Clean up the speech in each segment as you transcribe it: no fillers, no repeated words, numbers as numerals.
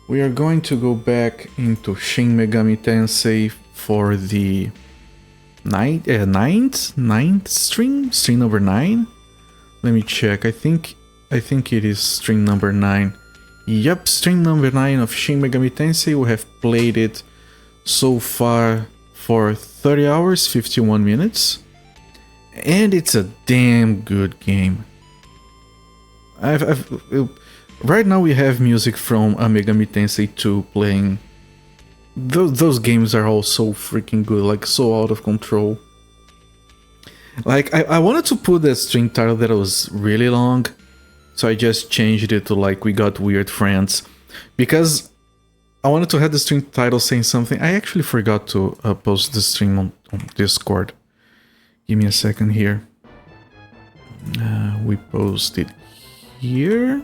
we are going to go back into Shin Megami Tensei for the ninth stream number 9. Let me check. I think it is stream number 9. Yep, stream number 9 of Shin Megami Tensei. We have played it so far for 30 hours, 51 minutes. And it's a damn good game. Right now we have music from Megami Tensei 2 playing. Those games are all so freaking good, like so out of control. Like I wanted to put that string title that was really long, so I just changed it to like We Got Weird Friends, because I wanted to have the string title saying something. I actually forgot to post the stream on Discord. Give me a second here. We posted here.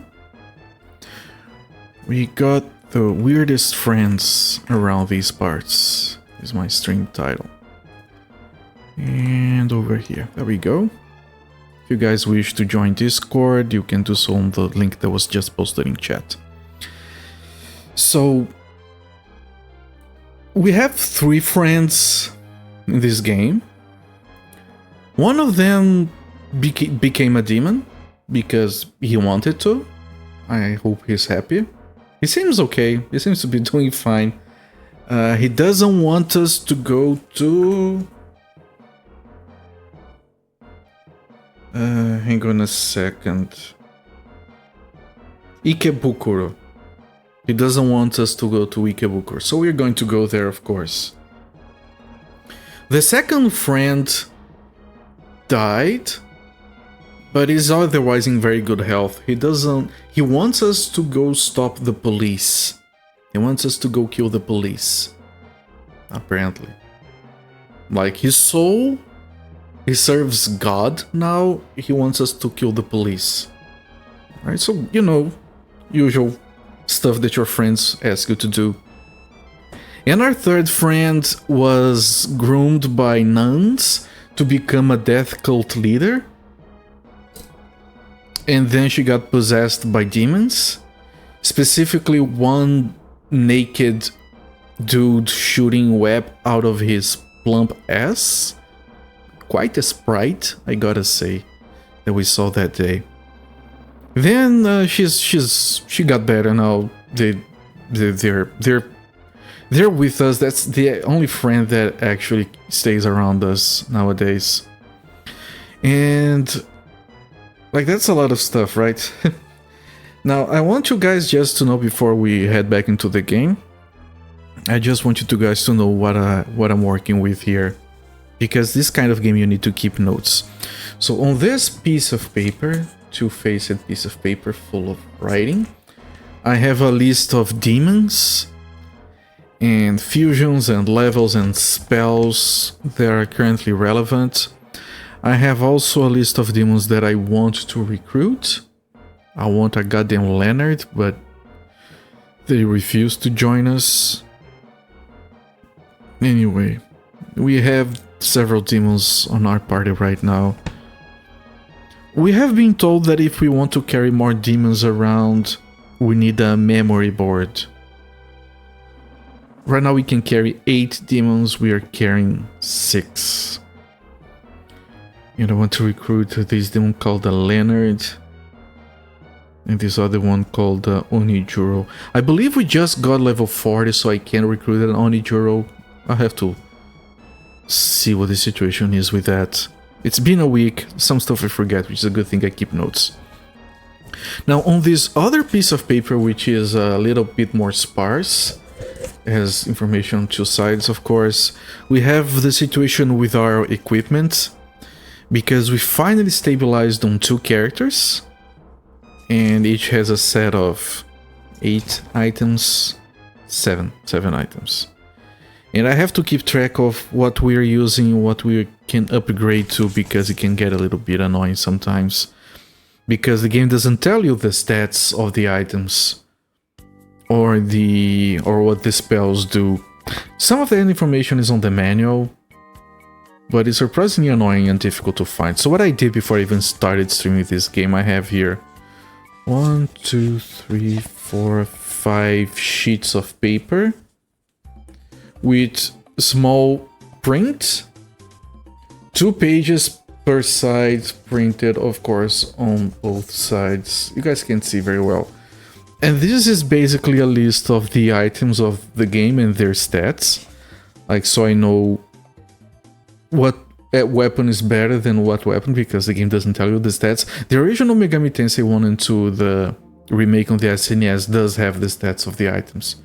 We got the weirdest friends around these parts. Is my stream title. And over here, there we go. If you guys wish to join Discord, you can do so on the link that was just posted in chat. So, we have 3 friends in this game. One of them became a demon because he wanted to. I hope he's happy. He seems okay. He seems to be doing fine. He doesn't want us to go to... hang on a second. Ikebukuro. He doesn't want us to go to Ikebukuro, so we're going to go there, of course. The second friend died, but is otherwise in very good health. He wants us to go stop the police. He wants us to go kill the police. Apparently. Like his soul, he serves God now, he wants us to kill the police. Right, so, you know, usual stuff that your friends ask you to do. And our third friend was groomed by nuns to become a death cult leader. And then she got possessed by demons. Specifically one naked dude shooting web out of his plump ass. Quite a sprite, I gotta say, that we saw that day. Then she got better now. They're with us. That's the only friend that actually stays around us nowadays. And like that's a lot of stuff, right? Now I want you guys just to know before we head back into the game. I just want you guys to know what I'm working with here. Because this kind of game you need to keep notes. So on this piece of paper, 2-faced piece of paper full of writing, I have a list of demons and fusions and levels and spells that are currently relevant. I have also a list of demons that I want to recruit. I want a goddamn Leonard, but they refuse to join us. Anyway, we have several demons on our party right now. We have been told that if we want to carry more demons around, we need a memory board. Right now we can carry 8 demons, we are carrying 6. And I want to recruit this demon called the Leonard. And this other one called Onijuro. I believe we just got level 40, so I can recruit an Onijuro. I have to see what the situation is with that. It's been a week, some stuff I forget, which is a good thing I keep notes. Now on this other piece of paper, which is a little bit more sparse, has information on 2 sides of course, we have the situation with our equipment, because we finally stabilized on 2 characters, and each has a set of 8 items, 7 items. And I have to keep track of what we're using, what we can upgrade to, because it can get a little bit annoying sometimes. Because the game doesn't tell you the stats of the items or what the spells do. Some of that information is on the manual, but it's surprisingly annoying and difficult to find. So what I did before I even started streaming this game, I have here 1, 2, 3, 4, 5 sheets of paper with small print, 2 pages per side printed, of course, on both sides. You guys can see very well. And this is basically a list of the items of the game and their stats. Like, so I know what weapon is better than what weapon, because the game doesn't tell you the stats. The original Megami Tensei 1 and 2, the remake on the SNES, does have the stats of the items.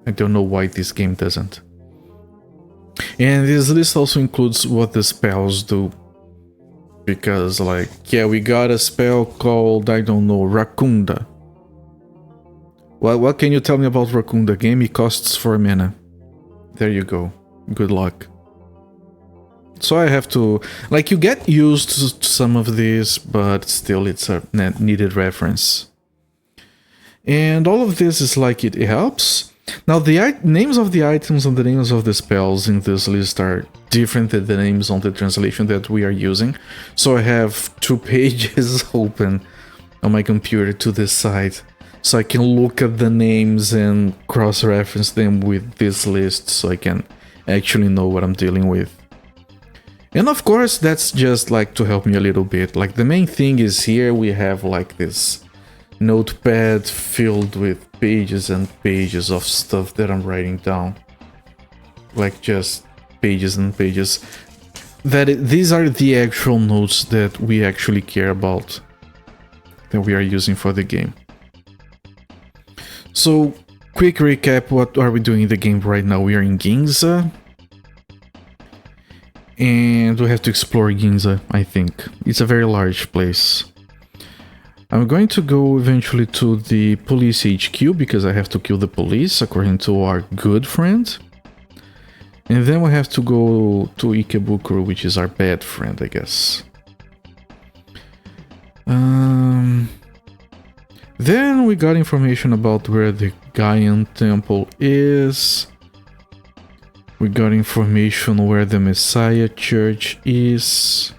I don't know why this game doesn't. And this list also includes what the spells do. Because, like, yeah, we got a spell called, I don't know, Rakunda. Well, what can you tell me about Rakunda? Game, it costs 4 mana. There you go. Good luck. So I have to... Like, you get used to some of this, but still it's a needed reference. And all of this is like, it helps. Now, the names of the items and the names of the spells in this list are different than the names on the translation that we are using. So I have 2 pages open on my computer to this side, so I can look at the names and cross-reference them with this list, so I can actually know what I'm dealing with. And of course, that's just like to help me a little bit. Like, the main thing is here we have like this notepad filled with pages and pages of stuff that I'm writing down. Like, just pages and pages. These are the actual notes that we actually care about, that we are using for the game. So, quick recap, what are we doing in the game right now? We are in Ginza. And we have to explore Ginza, I think. It's a very large place. I'm going to go eventually to the police HQ, because I have to kill the police, according to our good friend. And then we have to go to Ikebukuro, which is our bad friend, I guess. Then we got information about where the Gaian Temple is. We got information where the Messiah Church is.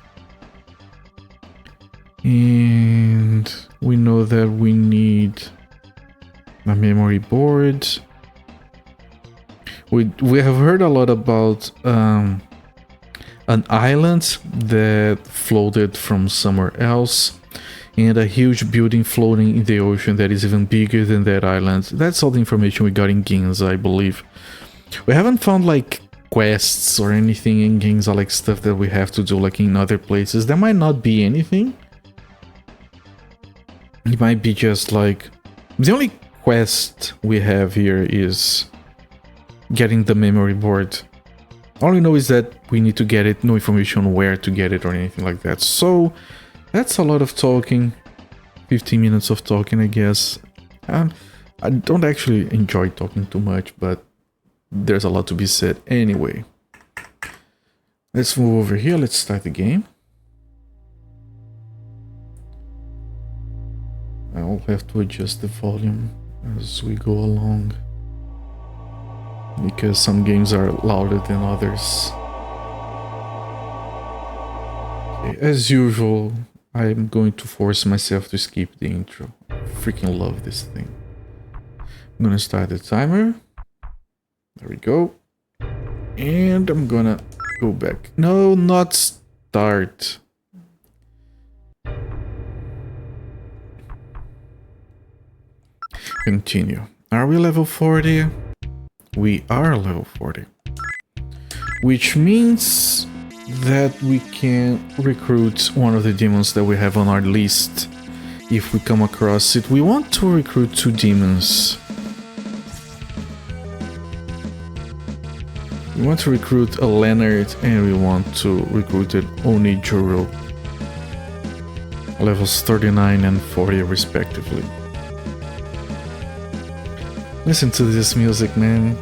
And we know that we need a memory board. We have heard a lot about an island that floated from somewhere else, and a huge building floating in the ocean that is even bigger than that island. That's all the information we got in Ginza, I believe. We haven't found like quests or anything in Ginza, like stuff that we have to do like in other places. There might not be anything. It might be just like... The only quest we have here is getting the memory board. All we know is that we need to get it, no information on where to get it or anything like that. So that's a lot of talking. 15 minutes of talking, I guess. I don't actually enjoy talking too much, but there's a lot to be said anyway. Let's move over here. Let's start the game. I'll have to adjust the volume as we go along, because some games are louder than others. Okay, as usual, I'm going to force myself to skip the intro. I freaking love this thing. I'm gonna start the timer. There we go. And I'm gonna go back. No, not start. Continue. Are we level 40? We are level 40. Which means that we can recruit one of the demons that we have on our list. If we come across it, we want to recruit 2 demons. We want to recruit a Leonard, and we want to recruit an Onijuro. Levels 39 and 40 respectively. Listen to this music, man.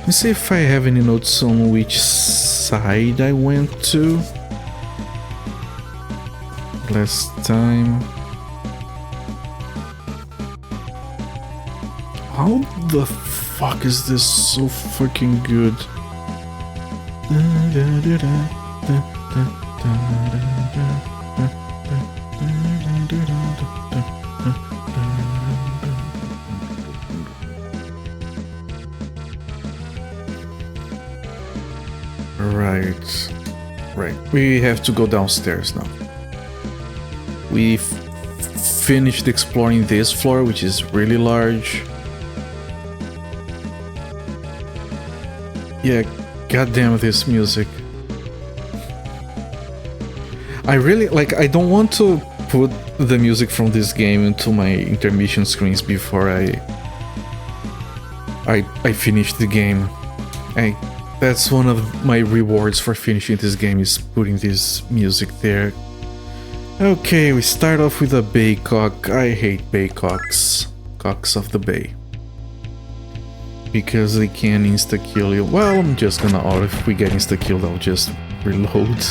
Let's see if I have any notes on which side I went to last time. How the fuck is this so fucking good? Right. We have to go downstairs now. We finished exploring this floor, which is really large. Yeah, goddamn this music. I really I don't want to put the music from this game into my intermission screens before I finish the game. That's one of my rewards for finishing this game, is putting this music there. Okay, we start off with a baycock. I hate baycocks. Cocks of the bay. Because they can insta-kill you. Well, I'm just gonna auto. If we get insta-killed, I'll just reload.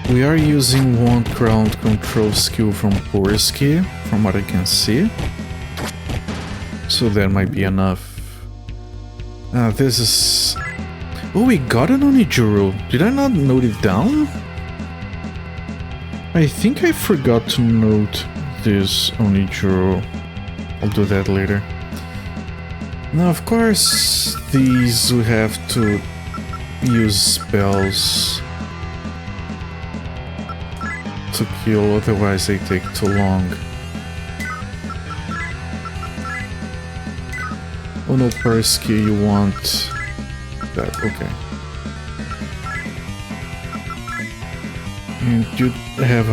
We are using one ground control skill from Porsky, from what I can see. So that might be enough. This is... Oh, we got an Onijuro. Did I not note it down? I think I forgot to note this Onijuro. I'll do that later. Now, of course, these we have to use spells to kill, otherwise they take too long. Oh no, Persky, you want that, okay. And you have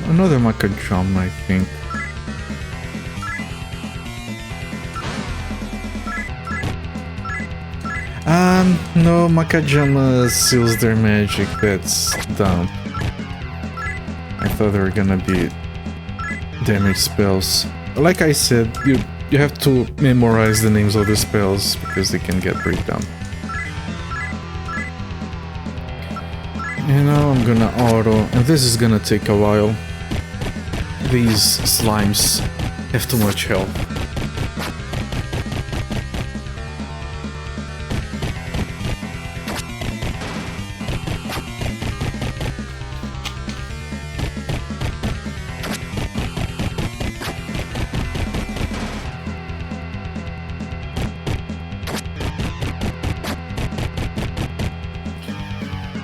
another Makajam, I think. No, Makajama seals their magic, that's dumb. I thought they were gonna be damage spells. Like I said, you have to memorize the names of the spells because they can get pretty dumb. And now I'm gonna auto, and this is gonna take a while. These slimes have too much health.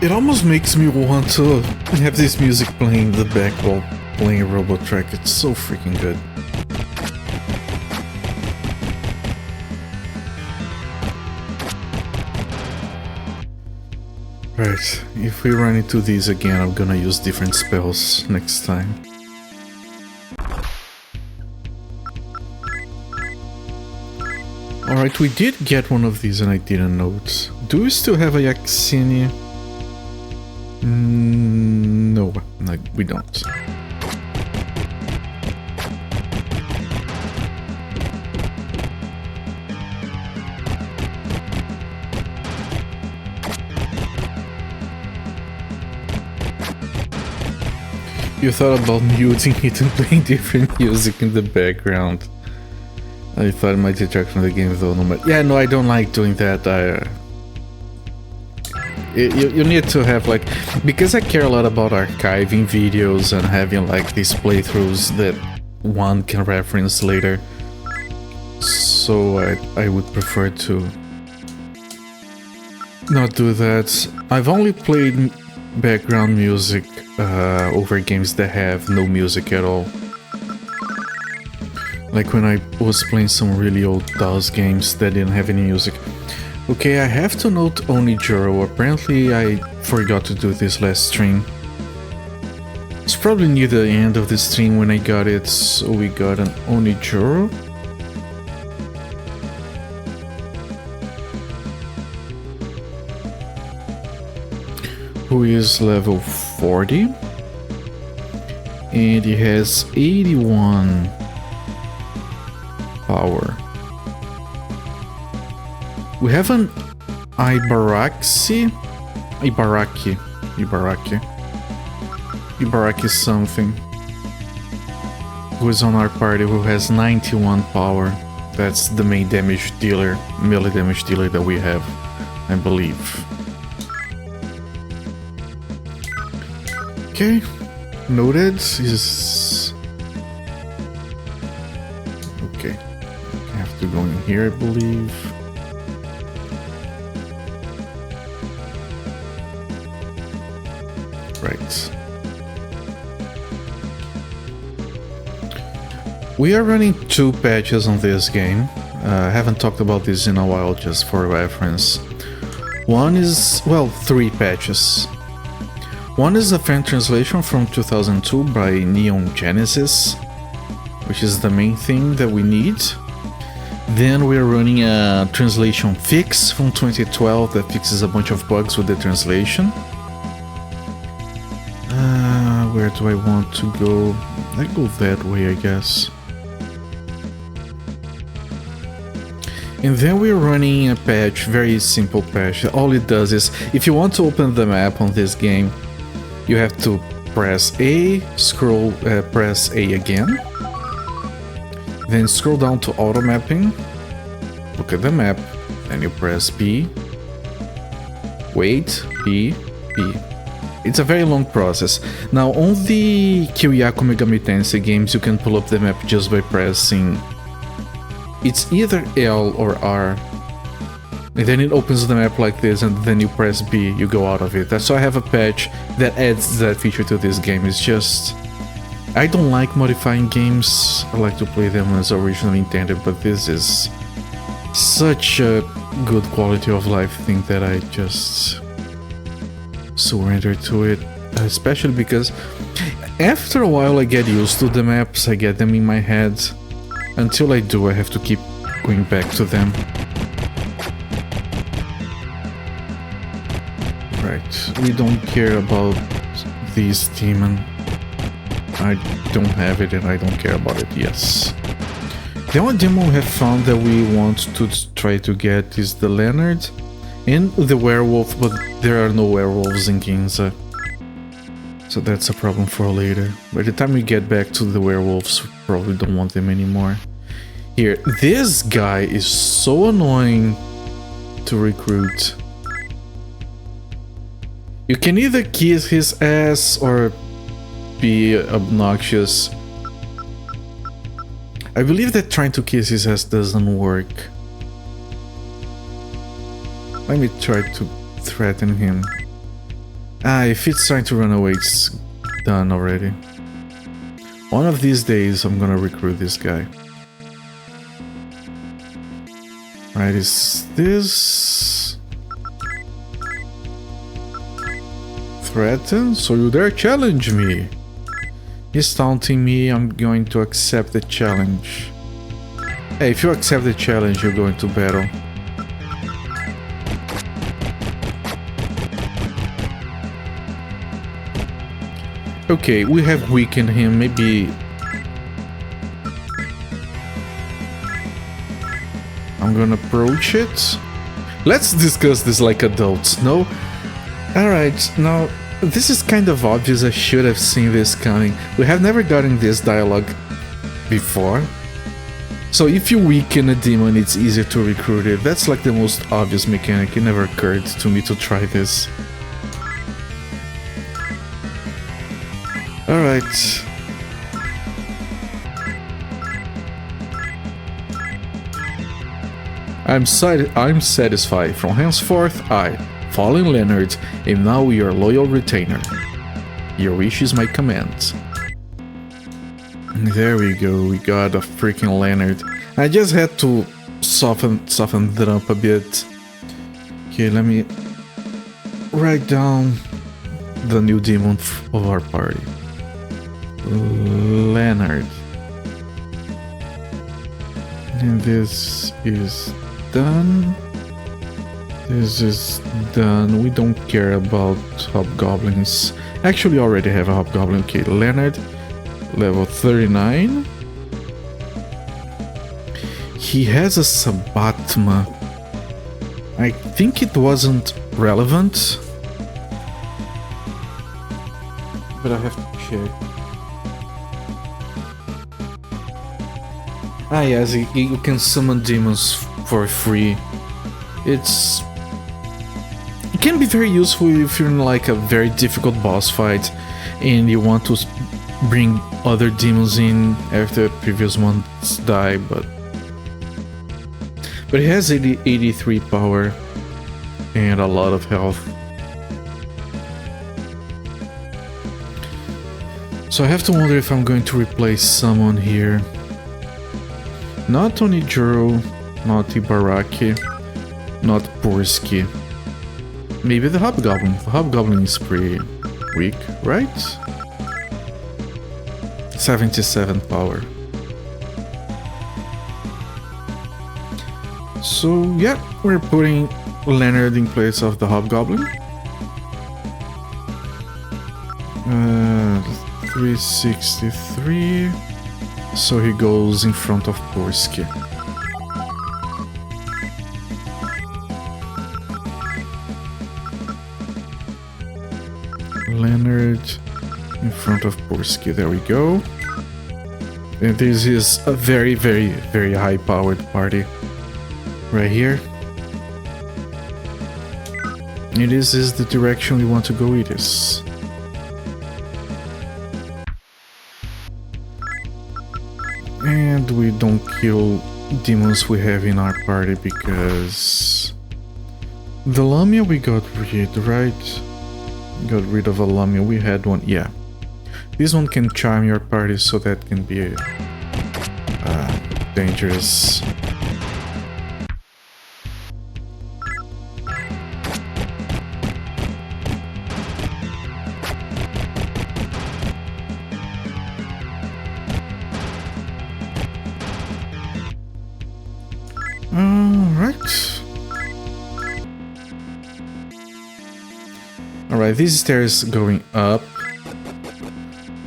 It almost makes me want to have this music playing in the back while playing a robot track. It's so freaking good. Right, if we run into these again, I'm gonna use different spells next time. Alright, we did get one of these and I didn't note. Do we still have a Yaxini? No, we don't. You thought about muting it and playing different music in the background. I thought it might detract from the game though, no matter. Yeah, no, I don't like doing that. You need to have because I care a lot about archiving videos and having these playthroughs that one can reference later. So I would prefer to not do that. I've only played background music over games that have no music at all. Like when I was playing some really old DOS games that didn't have any music. Okay, I have to note Onijuro. Apparently I forgot to do this last stream. It's probably near the end of the stream when I got it, so we got an Onijuro. Who is level 40. And he has 81 power. We have an Ibaraki something, who is on our party, who has 91 power. That's the main damage dealer, melee damage dealer that we have, I believe. Okay, noted is... Okay, I have to go in here, I believe. Right. We are running 2 patches on this game. I haven't talked about this in a while, just for reference. One is, well, 3 patches. One is a fan translation from 2002 by Neon Genesis, which is the main thing that we need. Then we're running a translation fix from 2012 that fixes a bunch of bugs with the translation. Where do I want to go? I go that way, I guess. And then we're running a patch, very simple patch. All it does is, if you want to open the map on this game, you have to press A, press A again, then scroll down to auto mapping, look at the map, then you press B, wait, B, B. It's a very long process. Now on the Kyoyaku Megami Tensei games, you can pull up the map just by pressing, it's either L or R, and then it opens the map like this, and then you press B, you go out of it. That's why I have a patch that adds that feature to this game. It's just, I don't like modifying games, I like to play them as originally intended, but this is such a good quality of life thing that I just surrender to it, especially because after a while I get used to the maps, I get them in my head. Until I do, I have to keep going back to them. Right, we don't care about this demon. I don't have it and I don't care about it, yes. The only demon we have found that we want to try to get is the Leonard and the werewolf, but there are no werewolves in Ginza. So that's a problem for later. By the time we get back to the werewolves, we probably don't want them anymore. Here, this guy is so annoying to recruit. You can either kiss his ass or be obnoxious. I believe that trying to kiss his ass doesn't work. Let me try to threaten him. If it's trying to run away, it's done already. One of these days, I'm gonna recruit this guy. Right, is this... Threaten? So you dare challenge me? He's taunting me, I'm going to accept the challenge. Hey, if you accept the challenge, you're going to battle. Okay, we have weakened him, maybe... I'm gonna approach it. Let's discuss this like adults, no? Alright, now, this is kind of obvious, I should have seen this coming. We have never gotten this dialogue before. So if you weaken a demon, it's easier to recruit it. That's like the most obvious mechanic, it never occurred to me to try this. Alright. I'm satisfied. From henceforth, I, Fallen Leonard, am now your loyal retainer. Your wish is my command. There we go, we got a freaking Leonard. I just had to soften it up a bit. Okay, let me write down the new demon of our party. Leonard. And this is done. This is done. We don't care about hobgoblins. Actually, already have a hobgoblin. Okay, Leonard, level 39. He has a Sabatma. I think it wasn't relevant, but I have to check. Ah yes, you can summon demons for free. It can be very useful if you're in like a very difficult boss fight and you want to bring other demons in after the previous ones die, but it has 83 power and a lot of health. So I have to wonder if I'm going to replace someone here. Not Onijuro, not Ibaraki, not Porsky. Maybe the Hobgoblin. The Hobgoblin is pretty weak, right? 77 power. So yeah, we're putting Leonard in place of the Hobgoblin. 363. So he goes in front of Porsky. Leonard in front of Porsky. There we go. And this is a very, very, very high-powered party. Right here. And this is the direction we want to go with this. And we don't kill demons we have in our party because the Lamia we got rid, right? Got rid of a Lamia. We had one, yeah. This one can charm your party, so that can be dangerous. Alright, these stairs going up.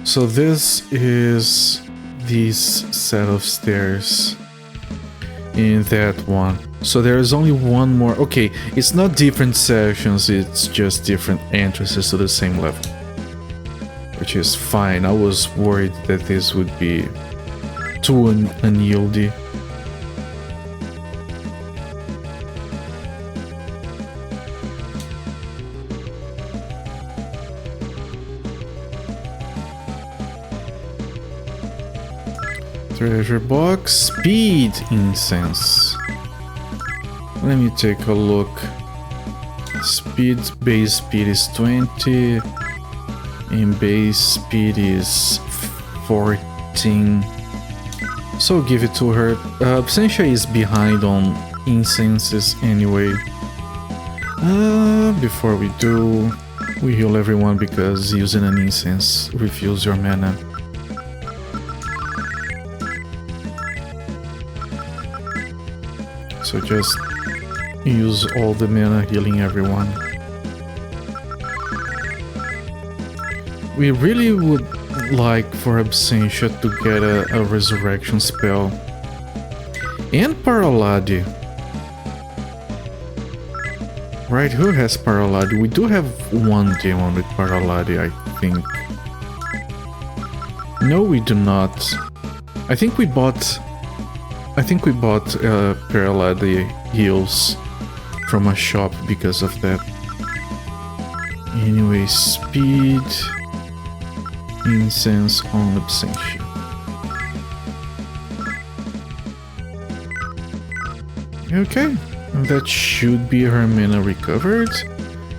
So this is this set of stairs in that one. So there is only one more. Okay, it's not different sections, it's just different entrances to the same level. Which is fine. I was worried that this would be too unyieldy. Treasure box, speed incense. Let me take a look. Speed, base speed is 20 and base speed is 14. So give it to her. Absentia is behind on incenses anyway. Before we do, we heal everyone because using an incense refills your mana. So just use all the mana healing everyone. We really would like for Absentia to get a resurrection spell. And Paraladi. Right, who has Paraladi? We do have one demon with Paraladi, I think. No, we do not. I think we bought Paraladi heals from a shop because of that. Anyway, speed, incense on Absentia. Okay, that should be her mana recovered.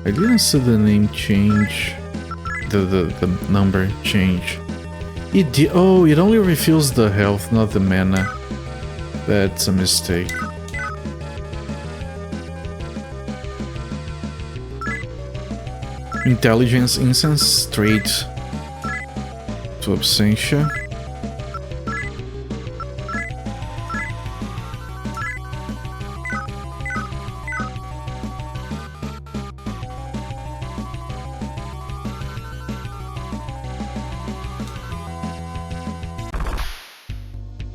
I didn't see the name change, the number change. It did. Oh, it only refills the health, not the mana. That's a mistake. Intelligence incense straight to Absentia.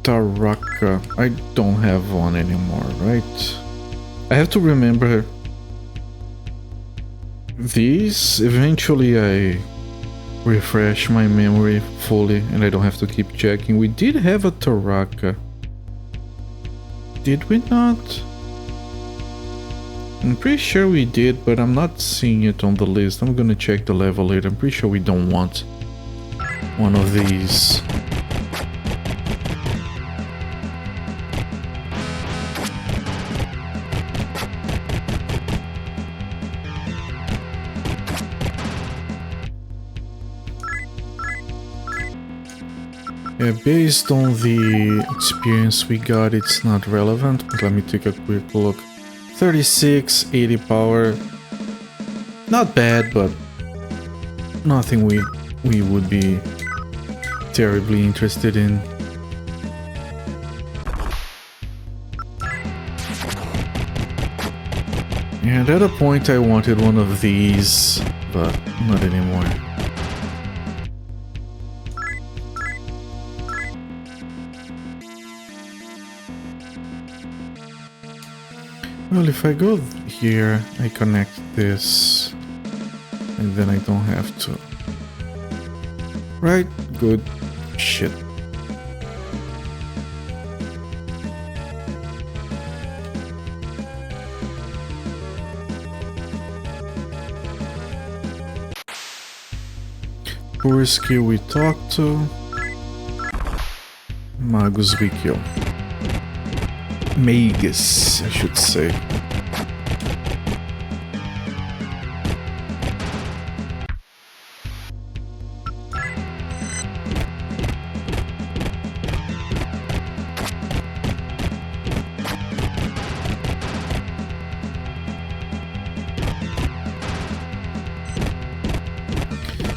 Taraka. I don't have one anymore, right? I have to remember these. Eventually I refresh my memory fully and I don't have to keep checking. We did have a Taraka. Did we not? I'm pretty sure we did, but I'm not seeing it on the list. I'm gonna check the level later. I'm pretty sure we don't want one of these. Yeah, based on the experience we got, it's not relevant, but let me take a quick look. 36, 80 power. Not bad, but nothing we would be terribly interested in. And at a point I wanted one of these, but not anymore. Well, if I go here, I connect this, and then I don't have to. Right, good. Shit. Poor skill we talk to. Magus we kill. Magus, I should say.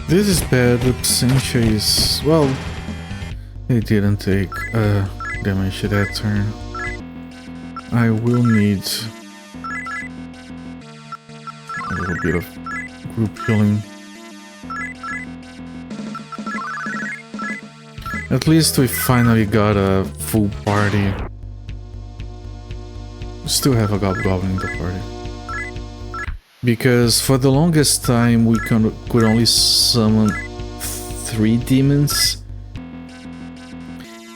This is bad, but Sensei is... well, he didn't take damage that turn. I will need a little bit of group healing. At least we finally got a full party. We still have a goblin in the party. Because for the longest time we could only summon 3 demons.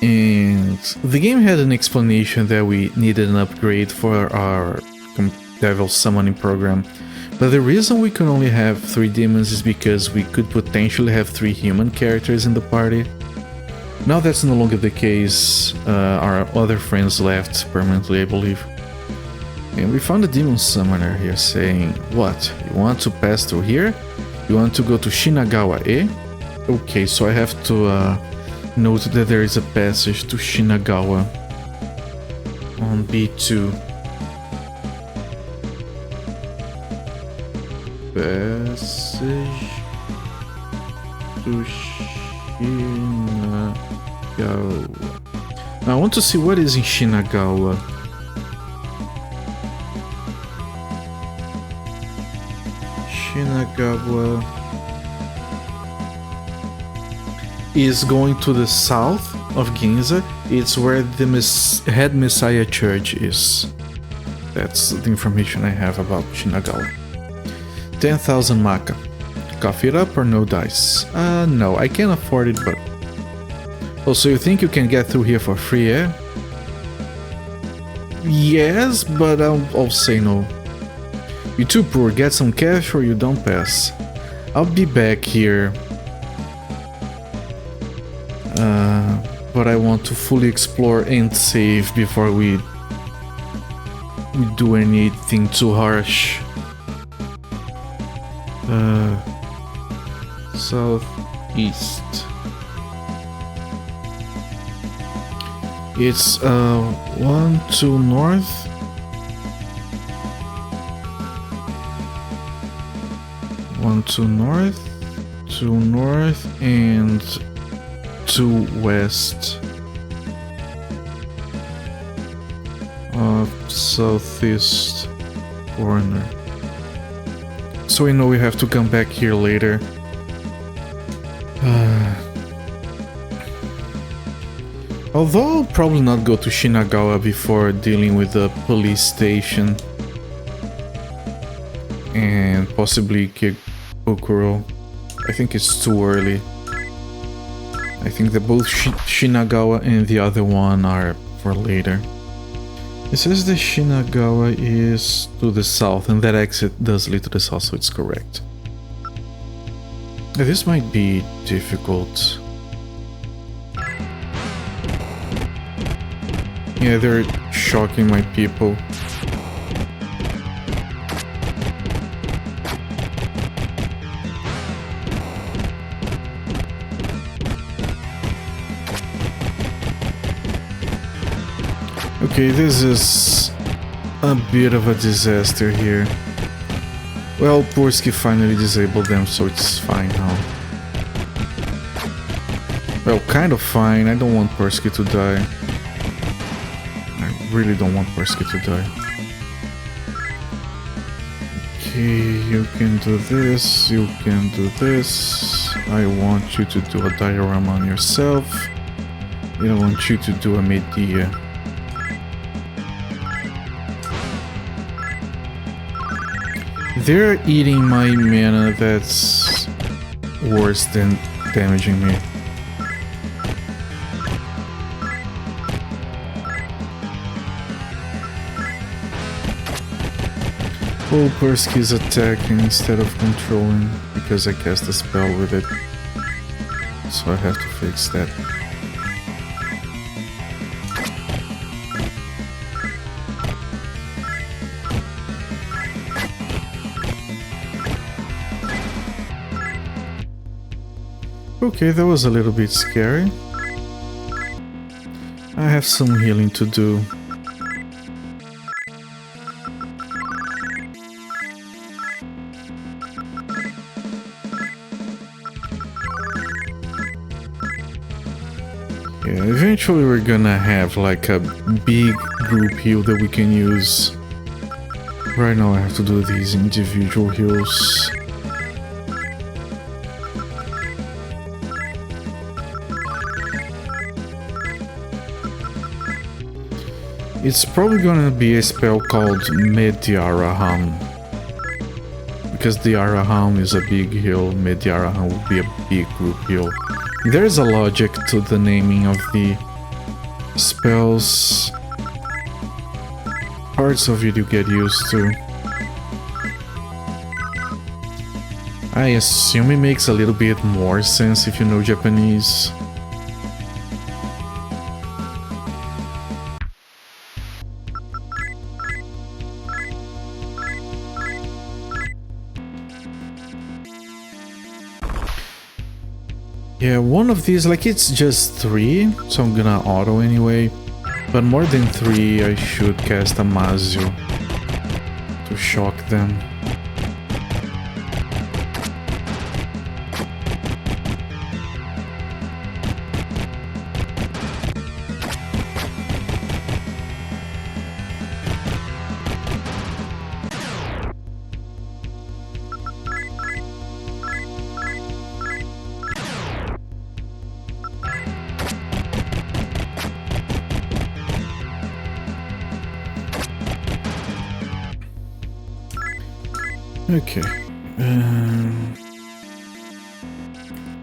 And the game had an explanation that we needed an upgrade for our devil summoning program. But the reason we could only have 3 demons is because we could potentially have 3 human characters in the party. Now that's no longer the case. Our other friends left permanently, I believe. And we found a demon summoner here saying, what? You want to pass through here? You want to go to Shinagawa, eh? Okay, so I have to note that there is a passage to Shinagawa on B2. Passage to Shinagawa. Now I want to see what is in Shinagawa. Shinagawa is going to the south of Ginza. It's where the head Messiah Church is. That's the information I have about Shinagawa. 10,000 Maka. Cough it up or no dice? No, I can't afford it, but... oh, so you think you can get through here for free, eh? Yes, but I'll say no. You too poor, get some cash or you don't pass. I'll be back here. But I want to fully explore and save before we do anything too harsh. Southeast. It's 1 to north. One to north, and to west of southeast corner. So we know we have to come back here later. Although I'll probably not go to Shinagawa before dealing with the police station and possibly Kikokuro. I think it's too early. I think that both Shinagawa and the other one are for later. It says the Shinagawa is to the south, and that exit does lead to the south, so it's correct. This might be difficult. Yeah, they're shocking my people. Okay, this is a bit of a disaster here. Well, Porsky finally disabled them, so it's fine now. Well, kind of fine. I don't want Porsky to die. I really don't want Porsky to die. Okay, you can do this, you can do this. I want you to do a diorama on yourself. I want you to do a Medea. They're eating my mana, that's worse than damaging me. Oh, Persky's attacking instead of controlling because I cast a spell with it. So I have to fix that. Okay, that was a little bit scary. I have some healing to do. Yeah, eventually we're gonna have like a big group heal that we can use. Right now I have to do these individual heals. It's probably gonna be a spell called Mediaraham. Because the Araham is a big heal, Mediaraham will be a big group heal. There's a logic to the naming of the spells. Parts of it you get used to. I assume it makes a little bit more sense if you know Japanese. Yeah, one of these, like it's just 3, so I'm gonna auto anyway. But more than 3, I should cast a Mazio to shock them. Okay.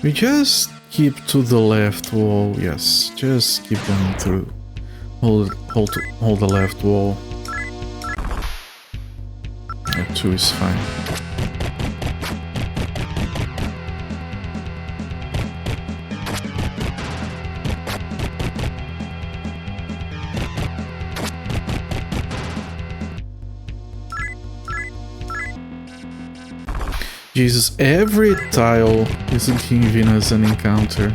We just keep to the left wall. Yes, just keep going through. Hold the left wall. 2 is fine. Jesus, every tile is giving us an encounter.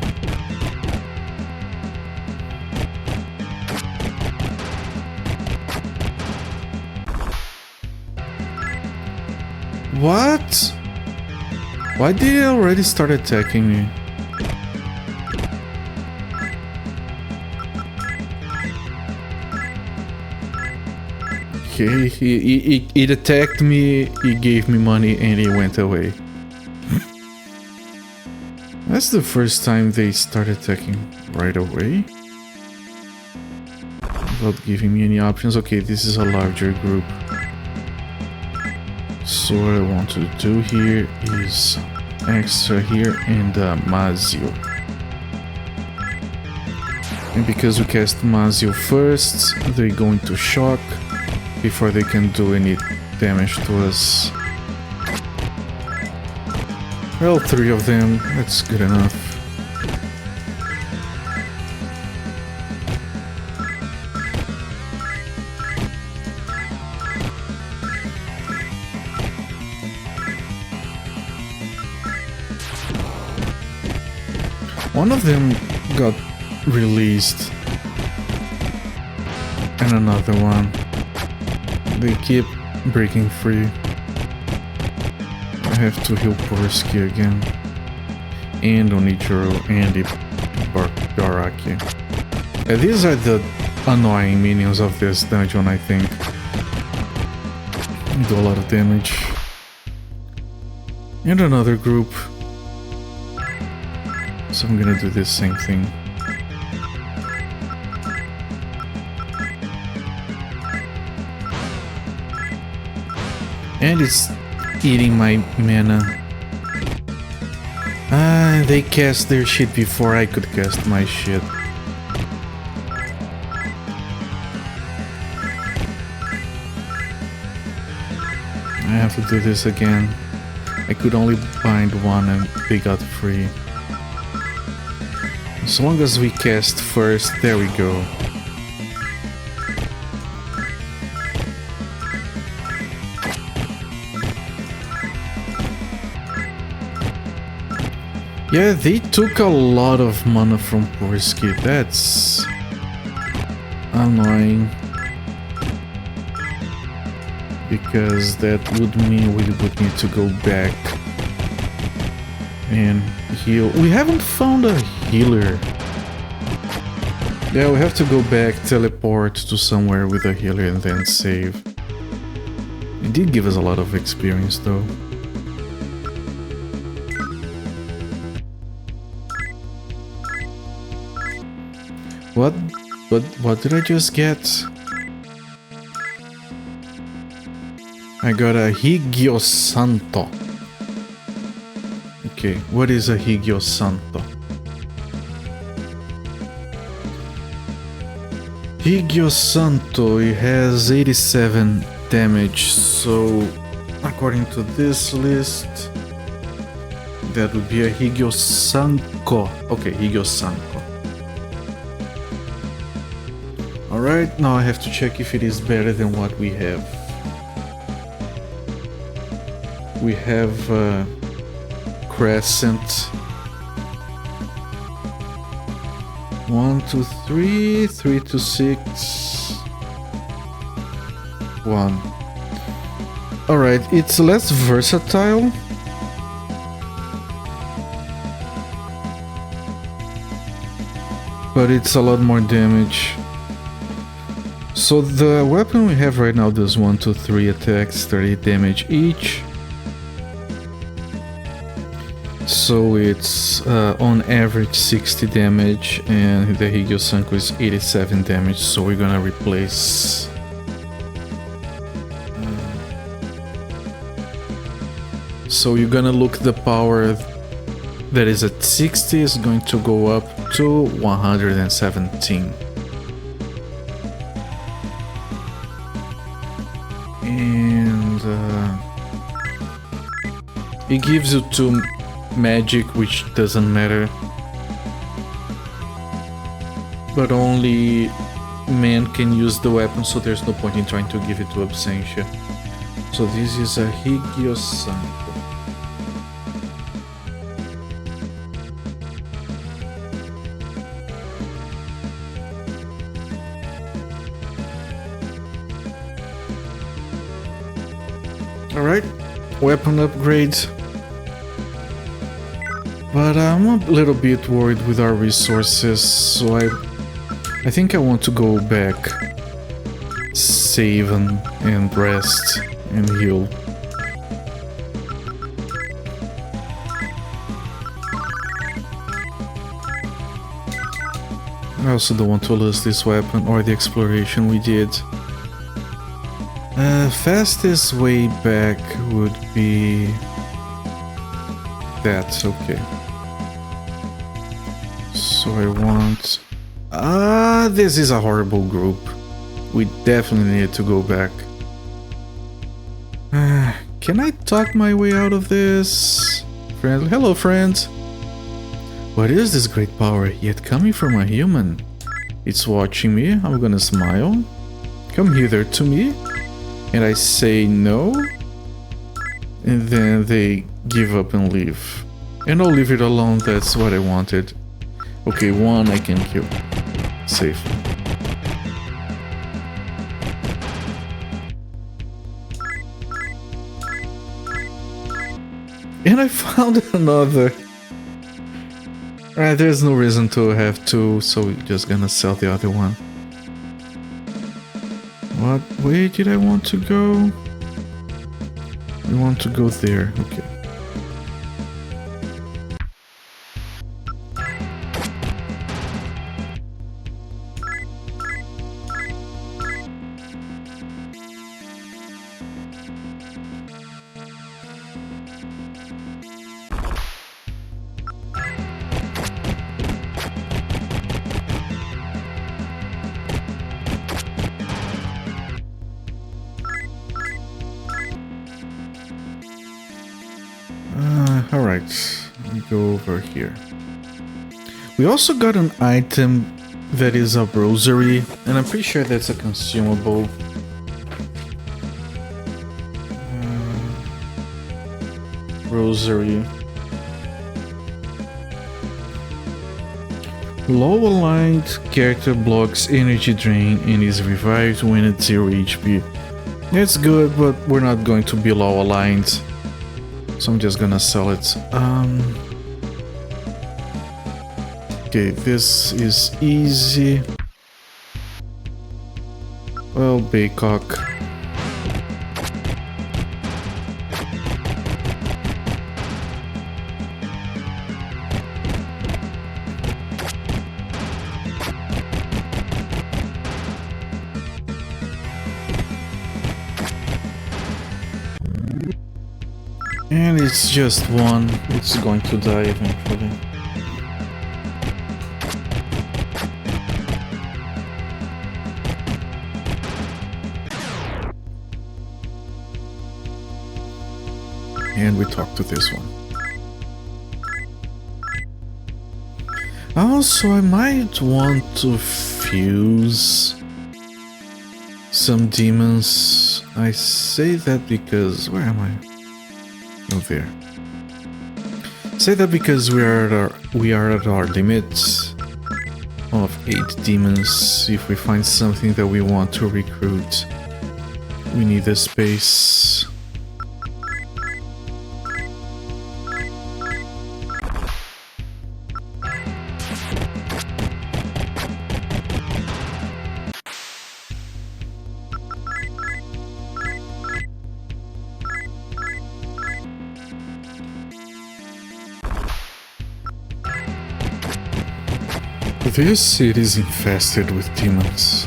What? Why did they already start attacking me? Okay, it attacked me, he gave me money, and he went away. That's the first time they started attacking right away. Without giving me any options. Okay, this is a larger group. So what I want to do here is extra here and Mazio. And because we cast Mazio first, they go into shock before they can do any damage to us. Well, 3 of them, that's good enough. One of them got released. And another one. They keep breaking free. I have to heal Porsky again. And Onichiro and Baraki. These are the annoying minions of this dungeon, I think. Do a lot of damage. And another group. So I'm gonna do this same thing. And it's eating my mana. They cast their shit before I could cast my shit. I have to do this again. I could only bind one and they got free. As long as we cast first, there we go. Yeah, they took a lot of mana from Porsky. That's annoying. Because that would mean we would need to go back and heal. We haven't found a healer. Yeah, we have to go back, teleport to somewhere with a healer and then save. It did give us a lot of experience though. What did I just get? I got a Higio Santo. Okay, what is a Higio Santo? Higio Santo, it has 87 damage, so according to this list, that would be a Higio Sanko. Okay, Higio Sanko. Alright, now I have to check if it is better than what we have. We have Crescent. 1, 2, 3, 3 to 6. 1. Alright, it's less versatile. But it's a lot more damage. So the weapon we have right now does 1, 2, 3 attacks, 30 damage each. So it's on average 60 damage, and the Higio Sanko is 87 damage, so we're gonna replace... So you're gonna look, the power that is at 60 is going to go up to 117. And it gives you 2 magic, which doesn't matter, but only men can use the weapon, so there's no point in trying to give it to Absentia. So this is a Higio Sanko. Alright, weapon upgrade. But I'm a little bit worried with our resources, so I think I want to go back, save and rest and heal. I also don't want to lose this weapon or the exploration we did. Fastest way back would be... That's okay. So I want This is a horrible group. We definitely need to go back. Can I talk my way out of this? Friend, hello friends. What is this great power yet coming from a human? It's watching me. I'm gonna smile. Come hither to me. And I say no. And then they give up and leave. And I'll leave it alone. That's what I wanted. Okay, one I can kill safely. And I found another. Alright, there's no reason to have two, so we're just gonna sell the other one. What way did I want to go? We want to go there, okay. Alright, let me go over here. We also got an item that is a rosary, and I'm pretty sure that's a consumable. Rosary. Low aligned character blocks energy drain and is revived when at 0 HP. That's good, but we're not going to be low aligned. So I'm just gonna sell it. Okay, this is easy. Well, Baycock. And it's just one, it's going to die eventually. And we talk to this one. Also, I might want to fuse some demons. I say that because... where am I? Oh, there. Say that because we are at our limits of 8 demons. If we find something that we want to recruit, we need a space. This city is infested with demons.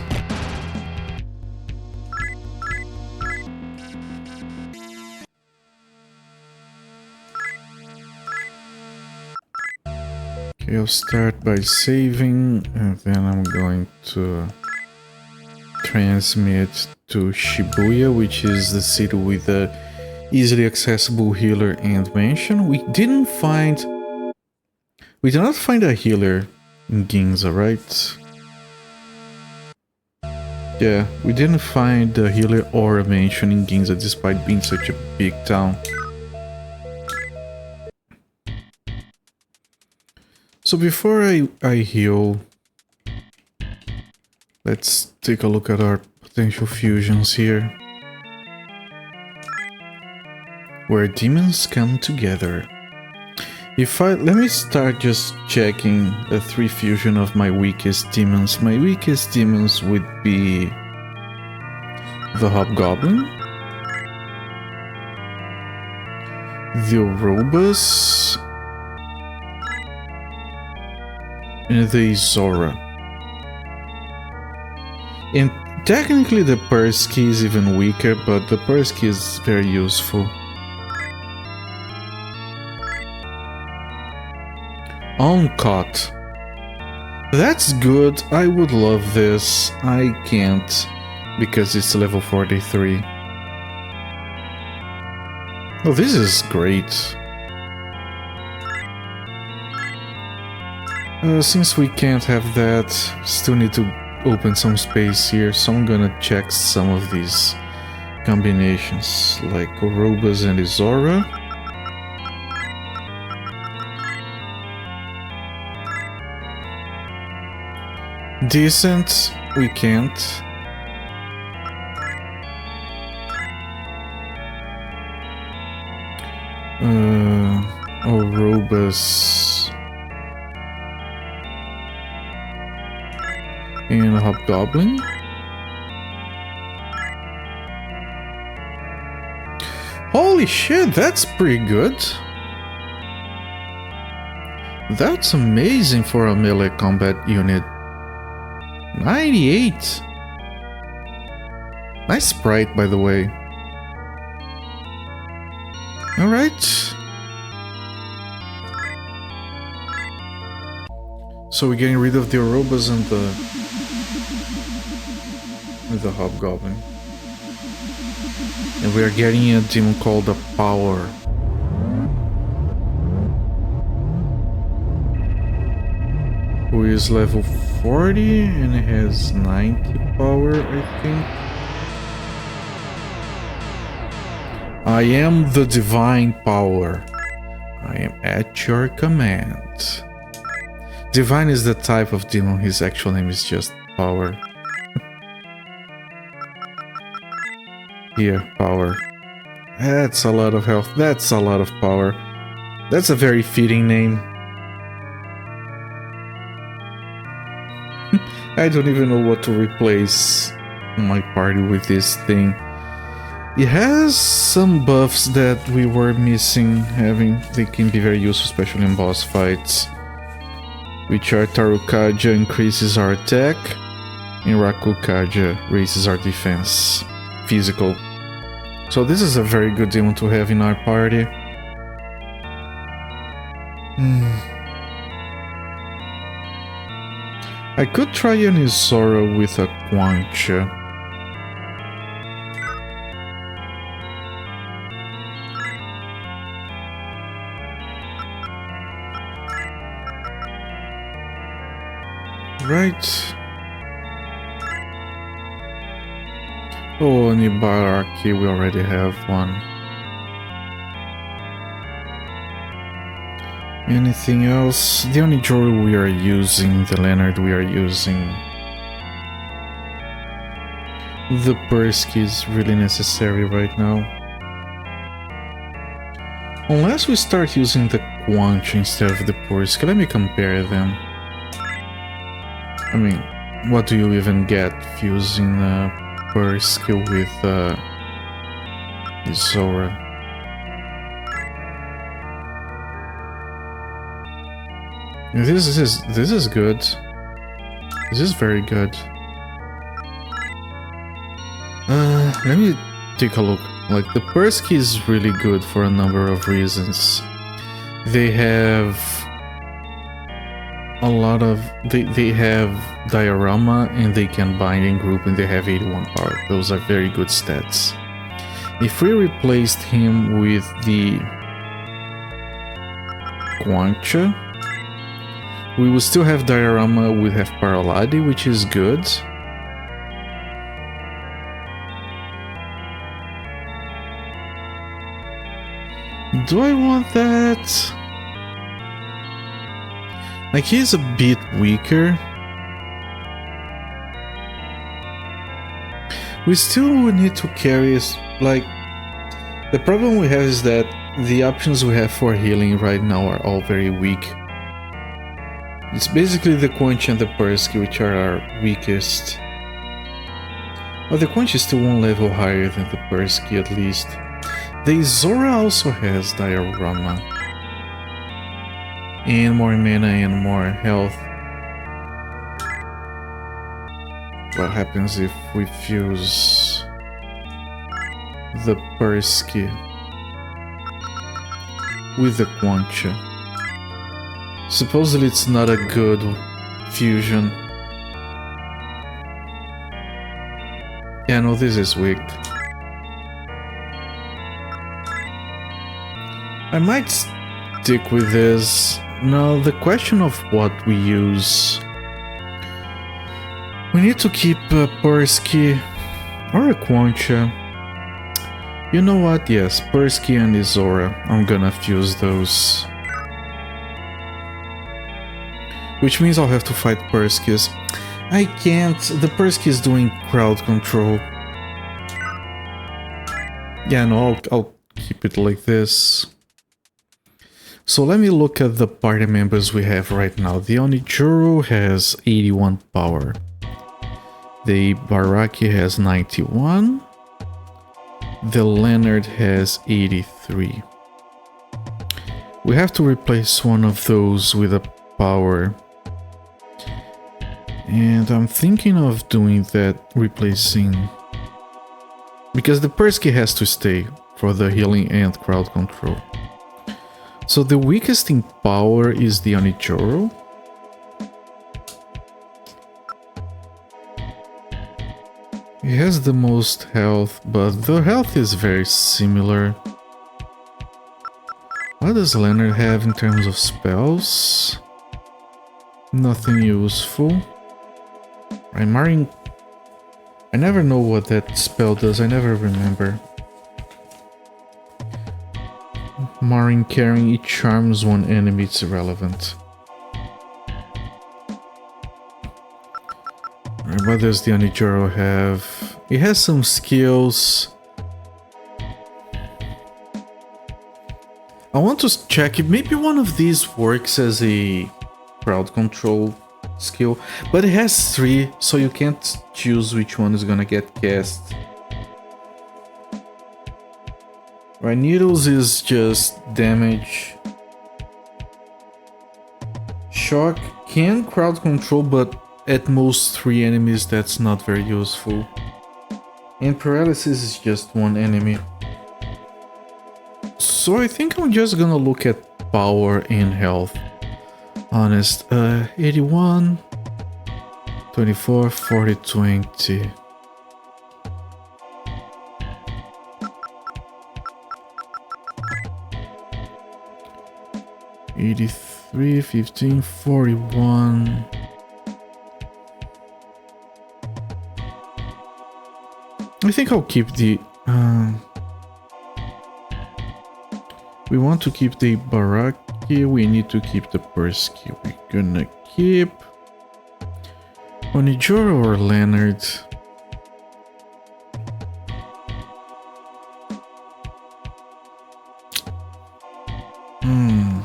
Okay, I'll start by saving, and then I'm going to transmit to Shibuya, which is the city with the easily accessible healer and mansion. We did not find a healer in Ginza, right? Yeah, we didn't find a healer or a mansion in Ginza despite being such a big town. So before I heal, let's take a look at our potential fusions here. Where demons come together. Let me start just checking the 3 fusion of my weakest demons. My weakest demons would be the Hobgoblin, the Orobus, and the Izora. And technically the Persky is even weaker, but the Persky is very useful. Oncot. That's good. I would love this. I can't because it's level 43. Oh, this is great. Since we can't have that, still need to open some space here, so I'm gonna check some of these combinations, like Orobas and Izora. Decent, we can't. Orobas and Hobgoblin. Holy shit, that's pretty good. That's amazing for a melee combat unit. 98. Nice sprite, by the way. Alright. So we're getting rid of the Orobas and the Hobgoblin. And we are getting a demon called the Power. Who is level 40 and it has 90 power, I think. I am the Divine Power. I am at your command. Divine is the type of demon, his actual name is just Power. Here, Power. That's a lot of health, that's a lot of power. That's a very fitting name. I don't even know what to replace my party with this thing. It has some buffs that we were missing having. They can be very useful, especially in boss fights. Which are Tarukaja increases our attack, and Rakukaja raises our defense. Physical. So this is a very good demon to have in our party. I could try an Izora with a Quancha. Right. Oh, Nibaraki, we already have one. Anything else? The only Joro we are using, the Leonard we are using. The Persky is really necessary right now. Unless we start using the Quanch instead of the Persky. Let me compare them. I mean, what do you even get fusing Persky with Izora? This is good. This is very good. Let me take a look. Like, the Persky is really good for a number of reasons. They have a lot of... They have diorama and they can bind and group and they have 81 power. Those are very good stats. If we replaced him with the Quancha, we will still have diorama, we have Paraladi, which is good. Do I want that? Like, he's a bit weaker. We still would need to carry, like, the problem we have is that the options we have for healing right now are all very weak. It's basically the Quanch and the Persky which are our weakest. Well, the Quanch is still one level higher than the Persky at least. The Izora also has diorama. And more mana and more health. What happens if we fuse the Persky with the Quancha? Supposedly it's not a good fusion. Yeah, no, this is weak. I might stick with this. Now, the question of what we use. We need to keep a Persky or a Quancha. You know what? Yes, Persky and Izora. I'm gonna fuse those. Which means I'll have to fight Perskys. I can't. The Persky is doing crowd control. Yeah, no, I'll keep it like this. So let me look at the party members we have right now. The Onijuro has 81 power. The Baraki has 91. The Leonard has 83. We have to replace one of those with a power. And I'm thinking of doing that, replacing... Because the Persky has to stay for the healing and crowd control. So the weakest in power is the Onijuro. He has the most health, but the health is very similar. What does Leonard have in terms of spells? Nothing useful. I never know what that spell does, I never remember. Marin carrying, it charms one enemy, it's irrelevant. What does the Onijuro have? He has some skills. I want to check if maybe one of these works as a crowd control skill, but it has 3, so you can't choose which one is gonna get cast. Right, Needles is just damage. Shock can crowd control, but at most 3 enemies, that's not very useful. And Paralysis is just 1 enemy. So I think I'm just gonna look at power and health. Honest, 81, 24, 40, 20. $83, 15, 41. I think I'll keep the... we want to keep the Baraki, we need to keep the Persky. We're gonna keep... Onijuro or Leonard? Hmm...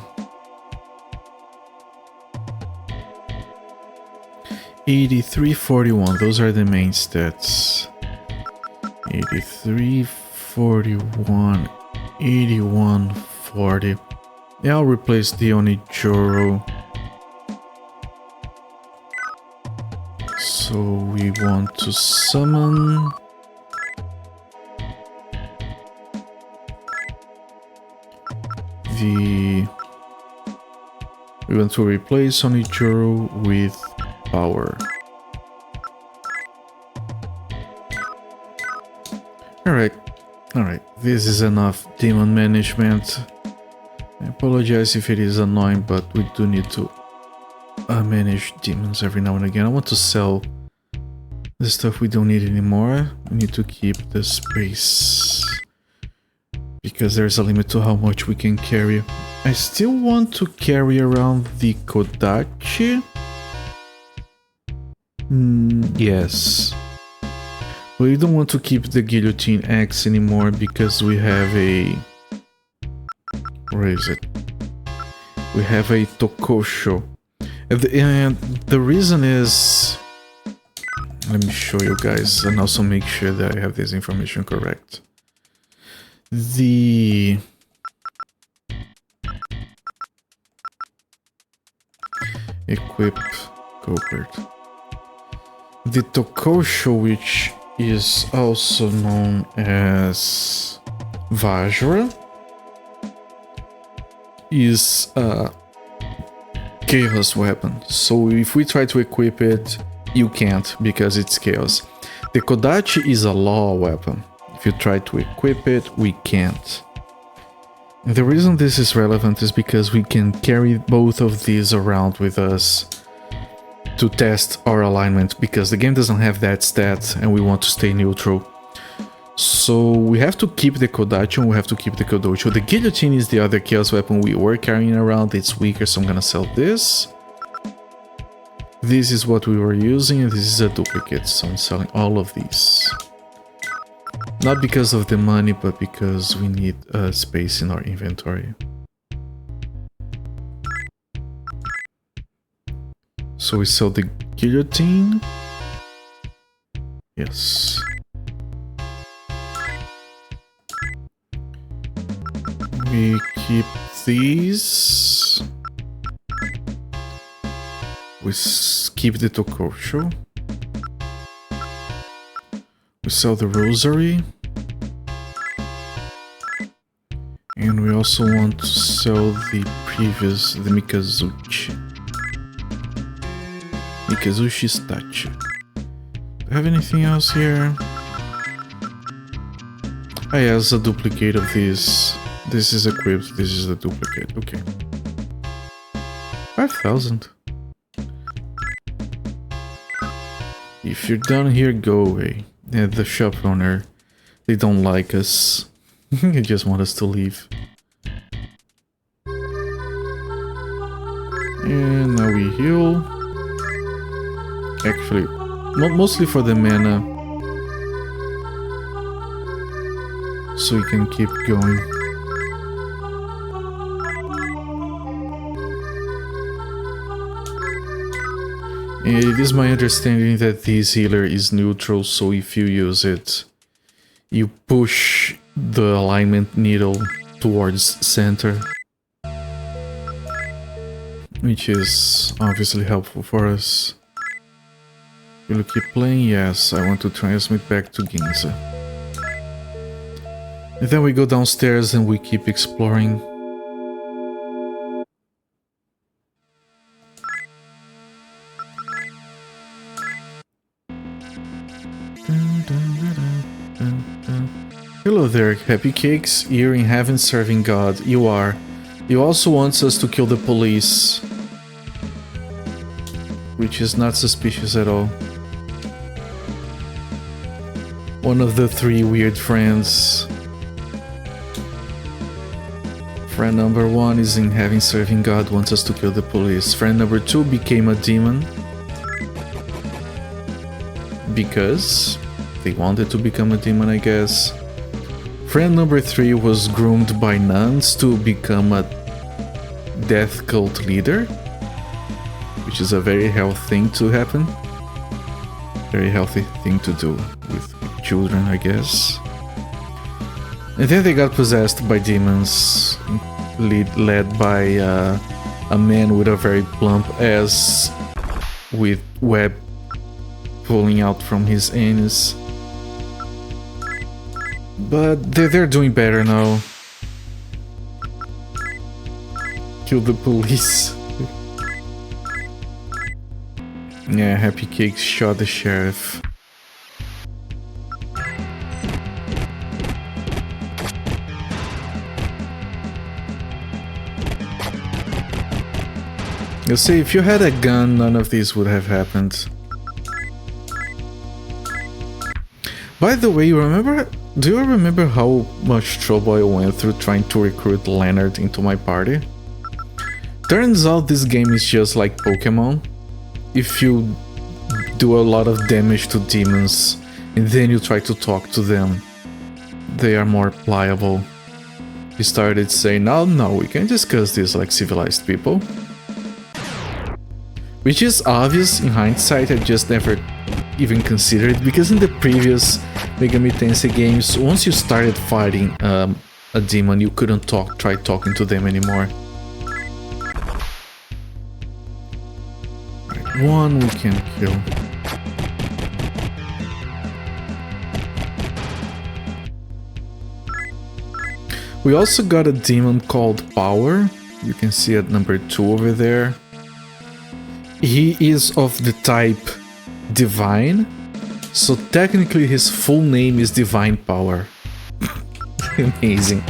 83, 41, those are the main stats. 83, 41, 81, 40. Yeah, I'll replace the Onijuro. So we want to summon... We want to replace Onijuro with power. Alright, this is enough demon management. I apologize if it is annoying, but we do need to manage demons every now and again. I want to sell the stuff we don't need anymore. We need to keep the space, because there's a limit to how much we can carry. I still want to carry around the Kodachi. Yes. We don't want to keep the Guillotine Axe anymore because we have a... Where is it? We have a Tokosho. And the reason is... Let me show you guys and also make sure that I have this information correct. The... Equip Copert. The Tokosho, which is also known as Vajra, is chaos weapon. So if we try to equip it, you can't because it's chaos. The Kodachi is a law weapon. If you try to equip it, we can't. And the reason this is relevant is because we can carry both of these around with us to test our alignment, because the game doesn't have that stat and we want to stay neutral. So we have to keep the Kodachi and we have to keep the Kodocho. The Guillotine is the other chaos weapon we were carrying around. It's weaker, so I'm gonna sell this. This is what we were using and this is a duplicate, so I'm selling all of these. Not because of the money, but because we need space in our inventory. So we sell the Guillotine. Yes. We keep these. We keep the Tokosho. We sell the Rosary. And we also want to sell the previous, the Mikazuchi. Mikazuchi statue. Do I have anything else here? Oh yeah, it's a duplicate of this. This is equipped, this is the duplicate, okay. 5,000. If you're done here, go away. Yeah, the shop owner, they don't like us. They just want us to leave. And now we heal. Actually, mostly for the mana. So we can keep going. And it is my understanding that this healer is neutral, so if you use it, you push the alignment needle towards center. Which is obviously helpful for us. Will you keep playing? Yes, I want to transmit back to Ginza. And then we go downstairs and we keep exploring. Hello there, Happy Cakes. You're in heaven serving God. You are. You also wants us to kill the police. Which is not suspicious at all. One of the three weird friends. Friend number 1 is in heaven serving God, wants us to kill the police. Friend number 2 became a demon. Because they wanted to become a demon, I guess. Friend number 3 was groomed by nuns to become a death cult leader, which is a very healthy thing to happen. Very healthy thing to do with children, I guess. And then they got possessed by demons, led by a man with a very plump ass with web pulling out from his anus. But they're doing better now. Kill the police. Yeah, Happy Cakes shot the sheriff. You see, if you had a gun, none of these would have happened. By the way, do you remember how much trouble I went through trying to recruit Leonard into my party? Turns out this game is just like Pokemon. If you do a lot of damage to demons and then you try to talk to them, they are more pliable. He started saying, no, we can discuss this like civilized people. Which is obvious in hindsight, I just never even considered it, because in the previous Megami Tensei games, once you started fighting a demon, you couldn't try talking to them anymore. Right, one we can kill. We also got a demon called Power. You can see at number 2 over there. He is of the type Divine, so technically his full name is Divine Power. Amazing.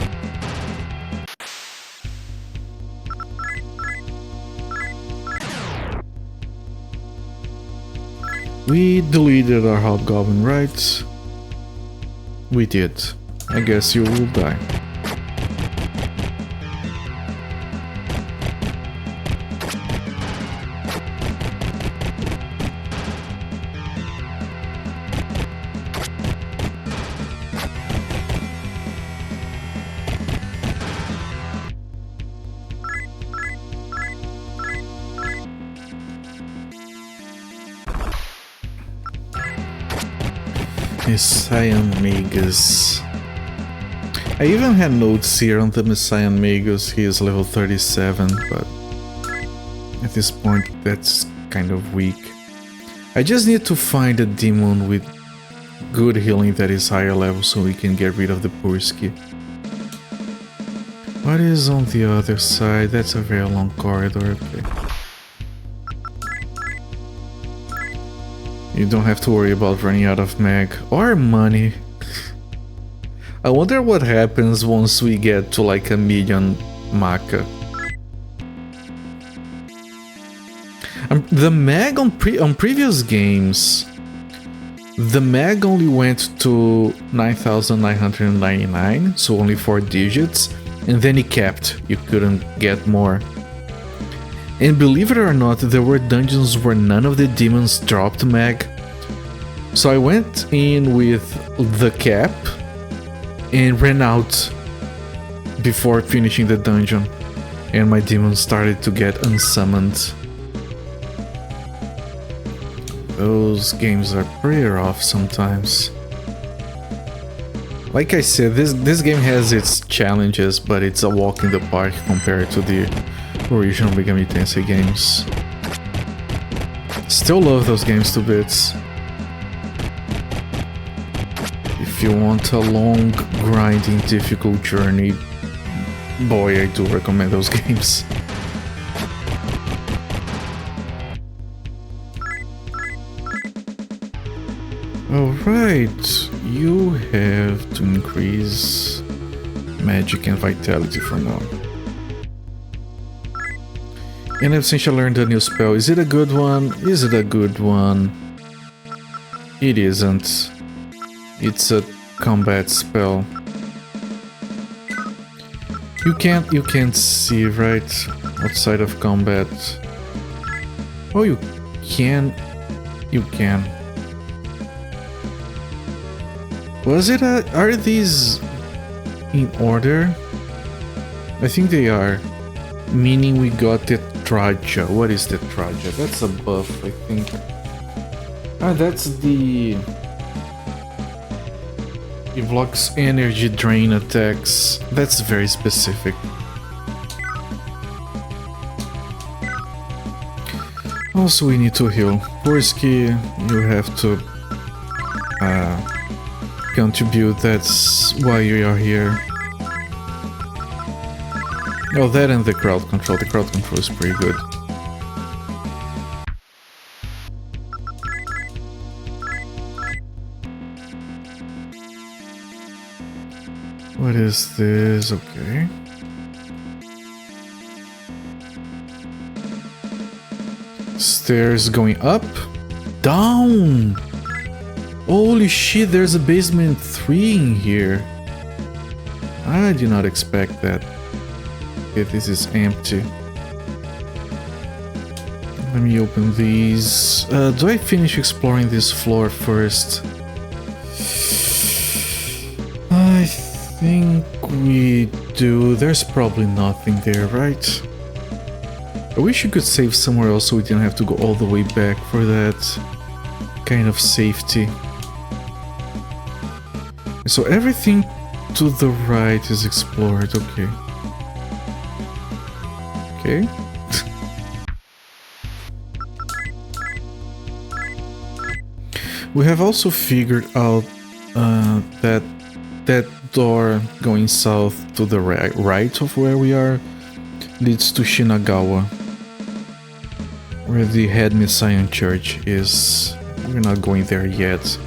We deleted our Hobgoblin, right? We did. I guess you will die. Messiah Magus. I even had notes here on the Messiah Magus. He is level 37, but at this point that's kind of weak. I just need to find a demon with good healing that is higher level so we can get rid of the Purski. What is on the other side? That's a very long corridor. Okay. You don't have to worry about running out of mag or money. I wonder what happens once we get to like 1,000,000 Maka. The mag on previous games, the mag only went to 9,999, so only 4 digits, and then it capped. You couldn't get more. And believe it or not, there were dungeons where none of the demons dropped mag. So I went in with the cap and ran out before finishing the dungeon, and my demons started to get unsummoned. Those games are pretty rough sometimes. Like I said, this game has its challenges, but it's a walk in the park compared to the original Megami Tensei games. Still love those games to bits. If you want a long, grinding, difficult journey, boy, I do recommend those games. Alright, you have to increase magic and vitality for now. And I've since learned a new spell. Is it a good one? Is it a good one? It isn't. It's a combat spell. You can't see, right? Outside of combat. Oh, you can. You can. Was it a... Are these in order? I think they are. Meaning we got the Traja. What is the Traja? That's a buff, I think. Ah, that's the... It blocks energy drain attacks. That's very specific. Also, we need to heal. Purski, you have to contribute. That's why you are here. Oh, that and the crowd control. The crowd control is pretty good. What is this? Okay. Stairs going up, down. Holy shit, there's a basement 3 in here. I did not expect that. Okay, this is empty. Let me open these. Do I finish exploring this floor first? I think we do. There's probably nothing there, right? I wish you could save somewhere else so we didn't have to go all the way back for that kind of safety. So everything to the right is explored, okay. Okay. We have also figured out that door going south to the right of where we are leads to Shinagawa. where the head Messiah church is. We're not going there yet.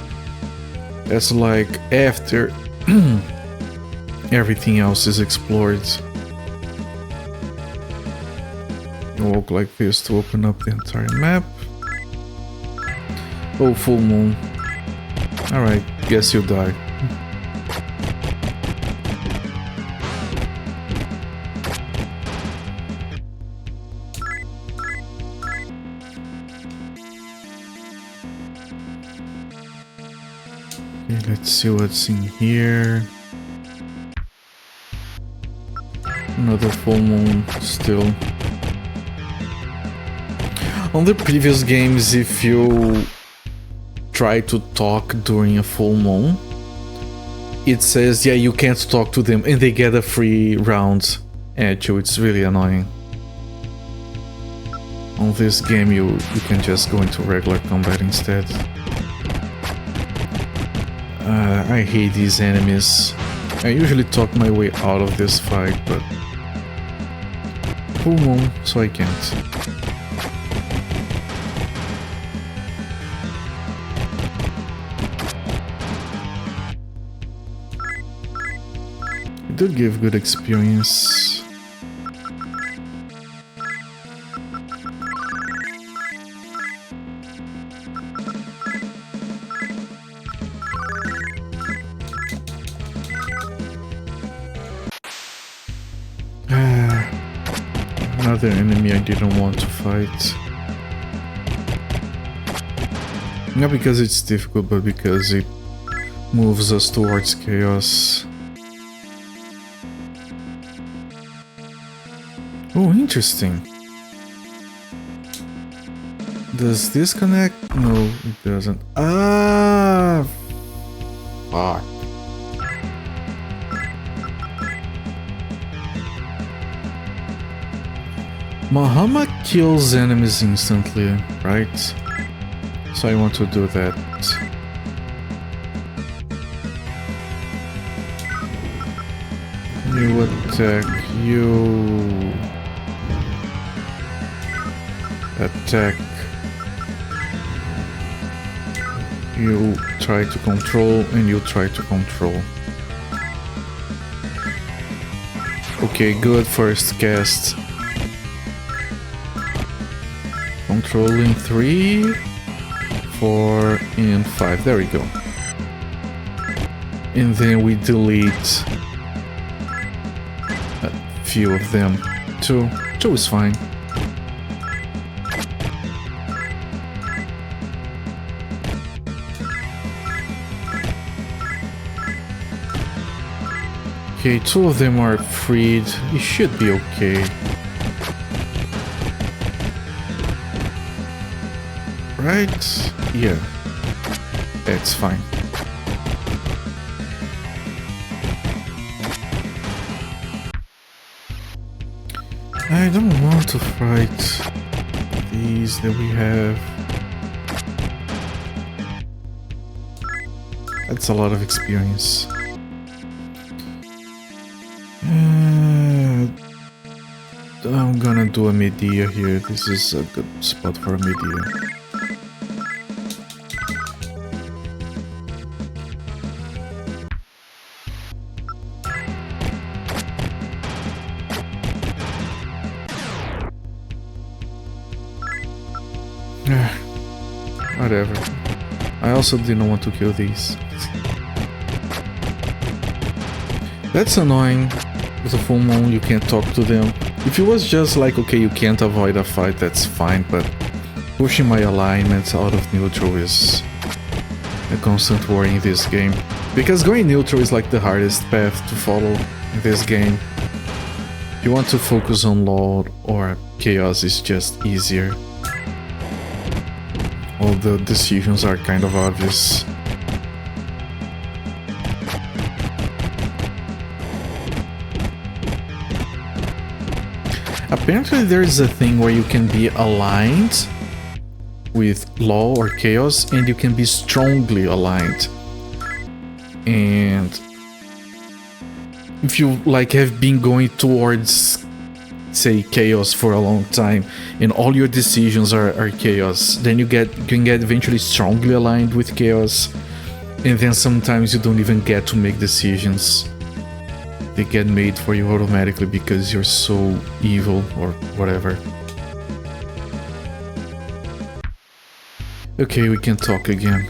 That's like after everything else is explored. You walk like this to open up the entire map. Oh, full moon. Alright, guess you die. Okay, let's see what's in here. Another full moon still. On the previous games, if you try to talk during a full moon, it says, yeah, you can't talk to them, and they get a free round at you. It's really annoying. On this game, you can just go into regular combat instead. I hate these enemies. I usually talk my way out of this fight, but full moon, so I can't. It did give good experience. Another enemy I didn't want to fight. Not because it's difficult, but because it moves us towards chaos. Oh, interesting. Does this connect? No, it doesn't. Ah, fuck. Muhammad kills enemies instantly, right? So I want to do that. You attack, you attack, you try to control, and you try to control. Okay, good first cast. Controlling 3, 4, and 5. There we go. And then we delete a few of them. 2 is fine. Okay, 2 of them are freed. It should be okay. Right? Yeah. It's fine. I don't want to fight these that we have. That's a lot of experience. I'm gonna do a Medea here. This is a good spot for a Medea. Whatever. I also didn't want to kill these. That's annoying. With a full moon, you can't talk to them. If it was just like, okay, you can't avoid a fight, that's fine, but pushing my alignments out of neutral is a constant worry in this game. Because going neutral is like the hardest path to follow in this game. If you want to focus on Lord or Chaos, is just easier. All the decisions are kind of obvious. Apparently there is a thing where you can be aligned with Law or Chaos and you can be strongly aligned. And if you like have been going towards say chaos for a long time and all your decisions are chaos, then you can get eventually strongly aligned with chaos, and then sometimes you don't even get to make decisions. They get made for you automatically because you're so evil or whatever. Okay, we can talk again.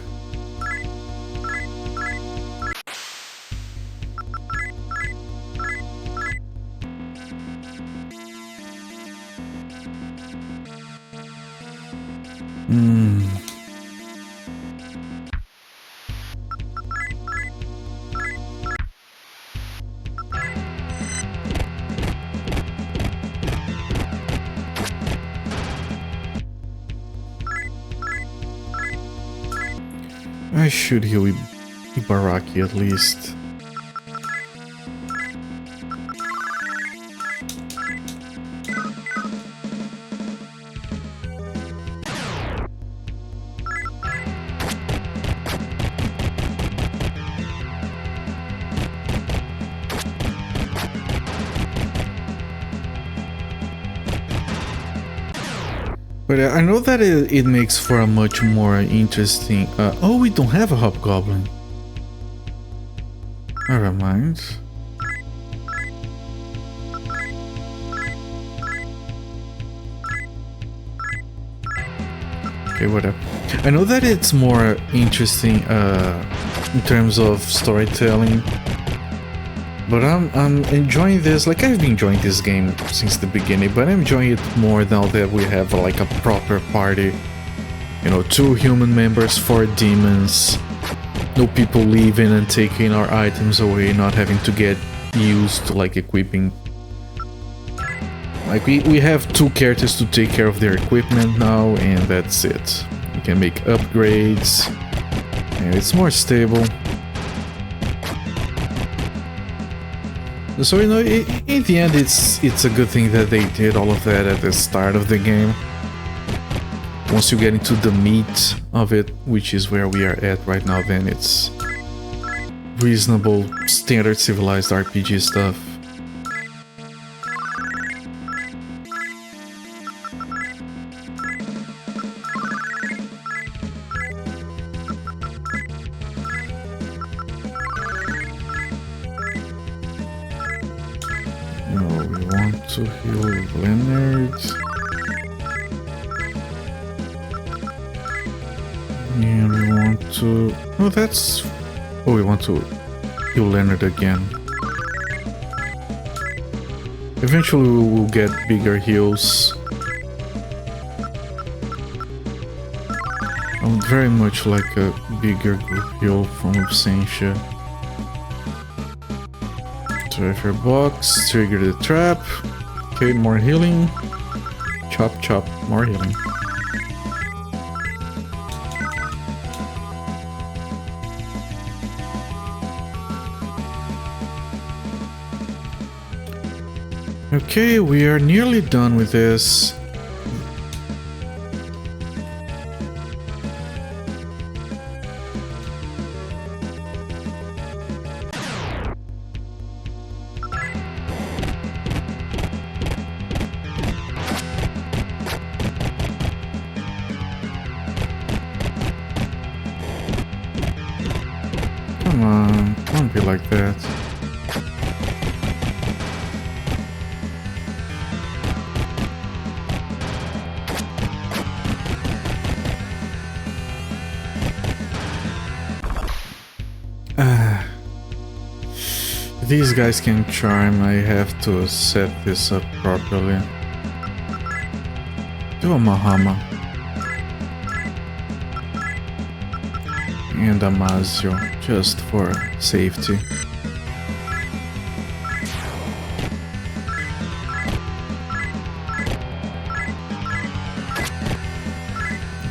I should heal Ibaraki at least. But I know that it makes for a much more interesting... oh, we don't have a hobgoblin. Never mind. Okay, whatever. I know that it's more interesting in terms of storytelling. But I'm enjoying this, like I've been enjoying this game since the beginning, but I'm enjoying it more now that we have like a proper party. You know, 2 human members, 4 demons, no people leaving and taking our items away, not having to get used to like equipping. Like we have 2 characters to take care of their equipment now, and that's it. We can make upgrades, and it's more stable. So, you know, in the end, it's a good thing that they did all of that at the start of the game. Once you get into the meat of it, which is where we are at right now, then it's reasonable, standard, civilized RPG stuff. To heal Leonard. And we want to... oh, that's... oh, we want to heal Leonard again. Eventually we will get bigger heals. I would very much like a bigger group heal from Absentia. Treasure box, trigger the trap. Okay, more healing. Chop, chop, more healing. Okay, we are nearly done with this. Come on, don't be like that. These guys can charm, I have to set this up properly. Do a Mahama. And a Mazio, just for safety.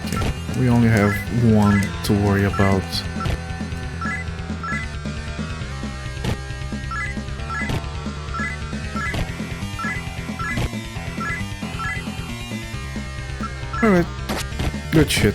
Okay, we only have one to worry about. Alright, good shit.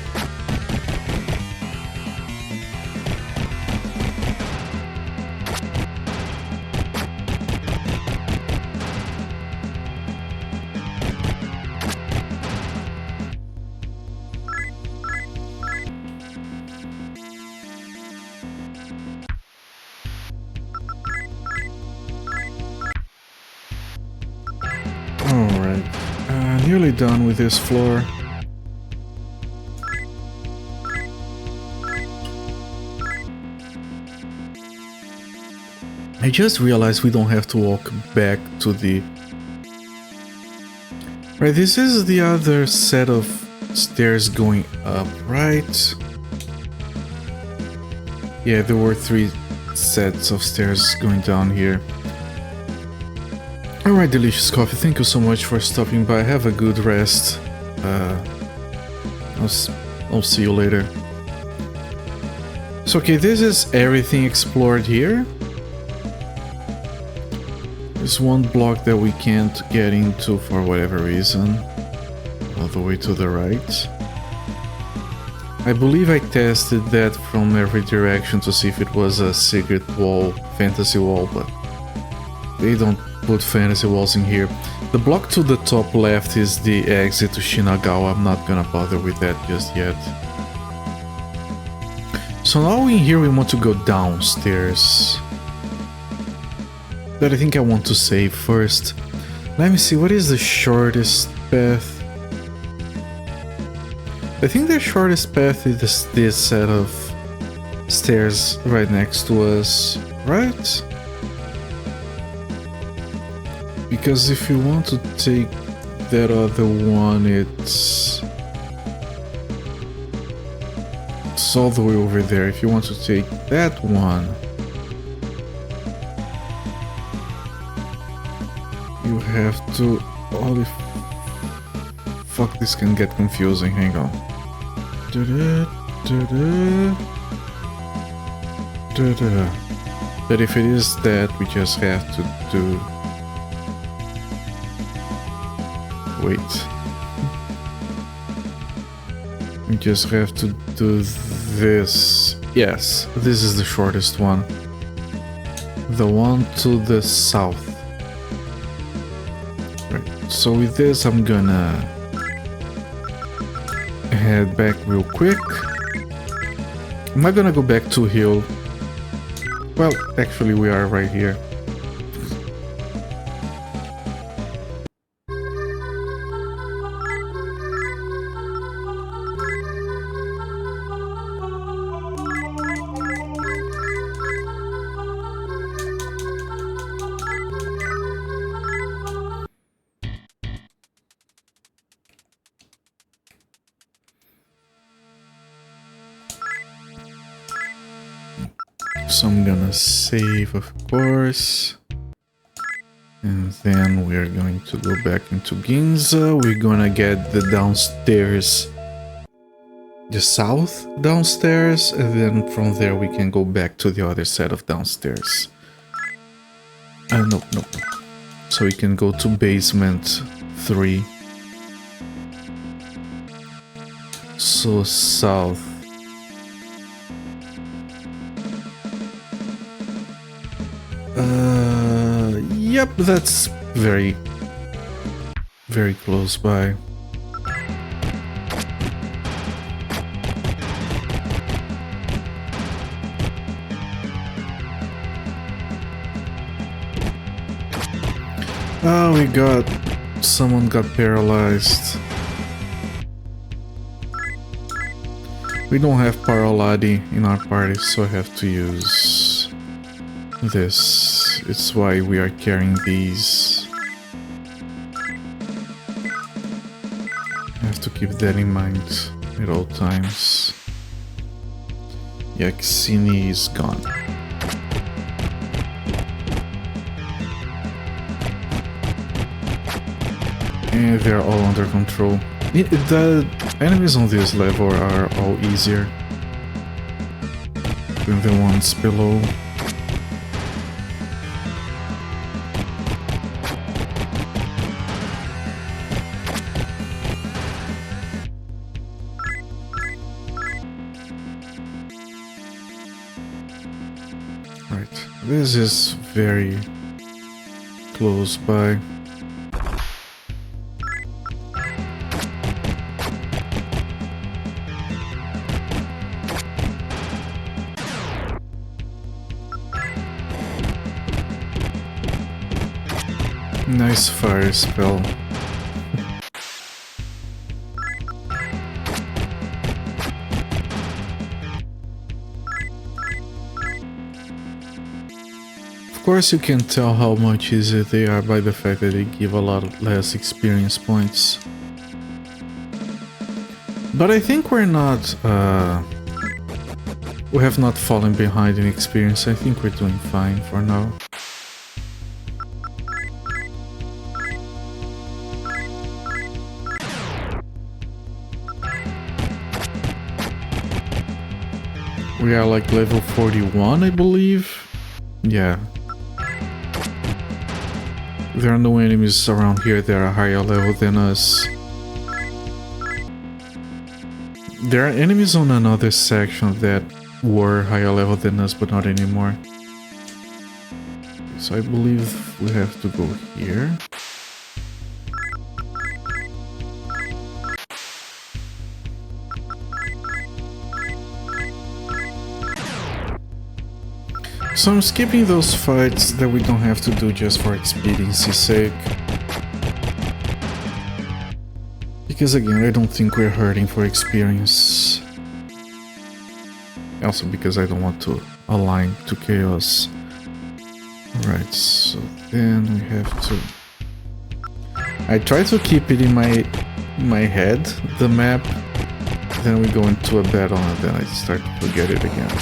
Alright, nearly done with this floor. I just realized we don't have to walk back to the... Right, this is the other set of stairs going up, right? Yeah, there were 3 sets of stairs going down here. Alright, Delicious Coffee, thank you so much for stopping by. Have a good rest. I'll see you later. So, okay, this is everything explored here. There's one block that we can't get into for whatever reason. All the way to the right. I believe I tested that from every direction to see if it was a secret wall, fantasy wall, but they don't put fantasy walls in here. The block to the top left is the exit to Shinagawa. I'm not gonna bother with that just yet. So now in here we want to go downstairs. But I think I want to save first. Let me see, what is the shortest path? I think the shortest path is this set of stairs right next to us, right? Because if you want to take that other one, it's all the way over there. If you want to take that one, you have to... Holy fuck, this can get confusing. Hang on. But if it is that, we just have to do... Wait. We just have to do this. Yes, this is the shortest one. The one to the south. Right, so with this I'm gonna head back real quick. I'm not gonna go back to hill. Well, actually we are right here. So I'm gonna save, of course, and then we're going to go back into Ginza. We're gonna get the downstairs, the south downstairs, and then from there we can go back to the other set of downstairs. No. So we can go to basement 3. So south. Yep, that's very close by. Oh, someone got paralyzed. We don't have Paraladi in our party, so I have to use this. It's why we are carrying these. I have to keep that in mind at all times. Yaxini is gone. And they're all under control. The enemies on this level are all easier than the ones below. Right, this is very close by. Nice fire spell. course you can tell how much easier they are by the fact that they give a lot less experience points. But I think we're not, we have not fallen behind in experience. I think we're doing fine for now. We are like level 41, I believe. Yeah. There are no enemies around here that are higher level than us. There are enemies on another section that were higher level than us, but not anymore. So I believe we have to go here. So I'm skipping those fights that we don't have to do just for expediency's sake. Because again, I don't think we're hurting for experience. Also because I don't want to align to chaos. Alright, so then we have to... I try to keep it in my head, the map. Then we go into a battle and then I start to forget it again.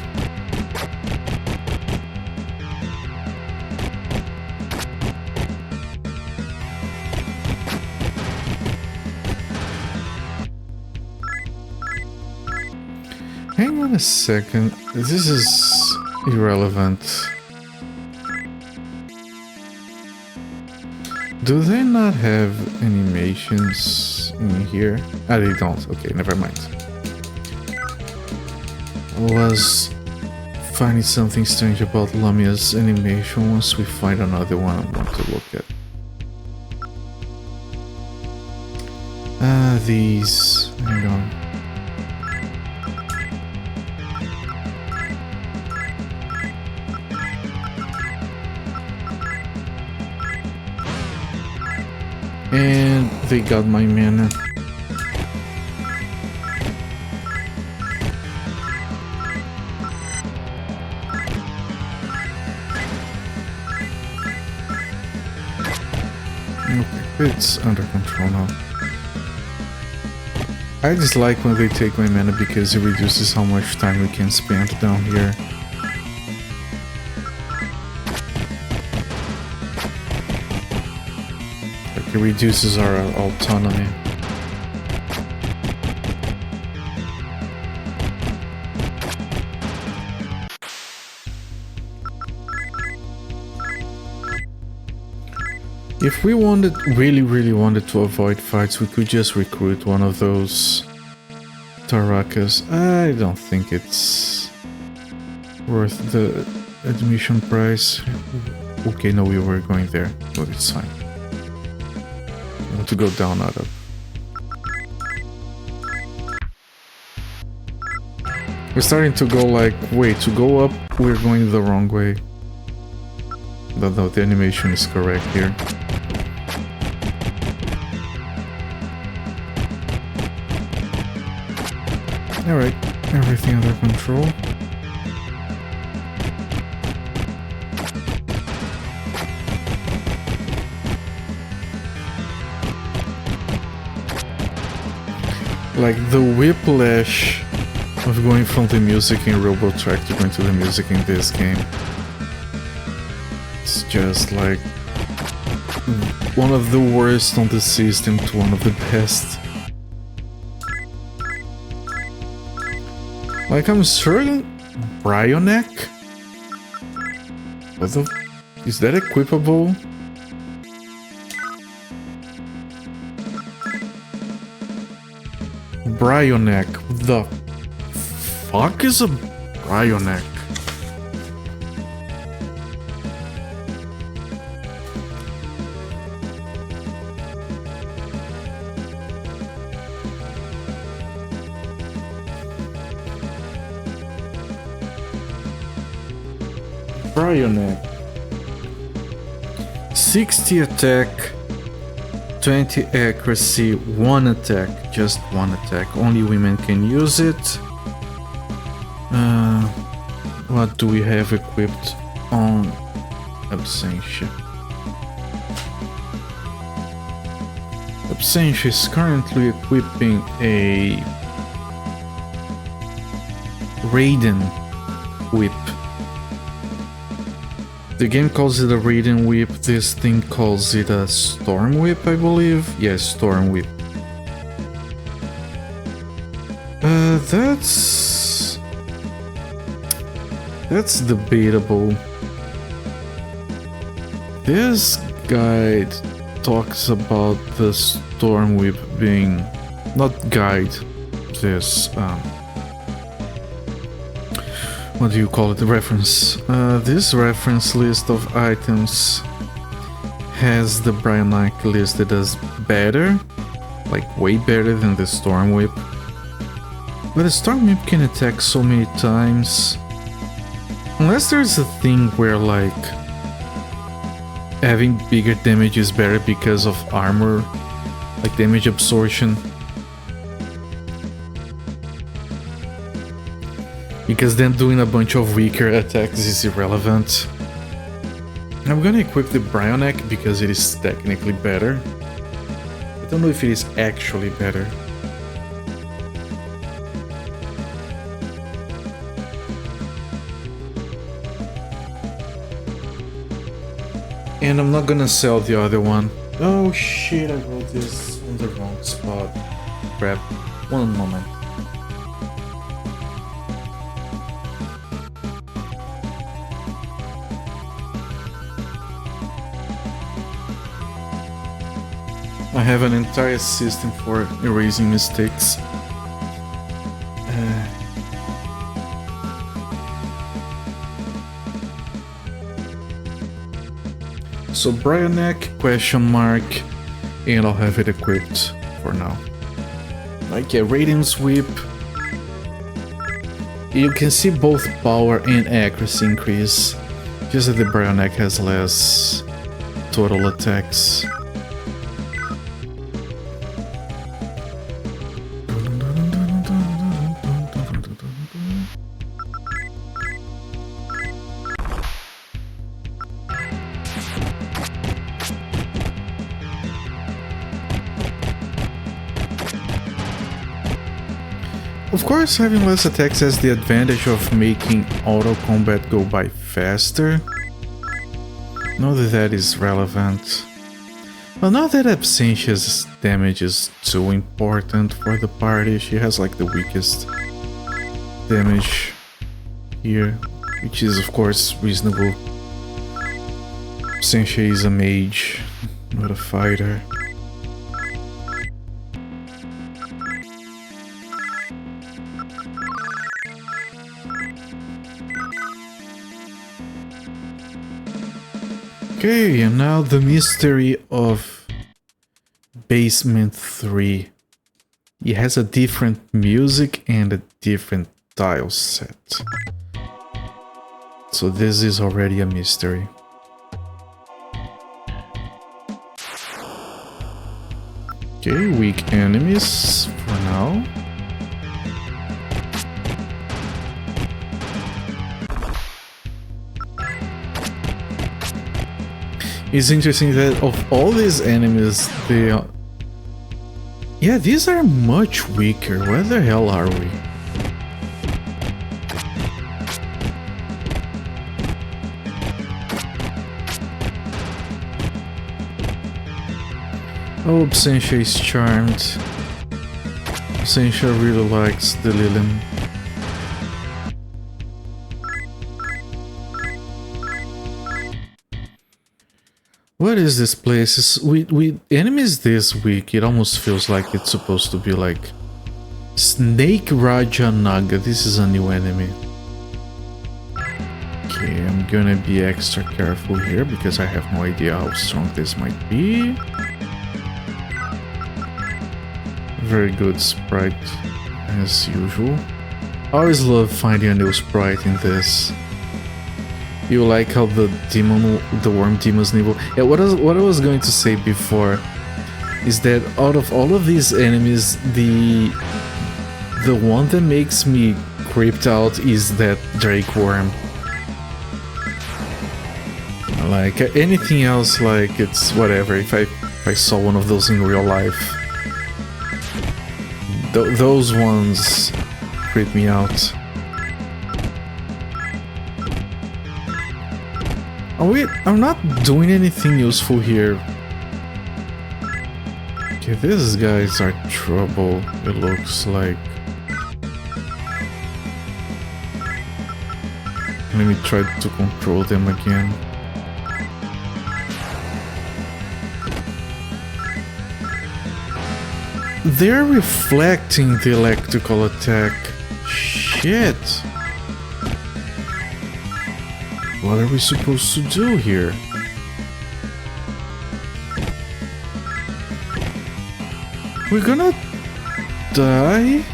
Hang on a second, this is irrelevant. Do they not have animations in here? Ah, they don't. Okay, never mind. I was finding something strange about Lamia's animation. Once we find another one I want to look at. Ah, these... hang on. And they got my mana. Okay, it's under control now. I dislike when they take my mana because it reduces how much time we can spend down here. It reduces our autonomy. If we really wanted to avoid fights, we could just recruit one of those Tarakas. I don't think it's worth the admission price. Okay, no, we were going there, but it's fine. I want to go down, not up. We're starting to go like, wait, to go up, we're going the wrong way. But no, the animation is correct here. Alright, everything under control. Like the whiplash of going from the music in Robotrack to going to the music in this game. It's just like one of the worst on the system to one of the best. Like I'm struggling. Bryoneck? What the? Is that equipable? Bryoneck. The fuck is a Bryoneck? Bryoneck. 60 attack, 20 accuracy, 1 attack, just 1 attack. Only women can use it. What do we have equipped on Absentia. Absentia is currently equipping a Raiden whip. The game calls it a Raiden whip, this thing calls it a Storm whip, I believe. Yes, Storm whip. That's debatable. This guide talks about the Storm whip being not guide. This what do you call it? The reference. This reference list of items has the Bryonic listed as better, like way better than the Storm whip. But the Storm whip can attack so many times. Unless there's a thing where like having bigger damage is better because of armor, like damage absorption. Because then doing a bunch of weaker attacks is irrelevant. I'm gonna equip the Bryonic because it is technically better. I don't know if it is actually better. And I'm not gonna sell the other one. Oh shit, I wrote this on the wrong spot. Crap. One moment. I have an entire system for erasing mistakes. So Bryonic, question mark, and I'll have it equipped for now. Like a Radiant Sweep. You can see both power and accuracy increase, just that the Bryonic has less total attacks. Of course, having less attacks has the advantage of making auto combat go by faster. Know that that is relevant. Well, not that Absentia's damage is too important for the party. She has like the weakest damage here, which is of course reasonable. Absentia is a mage, not a fighter. Okay, and now the mystery of Basement 3. It has a different music and a different tile set. So this is already a mystery. Okay, weak enemies for now. It's interesting that of all these enemies, they are... Yeah, these are much weaker. Where the hell are we? Oh, Absentia is charmed. Absentia really likes the Lilium. What is this place? With enemies this weak, it almost feels like it's supposed to be like Snake Raja Naga. This is a new enemy. Okay, I'm gonna be extra careful here because I have no idea how strong this might be. Very good sprite, as usual. I always love finding a new sprite in this. You like how the worm demons nibble? Yeah, what I was going to say before is that out of all of these enemies, the one that makes me creeped out is that Drake worm. Like anything else, like it's whatever. If I saw one of those in real life, those ones creep me out. I'm not doing anything useful here. Okay, these guys are trouble, it looks like. Let me try to control them again. They're reflecting the electrical attack. Shit. What are we supposed to do here? We're gonna die?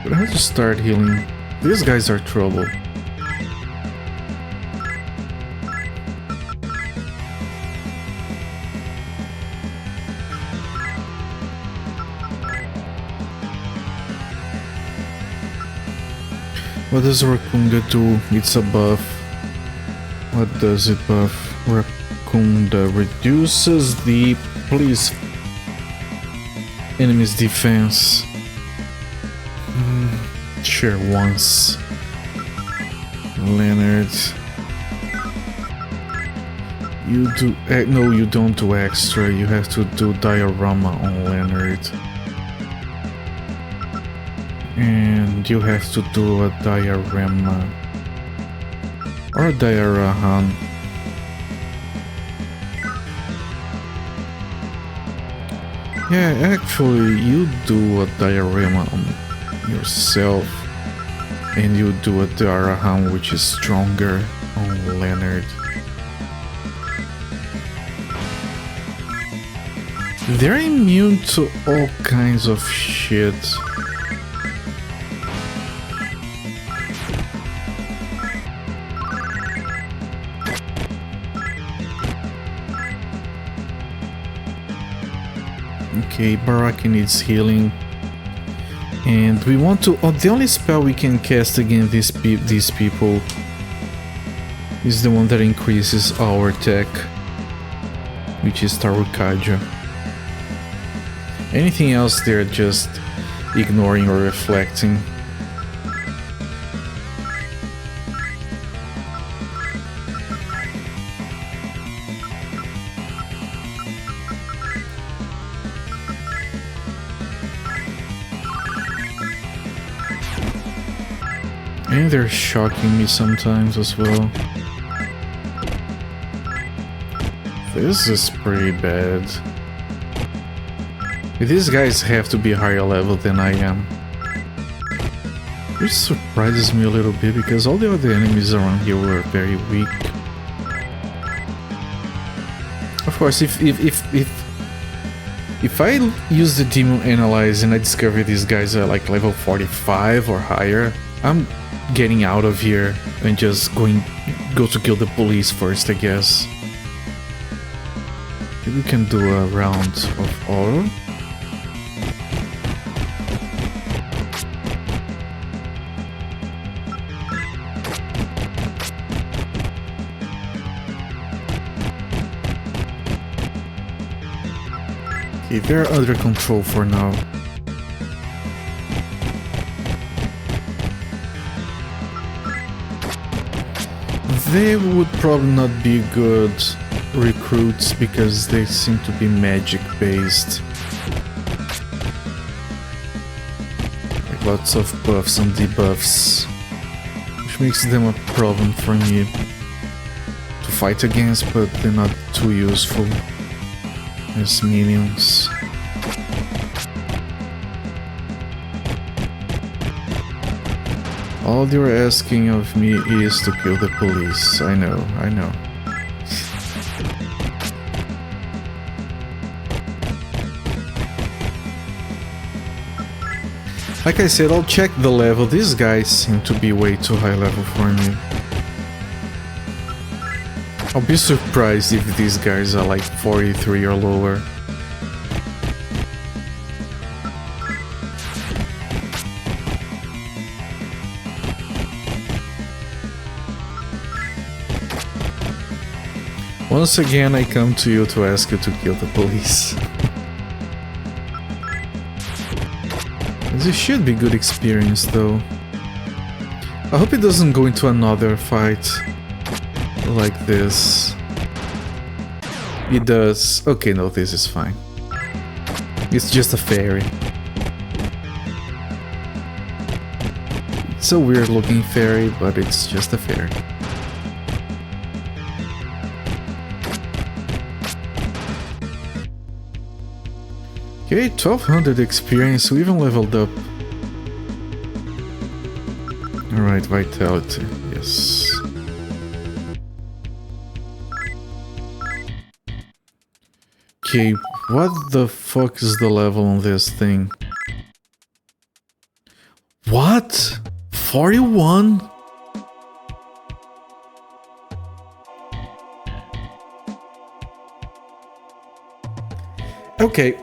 But I have to start healing. These guys are trouble. What does Rakunda do? It's a buff. What does it buff? Rakunda reduces the police enemy's defense. Sure, once. Leonard. You do... no, you don't do extra. You have to do diorama on Leonard. And you have to do a diorama. Or a diorama. Yeah, actually, you do a diorama on yourself. And you do a diorama which is stronger on Leonard. They're immune to all kinds of shit. Okay, Baraki needs healing. And we want to... oh, the only spell we can cast against these people is the one that increases our attack, which is Tarukaja. Anything else they're just ignoring or reflecting. And they're shocking me sometimes as well. This is pretty bad. These guys have to be higher level than I am. Which surprises me a little bit because all the other enemies around here were very weak. Of course, if I use the Demon Analyze and I discover these guys are like level 45 or higher, I'm getting out of here and just go to kill the police first, I guess. Maybe we can do a round of auto. Okay, they're under control for now. They would probably not be good recruits because they seem to be magic based. Like lots of buffs and debuffs, which makes them a problem for me to fight against, but they're not too useful as minions. All you're asking of me is to kill the police. I know, I know. Like I said, I'll check the level. These guys seem to be way too high level for me. I'll be surprised if these guys are like 43 or lower. Once again, I come to you to ask you to kill the police. This should be good experience, though. I hope it doesn't go into another fight like this. It does. Okay, no, this is fine. It's just a fairy. It's a weird looking fairy, but it's just a fairy. Okay, 1200 experience, we even leveled up. Alright, vitality, yes. Okay, what the fuck is the level on this thing? What? 41? Okay.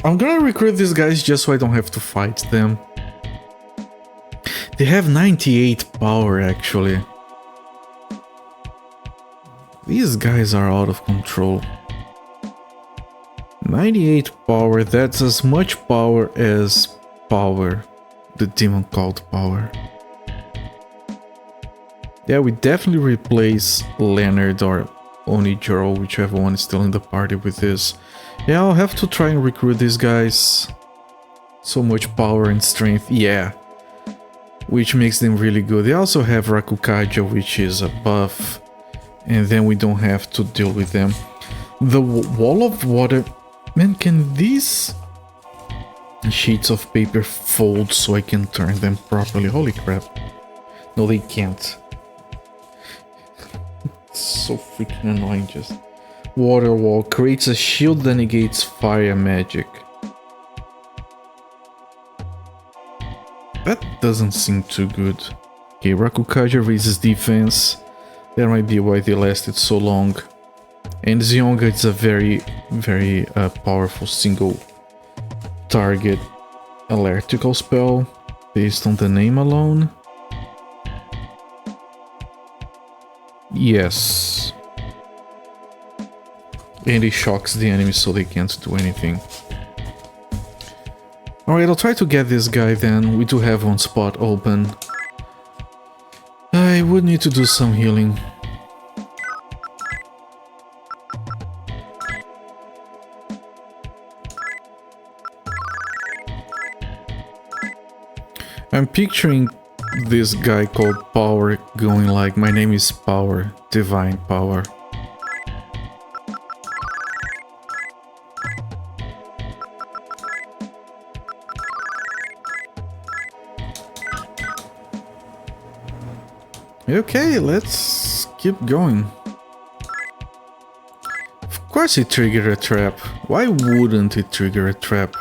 I'm gonna recruit these guys just so I don't have to fight them. They have 98 power, actually. These guys are out of control. 98 power, that's as much power as Power, the demon called Power. Yeah, we definitely replace Leonard or Onijoro, whichever one is still in the party with this. Yeah, I'll have to try and recruit these guys. So much power and strength, yeah. Which makes them really good. They also have Rakukaja, which is a buff. And then we don't have to deal with them. The wall of water... Man, can these sheets of paper fold so I can turn them properly? Holy crap. No, they can't. It's so freaking annoying just... Water wall creates a shield that negates fire magic. That doesn't seem too good. Okay, Rakukaja raises defense. That might be why they lasted so long. And Zionga is a very powerful single target electrical spell based on the name alone. Yes. And it shocks the enemy so they can't do anything. Alright, I'll try to get this guy then. We do have one spot open. I would need to do some healing. I'm picturing this guy called Power going like, my name is Power, Divine Power. Okay, let's keep going. Of course it triggered a trap. Why wouldn't it trigger a trap?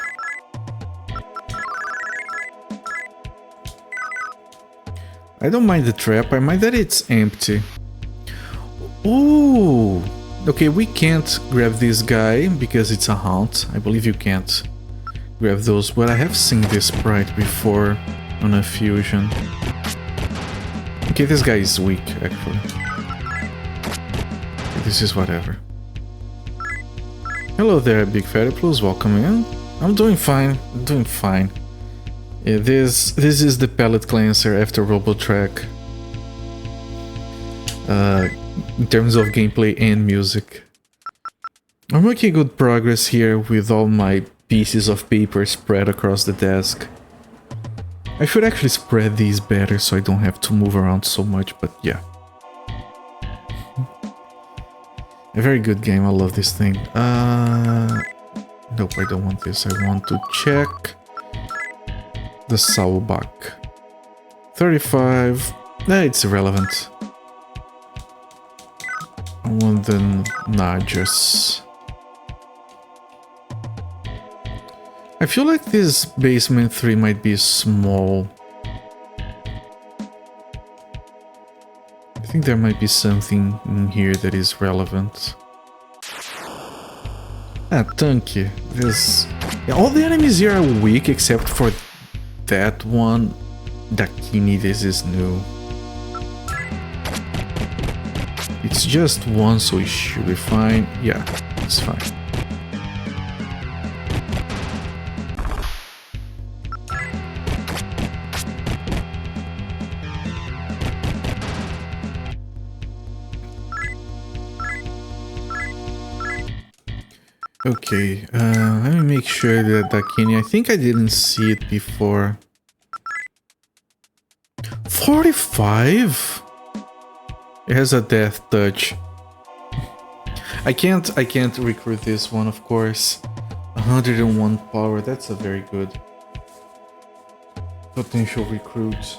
I don't mind the trap, I mind that it's empty. Ooh! Okay, we can't grab this guy because it's a haunt. I believe you can't grab those, but I have seen this sprite before on a fusion. Okay, this guy is weak, actually. This is whatever. Hello there, Big Fatty Plus, welcome in. I'm doing fine, Yeah, this is the palette cleanser after Robotrack. In terms of gameplay and music. I'm making good progress here with all my pieces of paper spread across the desk. I should actually spread these better so I don't have to move around so much, but yeah. A very good game, I love this thing. Nope, I don't want this, I want to check the Saubak. 35, it's irrelevant. I want the Najas. I feel like this basement 3 might be small. I think there might be something in here that is relevant. Ah, Tanky. There's... Yeah, all the enemies here are weak except for that one. Dakini, this is new. It's just one, so it should be fine. Yeah, it's fine. Okay, let me make sure that Dakini, I think I didn't see it before. 45? It has a death touch. I can't recruit this one, of course. 101 power, that's a very good potential recruit.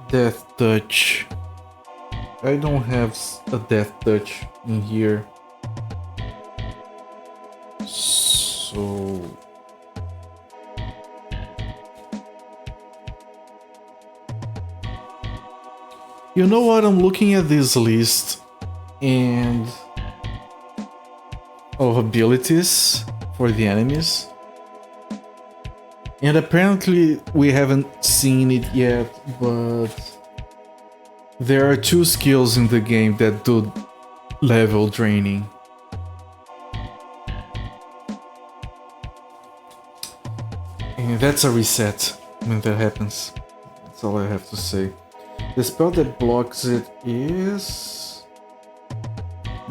Death touch. I don't have a death touch in here. So you know what, I'm looking at this list and of abilities for the enemies, and apparently we haven't seen it yet, but there are 2 skills in the game that do level draining. And that's a reset when that happens. That's all I have to say. The spell that blocks it is...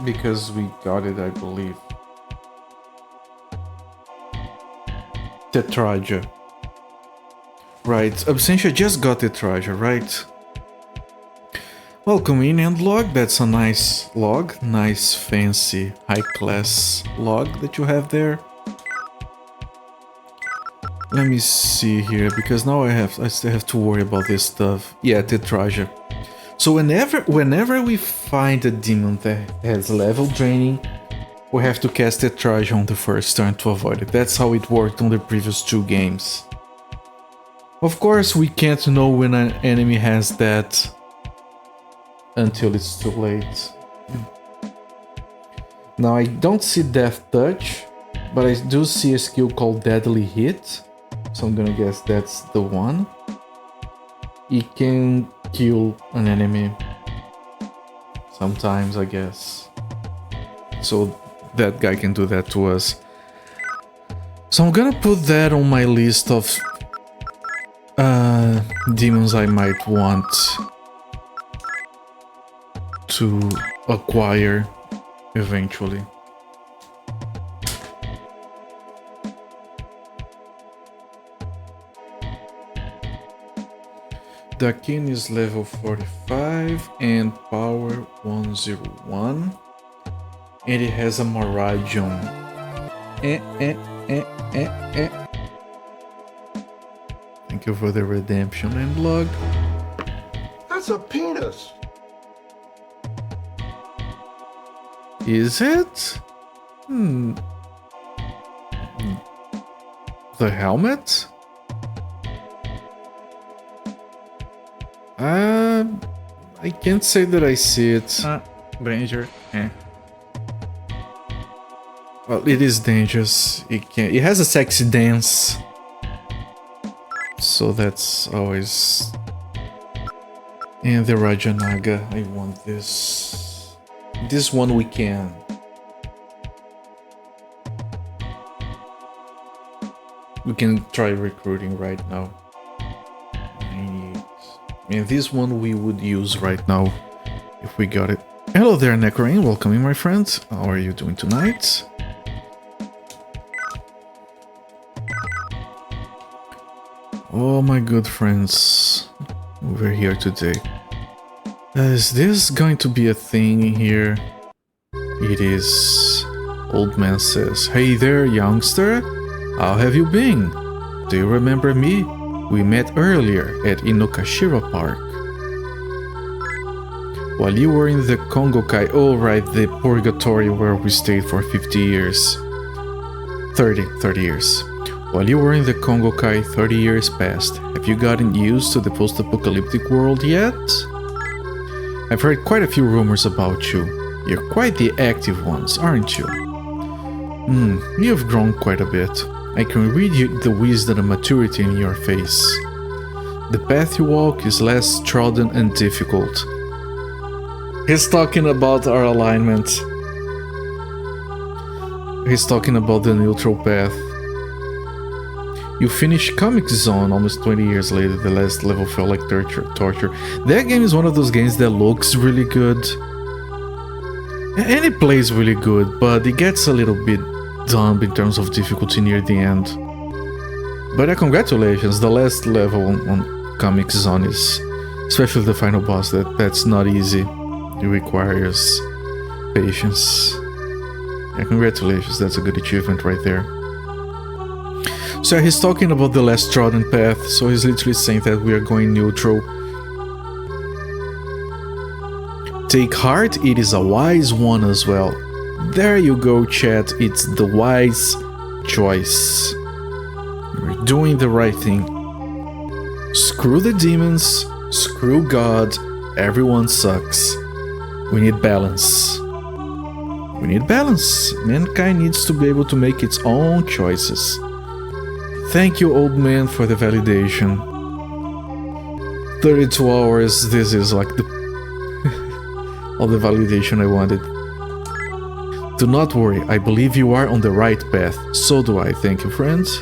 because we got it, I believe. Tetraja. Right, Absentia just got Tetraja, right? Welcome in, and log. That's a nice log. Nice, fancy, high-class log that you have there. Let me see here, because now I still have to worry about this stuff. Yeah, Tetraja. So whenever we find a demon that has level draining, we have to cast Tetraja on the first turn to avoid it. That's how it worked on the previous 2 games. Of course, we can't know when an enemy has that until it's too late. Now I don't see Death Touch, but I do see a skill called Deadly Hit, so I'm gonna guess that's the one. It can kill an enemy sometimes, I guess. So that guy can do that to us. So I'm gonna put that on my list of demons I might want to acquire eventually. Dakin is level 45 and power 101, and it has a Marajon. Thank you for the redemption and log. That's a penis! Is it? The helmet? I can't say that I see it. Danger. Well, it is dangerous. It has a sexy dance. So that's always... And the Rajanaga, I want this. This one we can. We can try recruiting right now. And this one we would use right now if we got it. Hello there, Necrorain. Welcome in, my friend. How are you doing tonight? Oh, my good friends. We're here today. Is this going to be a thing here? It is. Old man says, "Hey there, youngster. How have you been? Do you remember me? We met earlier at Inokashira Park. While you were in the Kongokai, oh right, the purgatory where we stayed for 50 years. 30 years. While you were in the Kongokai, 30 years passed. Have you gotten used to the post-apocalyptic world yet? I've heard quite a few rumors about you. You're quite the active ones, aren't you? You've grown quite a bit. I can read the wisdom and maturity in your face. The path you walk is less trodden and difficult. He's talking about our alignment. He's talking about the neutral path. You finish Comic Zone almost 20 years later. The last level felt like torture. That game is one of those games that looks really good. And it plays really good, but it gets a little bit dumb in terms of difficulty near the end. But congratulations, the last level on Comic Zone is, especially the final boss, that's not easy. It requires patience. Yeah, congratulations, that's a good achievement right there. So he's talking about the less trodden path, so he's literally saying that we are going neutral. Take heart, it is a wise one as well. There you go, chat, it's the wise choice. We're doing the right thing. Screw the demons, screw God, everyone sucks. We need balance. We need balance. Mankind needs to be able to make its own choices. Thank you, old man, for the validation. 32 hours, this is like the all the validation I wanted. Do not worry, I believe you are on the right path. So do I, thank you, friends.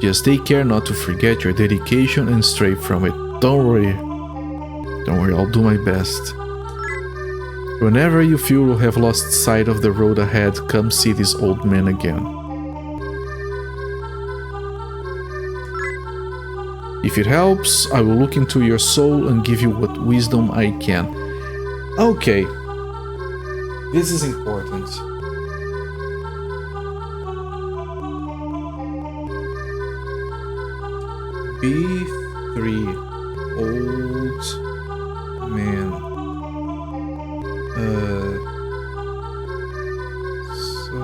Just take care not to forget your dedication and stray from it. Don't worry, I'll do my best. Whenever you feel you have lost sight of the road ahead, come see this old man again. If it helps, I will look into your soul and give you what wisdom I can. Okay. This is important. B3. Old man. So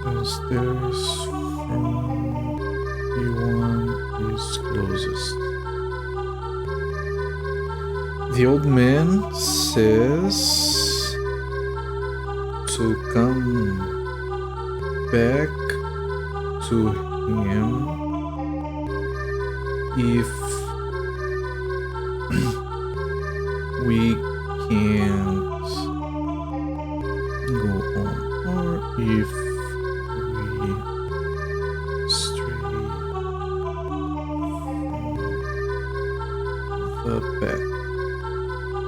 downstairs from B1 is closest. The old man says to come back to him if we can't go on, or if we stray from the path.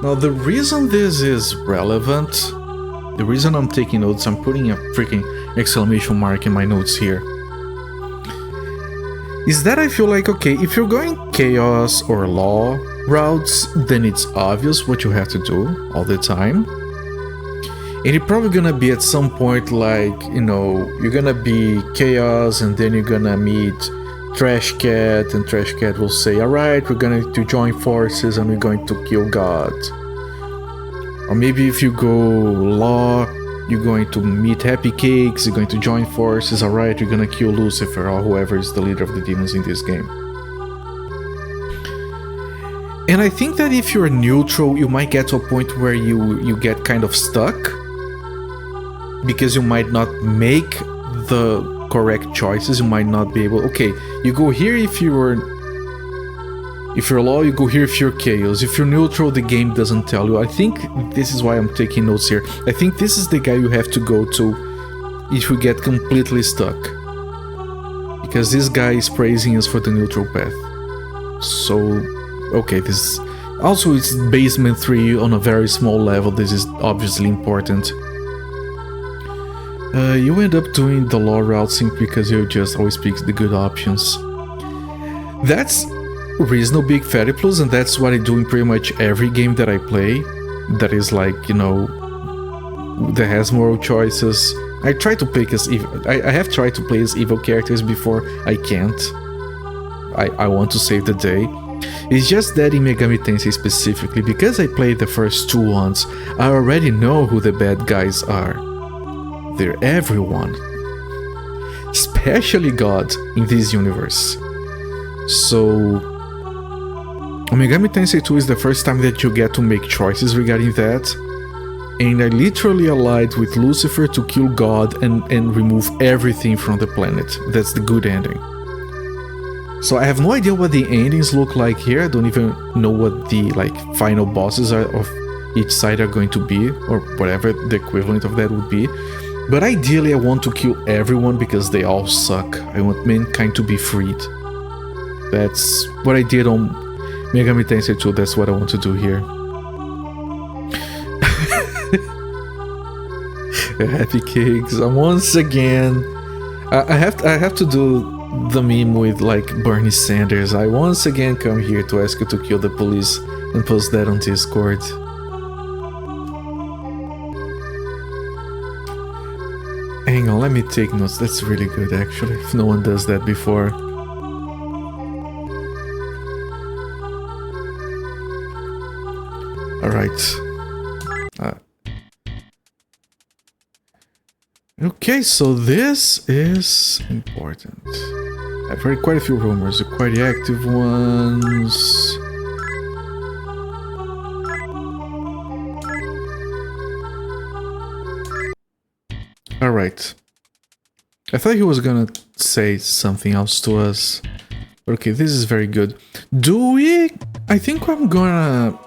Now, the reason this is relevant, the reason I'm taking notes, I'm putting a freaking exclamation mark in my notes here, is that I feel like, okay, if you're going chaos or law routes, then it's obvious what you have to do all the time. And you're probably gonna be at some point like, you know, you're gonna be chaos and then you're gonna meet Trash Cat, and Trash Cat will say, alright, we're going to join forces and we're going to kill God. Or maybe if you go law, you're going to meet Happy Cakes, you're going to join forces, alright, you're going to kill Lucifer or whoever is the leader of the demons in this game. And I think that if you're neutral, you might get to a point where you get kind of stuck, because you might not make the correct choices. You might not be able, okay, you go here if you're law, you go here if you're chaos. If you're neutral, the game doesn't tell you. I think this is why I'm taking notes here. I think this is the guy you have to go to if you get completely stuck, because this guy is praising us for the neutral path. So okay, this also, it's basement 3 on a very small level. This is obviously important. You end up doing the law route simply because you just always pick the good options. That's reasonable big fatty plus, and that's what I do in pretty much every game that I play. That is like, you know, that has moral choices. I try to pick as evil. I have tried to play as evil characters before. I can't. I want to save the day. It's just that in Megami Tensei specifically, because I played the first two ones, I already know who the bad guys are. They're everyone, especially God in this universe. So Megami Tensei 2 is the first time that you get to make choices regarding that. and I literally allied with Lucifer to kill God and remove everything from the planet. That's the good ending. So I have no idea what the endings look like here. I don't even know what the like final bosses are of each side are going to be, or whatever the equivalent of that would be. But ideally I want to kill everyone because they all suck. I want mankind to be freed. That's what I did on Megami Tensei 2, that's what I want to do here. Happy cakes. Once again, I have to do the meme with like Bernie Sanders. I once again come here to ask you to kill the police and post that on Discord. Hang on, let me take notes. That's really good actually, if no one does that before. Alright. Okay, so this is important. I've heard quite a few rumors, quite the active ones. Alright. I thought he was gonna say something else to us. Okay, this is very good. Do we... I think I'm gonna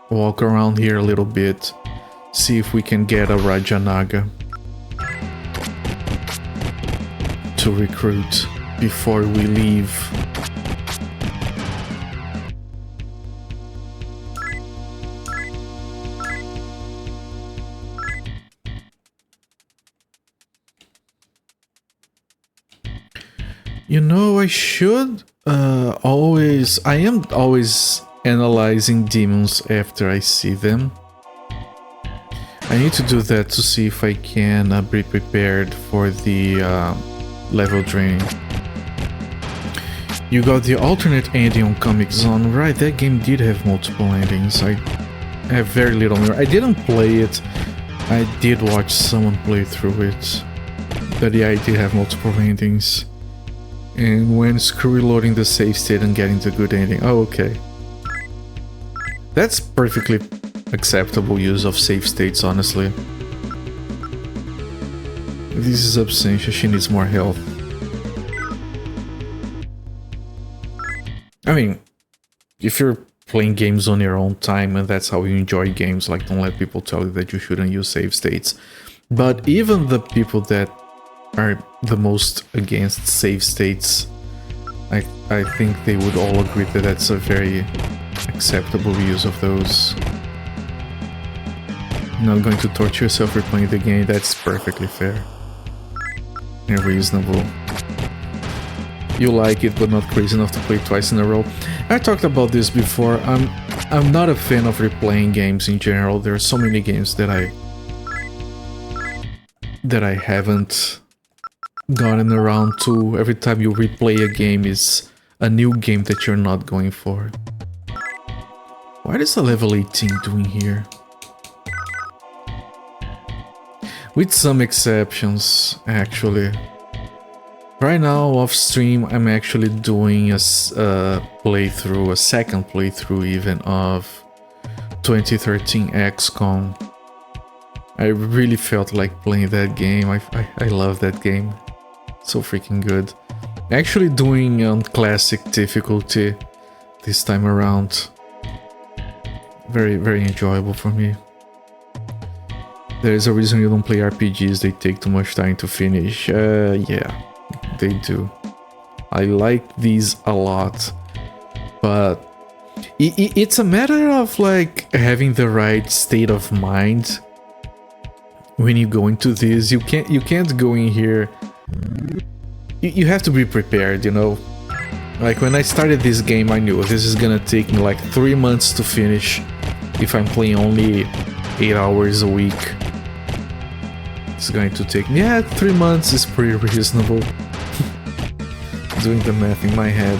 walk around here a little bit. See if we can get a Rajanaga to recruit before we leave. You know, I should I am always analyzing demons after I see them. I need to do that to see if I can be prepared for the level training. You got the alternate ending on Comic Zone, right? That game did have multiple endings. I have very little memory. I didn't play it. I did watch someone play through it. But yeah, I did have multiple endings. And when screw reloading the save state and getting the good ending. Oh, okay. That's perfectly acceptable use of save states, honestly. This is Absentia, she needs more health. I mean, if you're playing games on your own time and that's how you enjoy games, like, don't let people tell you that you shouldn't use save states. But even the people that are the most against save states, I think they would all agree that that's a very acceptable use of those. Not going to torture yourself replaying the game, that's perfectly fair and reasonable. You like it, but not crazy enough to play twice in a row. I talked about this before. I'm not a fan of replaying games in general. There are so many games that I haven't gotten around to. Every time you replay a game is a new game that you're not going for. What is a level 18 doing here? With some exceptions, actually. Right now, off stream, I'm actually doing a playthrough, a second playthrough even, of 2013 XCOM. I really felt like playing that game. I love that game. So freaking good. Actually doing on classic difficulty this time around. Very, very enjoyable for me. There is a reason you don't play RPGs, they take too much time to finish. Yeah, they do. I like these a lot, but it's a matter of like having the right state of mind when you go into this. You can't go in here. You have to be prepared, you know. Like when I started this game, I knew this is gonna take me like 3 months to finish if I'm playing only 8 hours a week. It's going to take me, yeah, 3 months is pretty reasonable. Doing the math in my head.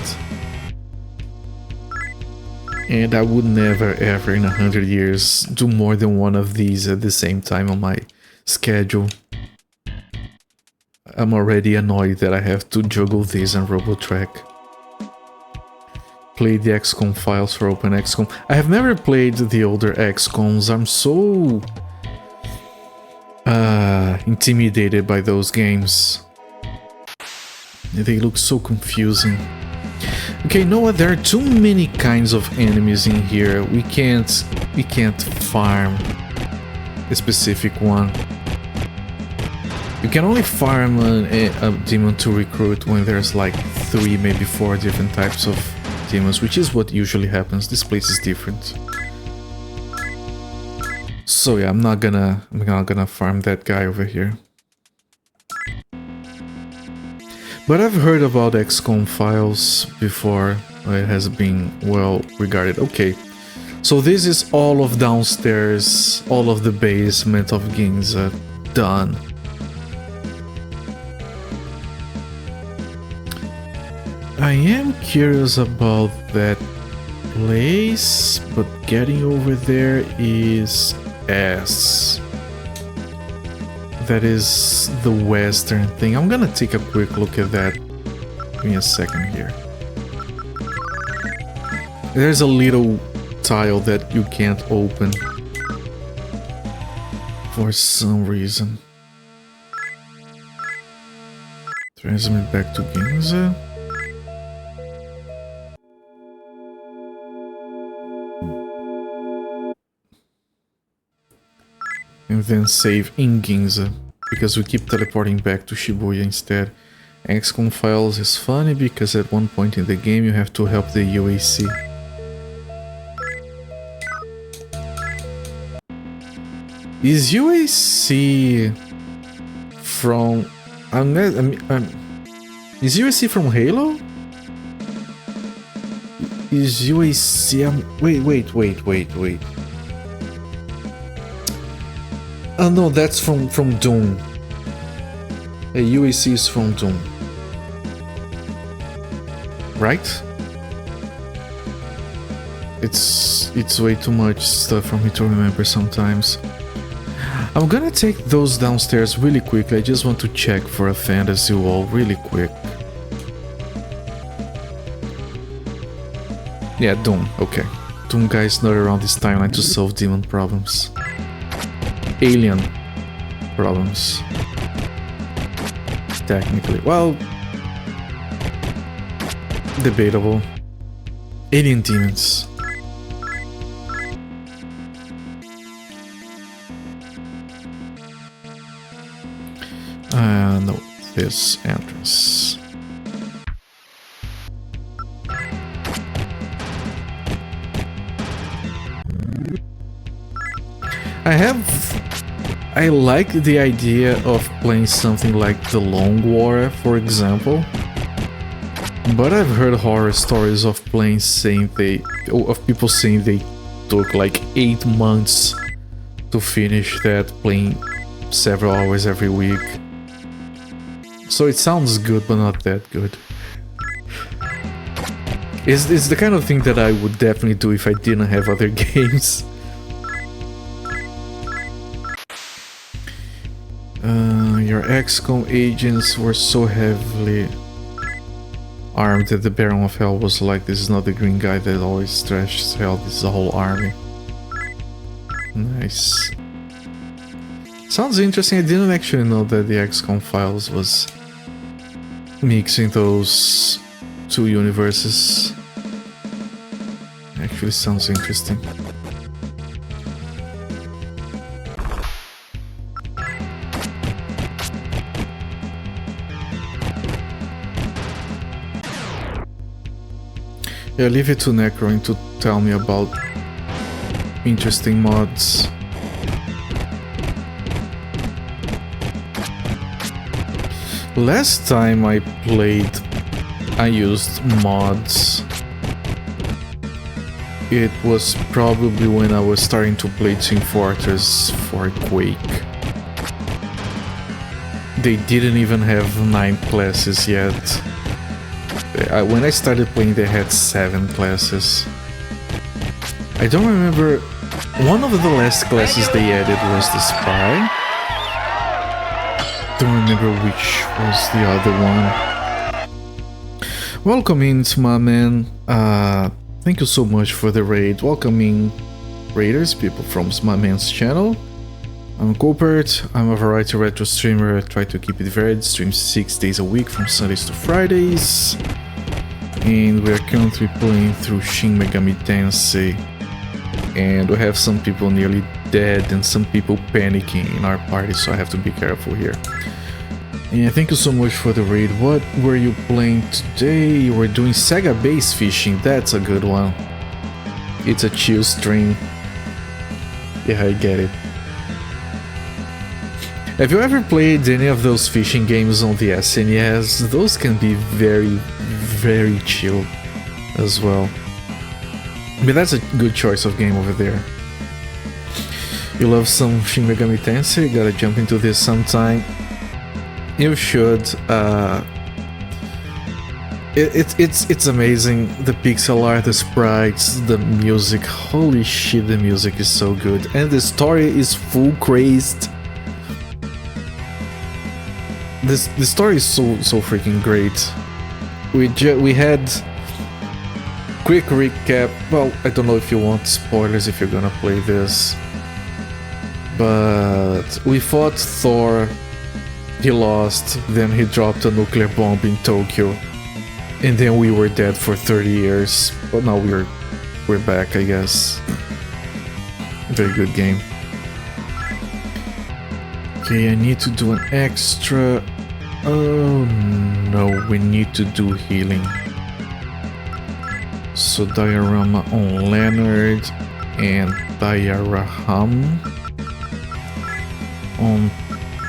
And I would never ever in 100 years do more than one of these at the same time on my schedule. I'm already annoyed that I have to juggle this and RoboTrack. played the XCOM files for Open XCOM. I have never played the older XCOMs. I'm so intimidated by those games. They look so confusing. Okay, you know what? There are too many kinds of enemies in here. We can't farm a specific one. You can only farm a demon to recruit when there's like 3, maybe 4 different types of demons, which is what usually happens. This place is different. So yeah, I'm not gonna farm that guy over here. But I've heard about XCOM files before. It has been well regarded. Okay, so this is all of downstairs, all of the basement of Ginza done. I am curious about that place, but getting over there is S. That is the western thing. I'm gonna take a quick look at that. Give me a second here. There's a little tile that you can't open for some reason. Transmit back to Ginza. And then save in Ginza, because we keep teleporting back to Shibuya instead. XCOM files is funny because at one point in the game you have to help the UAC. Is UAC from... is UAC from Halo? Is UAC... Wait. Oh no, that's from Doom. UAC is from Doom. Right? It's way too much stuff for me to remember sometimes. I'm gonna take those downstairs really quickly. I just want to check for a fantasy wall really quick. Yeah, Doom, okay. Doom guy's not around this timeline to solve demon problems. Alien problems. Technically. Well, debatable. Alien demons. No, this entrance. I like the idea of playing something like The Long War, for example, but I've heard horror stories of people saying they took like 8 months to finish that, playing several hours every week. So it sounds good, but not that good. It's the kind of thing that I would definitely do if I didn't have other games. Your XCOM agents were so heavily armed that the Baron of Hell was like, this is not the green guy that always trashes hell, this is a whole army. Nice. Sounds interesting. I didn't actually know that the XCOM files was mixing those two universes. Actually sounds interesting. Yeah, leave it to Necroin to tell me about interesting mods. Last time I played, I used mods. It was probably when I was starting to play Team Fortress for Quake. They didn't even have 9 classes yet. When I started playing, they had 7 classes. I don't remember. One of the last classes they added was the Spy. Don't remember which was the other one. Welcome in, my man. Thank you so much for the raid. Welcoming raiders, people from Man's channel. I'm Colbert. I'm a variety retro streamer. I try to keep it varied. Stream 6 days a week from Sundays to Fridays. And we are currently playing through Shin Megami Tensei. And we have some people nearly dead and some people panicking in our party, so I have to be careful here. And thank you so much for the raid. What were you playing today? You were doing Sega base fishing. That's a good one. It's a chill stream. Yeah, I get it. Have you ever played any of those fishing games on the SNES? Those can be very, very chill as well. But that's a good choice of game over there. You love some Shin Megami Tensei? Gotta jump into this sometime. You should. It's amazing. The pixel art, the sprites, the music. Holy shit, the music is so good, and the story is full crazed. The story is so freaking great. We had quick recap. Well, I don't know if you want spoilers if you're gonna play this, but we fought Thor. He lost, then he dropped a nuclear bomb in Tokyo, and then we were dead for 30 years. But now we're back, I guess. Very good game. Okay, I need to do an extra. Oh no, we need to do healing. So diorama on Leonard and diorama on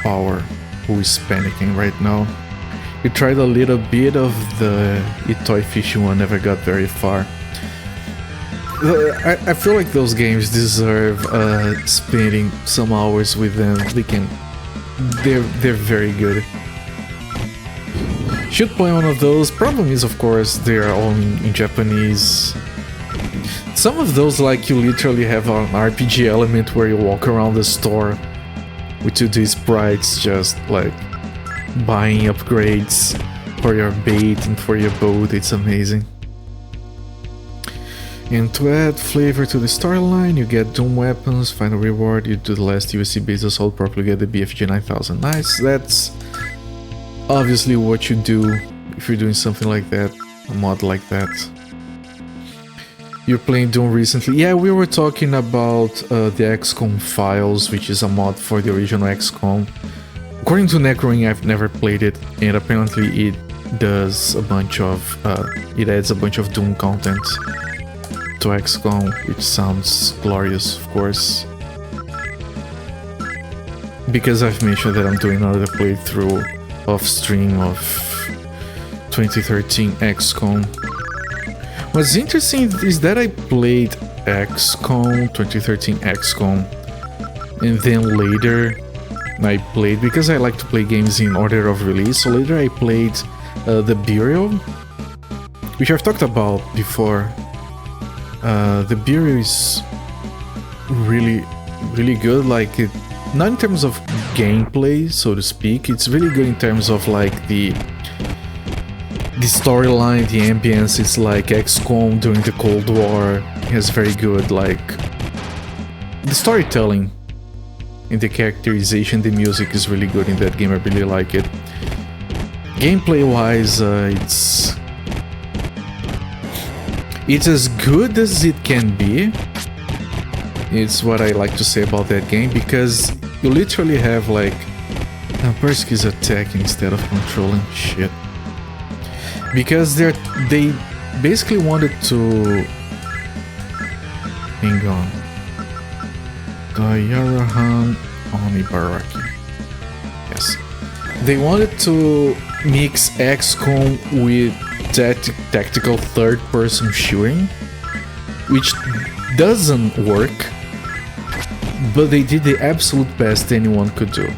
Power, who is panicking right now. We tried a little bit of the Itoi fishing one, never got very far. I feel like those games deserve spending some hours with them. They're very good. Should play one of those. Problem is, of course, they are all in Japanese. Some of those, like, you literally have an RPG element where you walk around the store with 2D sprites, just like buying upgrades for your bait and for your boat. It's amazing. And to add flavor to the storyline, you get Doom weapons, final reward, you do the last USC base assault, properly get the BFG 9000. Nice, that's obviously what you do if you're doing something like that, a mod like that. You're playing Doom recently? Yeah, we were talking about the XCOM Files, which is a mod for the original XCOM. According to Necroing, I've never played it, and apparently it does a bunch of it adds a bunch of Doom content to XCOM, which sounds glorious, of course. Because I've mentioned that I'm doing another playthrough off stream of 2013 XCOM. What's interesting is that I played XCOM, 2013 XCOM, and then later I played, because I like to play games in order of release, so later I played The Burial, which I've talked about before. The Burial is really good, like, not in terms of gameplay, so to speak, it's really good in terms of like the storyline, the ambience. It's like XCOM during the Cold War. It has very good, like, the storytelling and the characterization. The music is really good in that game. I really like it. Gameplay wise, it's as good as it can be. It's what I like to say about that game, because you literally have, like, Persky is attacking instead of controlling shit. Because they basically wanted to... Hang on. Dayarahan Onibaraki. Yes. They wanted to mix XCOM with tactical third-person shooting, which doesn't work, but they did the absolute best anyone could do.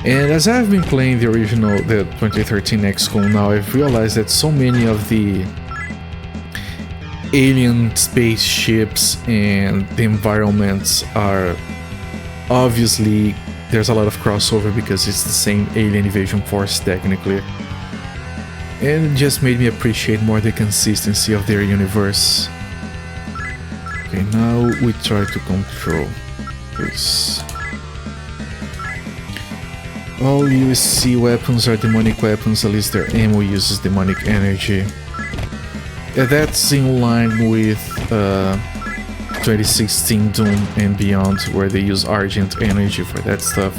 And as I've been playing the original, the 2013 XCOM now, I've realized that so many of the alien spaceships and the environments are obviously, there's a lot of crossover because it's the same alien invasion force technically. And it just made me appreciate more the consistency of their universe. Okay, now we try to control this. All USC weapons are demonic weapons, at least their ammo uses demonic energy. That's in line with 2016 Doom and Beyond, where they use Argent energy for that stuff.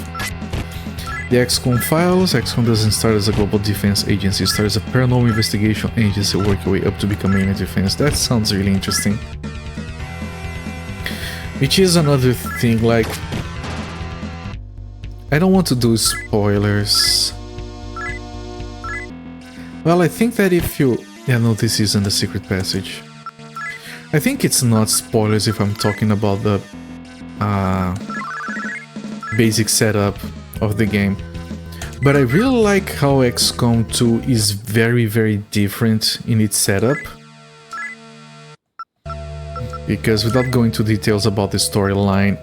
The XCOM files. XCOM doesn't start as a global defense agency, it starts as a paranormal investigation agency, work your way up to becoming a defense. That sounds really interesting. Which is another thing, like, I don't want to do spoilers. Well, I think that if you... Yeah, no, this isn't the secret passage. I think it's not spoilers if I'm talking about the basic setup of the game. But I really like how XCOM 2 is very, very different in its setup. Because without going into details about the storyline,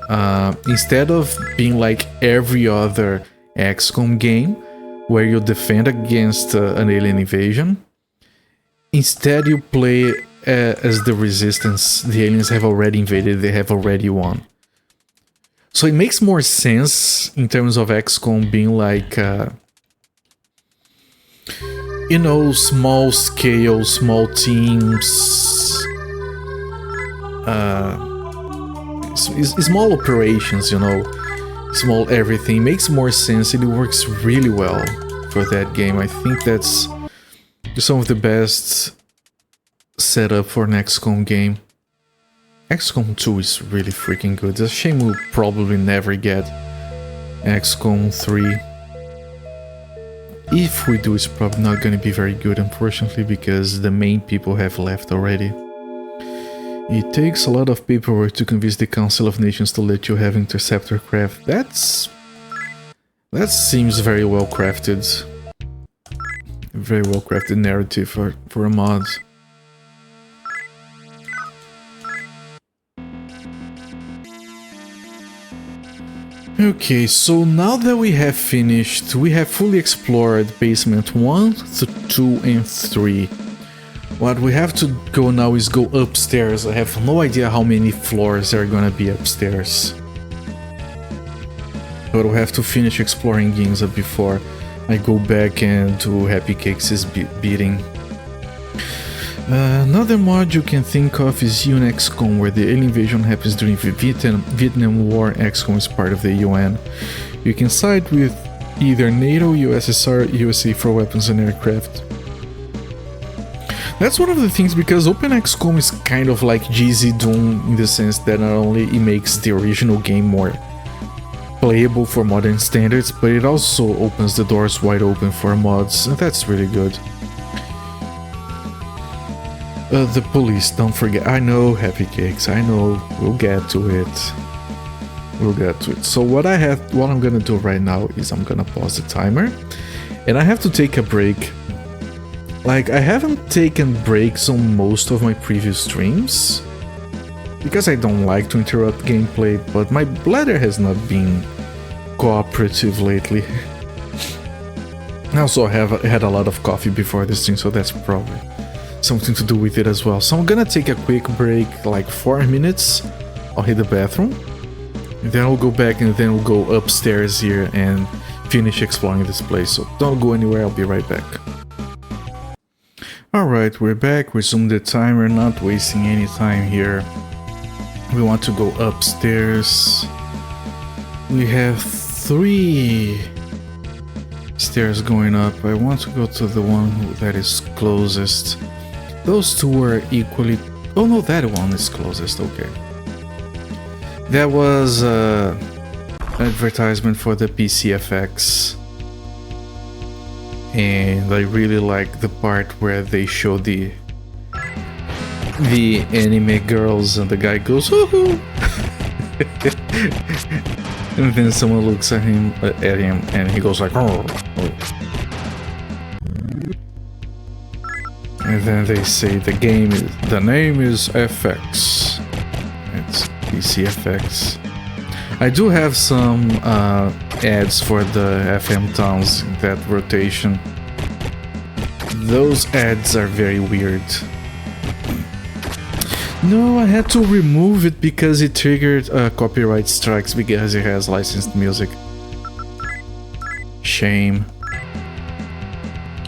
instead of being like every other XCOM game, where you defend against an alien invasion, instead you play as the resistance. The aliens have already invaded, they have already won. So it makes more sense in terms of XCOM being like, you know, small scale, small teams, small operations, you know, small everything. It makes more sense and it works really well for that game. I think that's some of the best setup for an XCOM game. XCOM 2 is really freaking good. It's a shame we'll probably never get XCOM 3. If we do, it's probably not going to be very good, unfortunately, because the main people have left already. It takes a lot of paperwork to convince the Council of Nations to let you have interceptor craft. That seems very well crafted. Very well crafted narrative for a mod. Okay, so now that we have finished, we have fully explored basement 1, 2 and 3. What we have to go now is go upstairs. I have no idea how many floors there are gonna be upstairs. But we'll have to finish exploring Ginza before I go back and do Happy Cakes' beating. Another mod you can think of is UN XCOM, where the alien invasion happens during the Vietnam War. XCOM is part of the UN. You can side with either NATO, USSR, USA for weapons and aircraft. That's one of the things, because Open XCOM is kind of like GZ Doom in the sense that not only it makes the original game more playable for modern standards, but it also opens the doors wide open for mods, and that's really good. The police, don't forget. I know, Happy Cakes, I know, we'll get to it. We'll get to it. So what I'm gonna do right now is I'm gonna pause the timer, and I have to take a break. Like, I haven't taken breaks on most of my previous streams, because I don't like to interrupt gameplay, but my bladder has not been cooperative lately. I also had a lot of coffee before this stream, so that's probably something to do with it as well. So I'm gonna take a quick break, like 4 minutes. I'll hit the bathroom, and then I'll go back, and then we'll go upstairs here and finish exploring this place. So don't go anywhere, I'll be right back. Alright, we're back. Resume the timer, not wasting any time here. We want to go upstairs. We have 3 stairs going up. I want to go to the one that is closest. Those 2 are equally... Oh no, that one is closest, okay. That was an advertisement for the PCFX. And I really like the part where they show the anime girls and the guy goes, woohoo! And then someone looks at him and he goes like, oh. And then they say the name is FX. It's PCFX. I do have some ads for the FM towns in that rotation. Those ads are very weird. No, I had to remove it because it triggered copyright strikes because it has licensed music. Shame.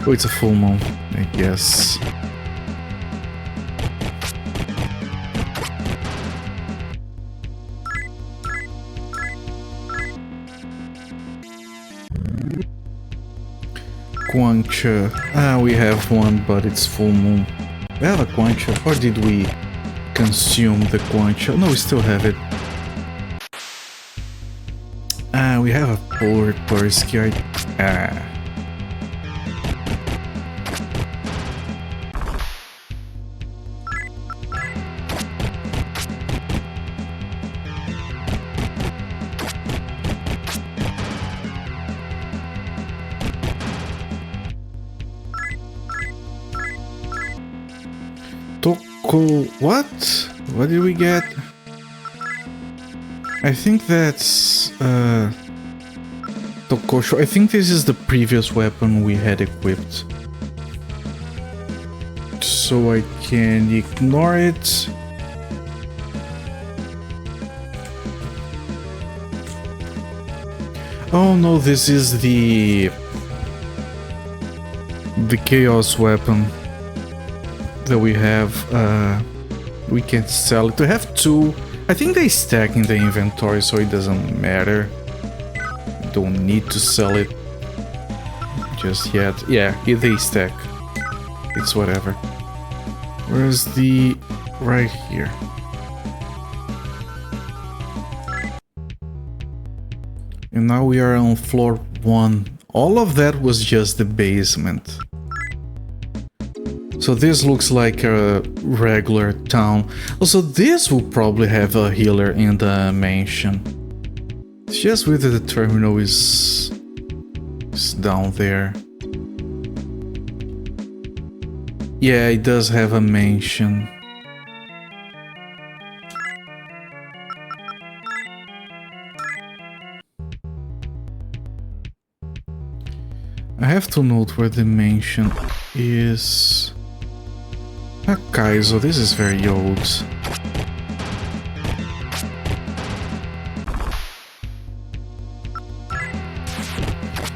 Oh, it's a full moon, I guess. Quancha. Ah, we have one, but it's full moon. We have a Quancha, or did we consume the Quancha? No, we still have it. Ah, we have a polar Persky. Ah. What? What did we get? I think that's Tokosho. I think this is the previous weapon we had equipped. So I can ignore it. Oh no, this is the chaos weapon that we have. We can sell it. We have two. I think they stack in the inventory, so it doesn't matter. Don't need to sell it just yet. Yeah, they stack. It's whatever. Where's the... right here. And now we are on floor 1. All of that was just the basement. So this looks like a regular town. Also, this will probably have a healer in the mansion. It's just whether the terminal is down there. Yeah, it does have a mansion. I have to note where the mansion is. Kaizo, this is very old.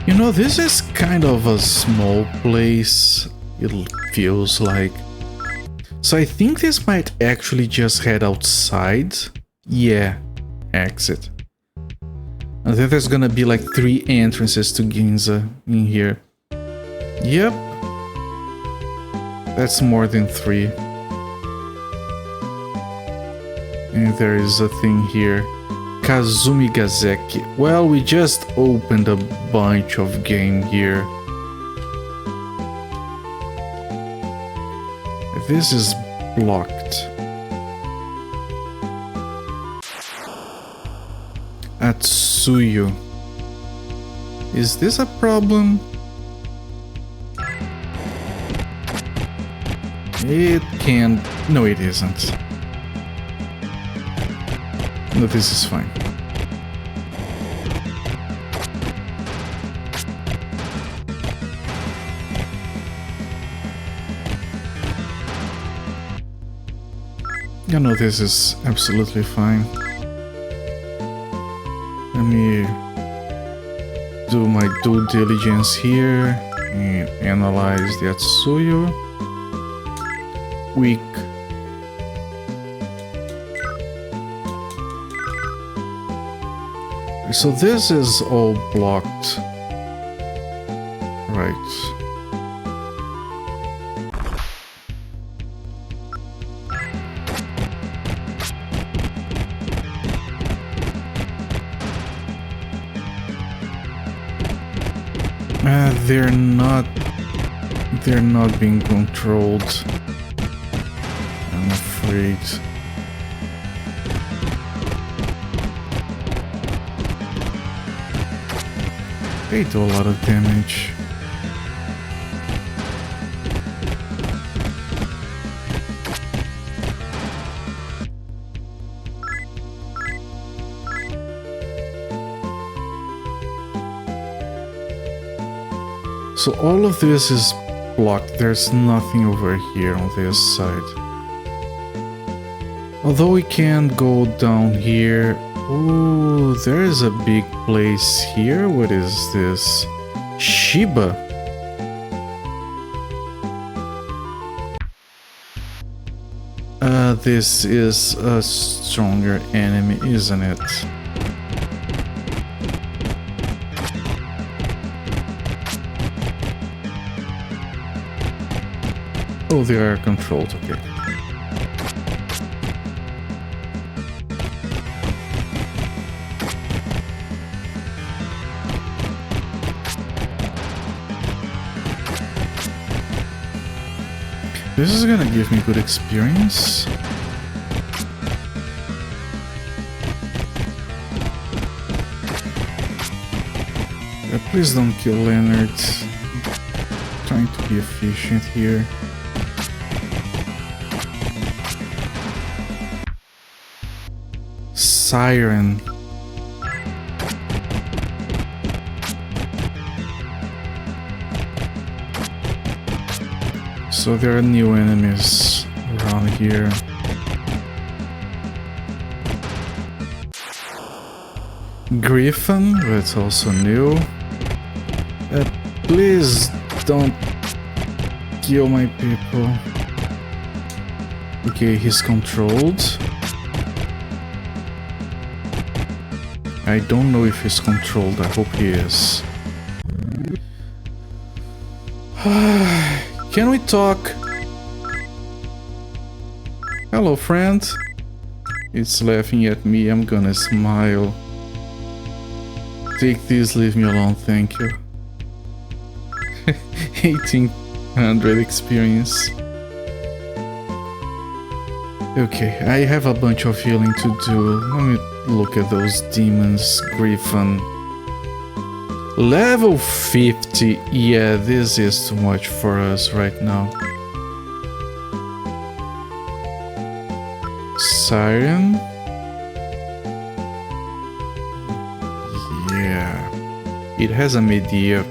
You know, this is kind of a small place, it feels like. So I think this might actually just head outside. Yeah, exit. I think there's gonna be like 3 entrances to Ginza in here. Yep. That's more than 3. And there is a thing here. Kazumi Gazeki. Well, we just opened a bunch of game here. This is blocked. Atsuyu. Is this a problem? It can... no, it isn't. No, this is fine. You know, this is absolutely fine. Let me do my due diligence here and analyze the Atsuyu. Weak. So this is all blocked. Right. They're not being controlled, I'm afraid. They do a lot of damage. So all of this is blocked. There's nothing over here on this side. Although we can go down here. Ooh, there is a big place here. What is this? Shiba. This is a stronger enemy, isn't it? Oh, they are controlled, okay. This is gonna give me good experience. Please don't kill Leonard. I'm trying to be efficient here. Siren. So there are new enemies around here. Griffin, that's also new. Please don't kill my people. Okay, he's controlled. I don't know if he's controlled, I hope he is. Can we talk? Hello, friend. It's laughing at me, I'm gonna smile. Take this, leave me alone, thank you. 1800 experience. Okay, I have a bunch of healing to do. Let me look at those demons. Griffin. Level 50. Yeah, this is too much for us right now. Siren. Yeah. It has a media.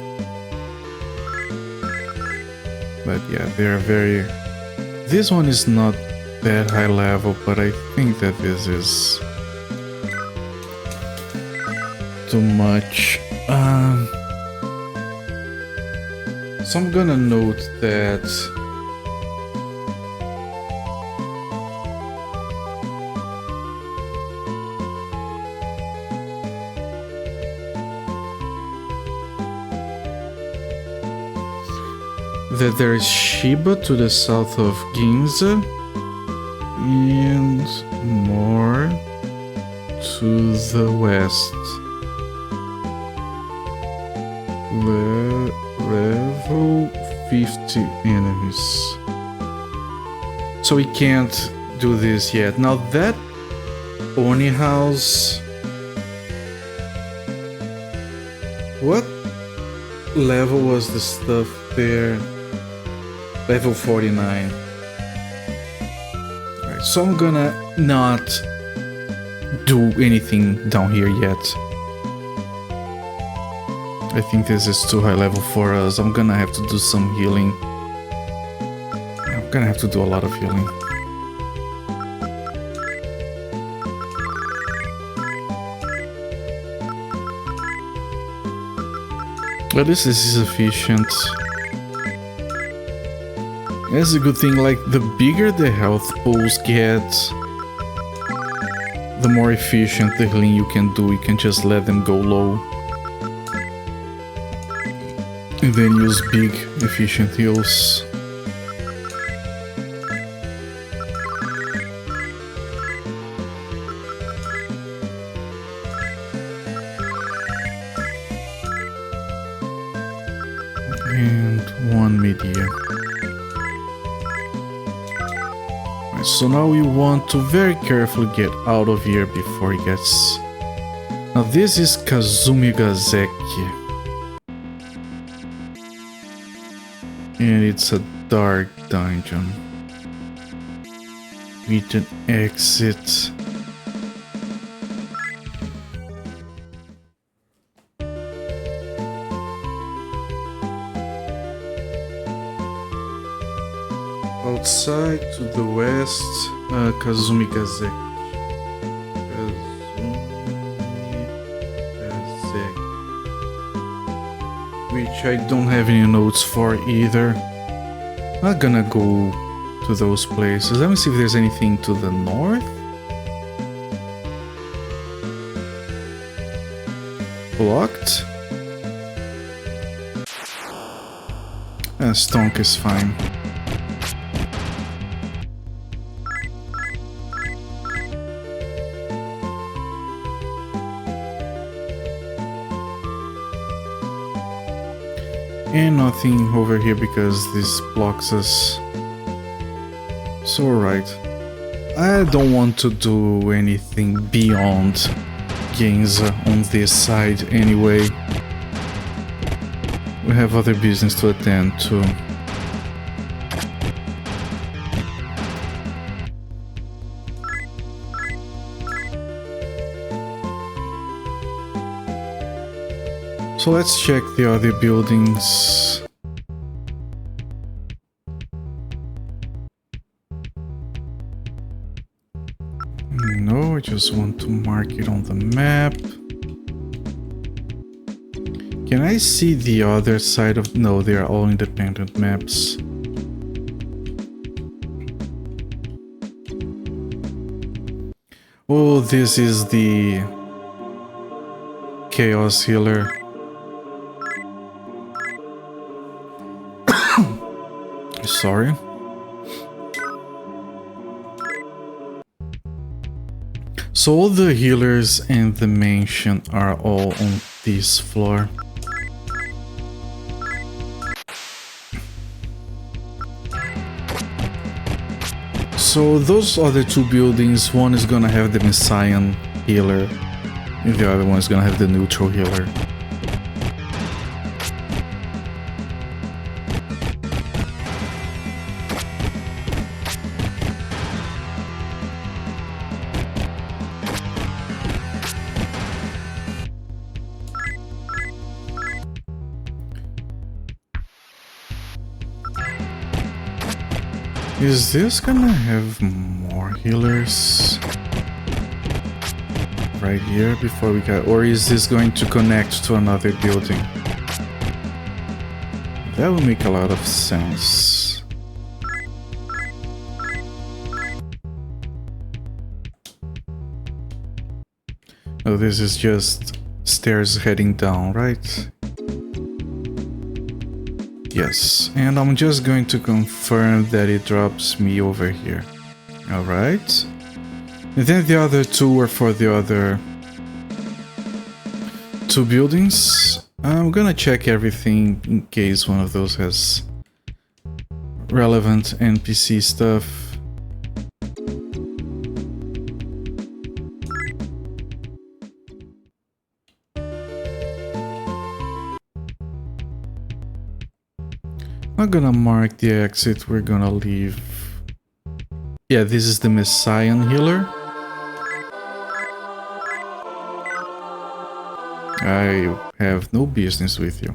But yeah, they're very... This one is not that high level, but I think that this is too much. So I'm gonna note that there is Shiba to the south of Ginza and more to the west. Level 50 enemies. So we can't do this yet. Now that Oni house, what level was the stuff there? Level 49. Alright, so I'm gonna not do anything down here yet. I think this is too high level for us. I'm gonna have to do some healing. I'm gonna have to do a lot of healing. But this is sufficient. That's a good thing, like the bigger the health pools get, the more efficient the healing you can do. You can just let them go low. And then use big, efficient heals. And one media. Right, so now we want to very carefully get out of here before he gets... Now this is Kazumigazeki. And it's a dark dungeon with an exit. outside to the west, Kazumi Gazek. Which I don't have any notes for either. Not gonna go to those places. Let me see if there's anything to the north. Blocked. Stonk is fine. And nothing over here because this blocks us. So right. I don't want to do anything beyond Genza on this side anyway. We have other business to attend to. So let's check the other buildings. No, I just want to mark it on the map. Can I see the other side of... No, they are all independent maps. Oh, this is the Chaos Healer. Sorry. So all the healers and the mansion are all on this floor. So those other two buildings, one is gonna have the Messiah healer and the other one is gonna have the neutral healer. Is this gonna have more healers right here before we got, or is this going to connect to another building? That would make a lot of sense. Oh, this is just stairs heading down, right? Yes, and I'm just going to confirm that it drops me over here. Alright. And then the other two were for the other two buildings. I'm gonna check everything in case one of those has relevant NPC stuff. I'm gonna mark the exit, we're gonna leave. Yeah, this is the Messiah healer. I have no business with you.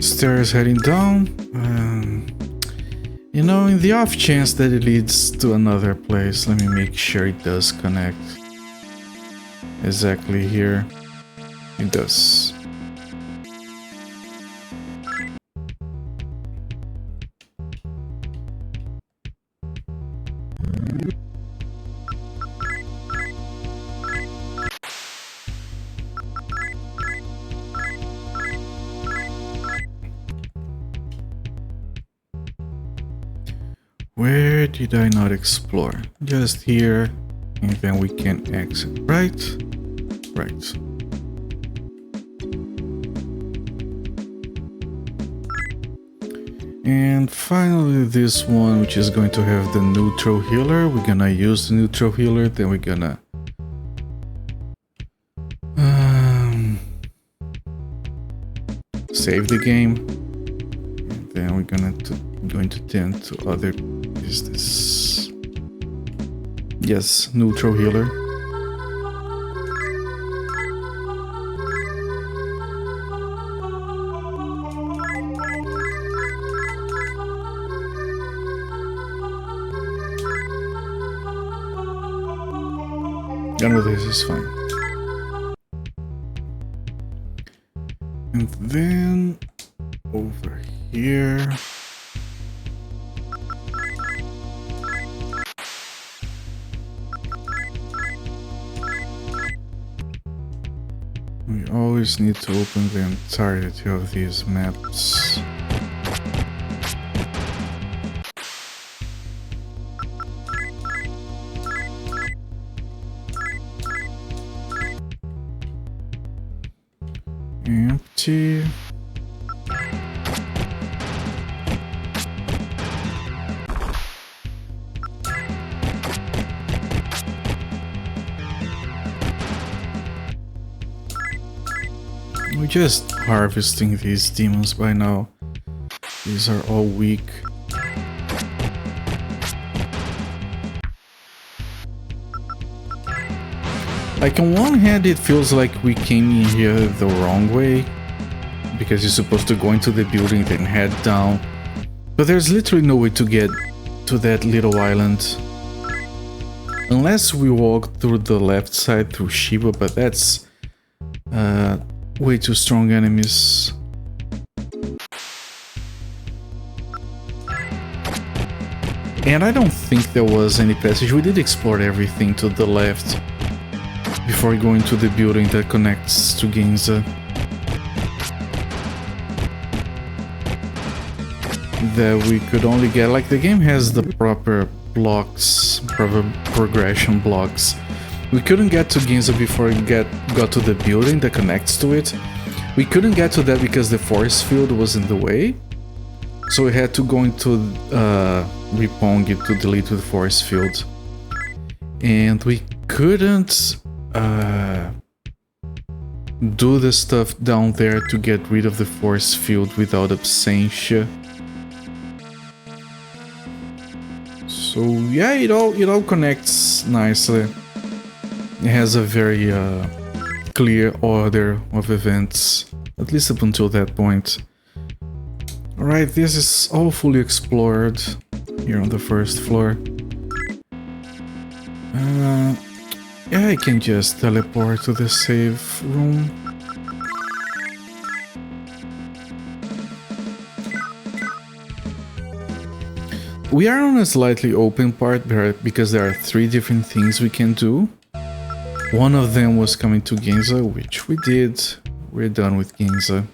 Stairs heading down. You know, in the off chance that it leads to another place, let me make sure it does connect. Exactly here. It does. Where did I not explore? Just here, and then we can exit, right? Right. And finally this one, which is going to have the neutral healer. We're gonna use the neutral healer, then we're gonna save the game, and then we're going to tend to other business. Yes, neutral healer. None of this is fine. And then over here. We always need to open the entirety of these maps. Empty. We're just harvesting these demons by now. These are all weak. Like, on one hand, it feels like we came in here the wrong way, because you're supposed to go into the building, then head down. But there's literally no way to get to that little island. Unless we walk through the left side through Shiba, but that's way too strong enemies. And I don't think there was any passage. We did explore everything to the left before going to the building that connects to Ginza. That we could only get, like, the game has the proper blocks, proper progression blocks. We couldn't get to Ginza before we got to the building that connects to it. We couldn't get to that because the force field was in the way. So we had to go into Roppongi to delete the force field. And we couldn't do the stuff down there to get rid of the force field without Absentia. So yeah, it all connects nicely. It has a very clear order of events, at least up until that point. Alright, this is all fully explored here on the first floor. Yeah, I can just teleport to the save room. We are on a slightly open part because there are 3 different things we can do. One of them was coming to Ginza, which we did. We're done with Ginza.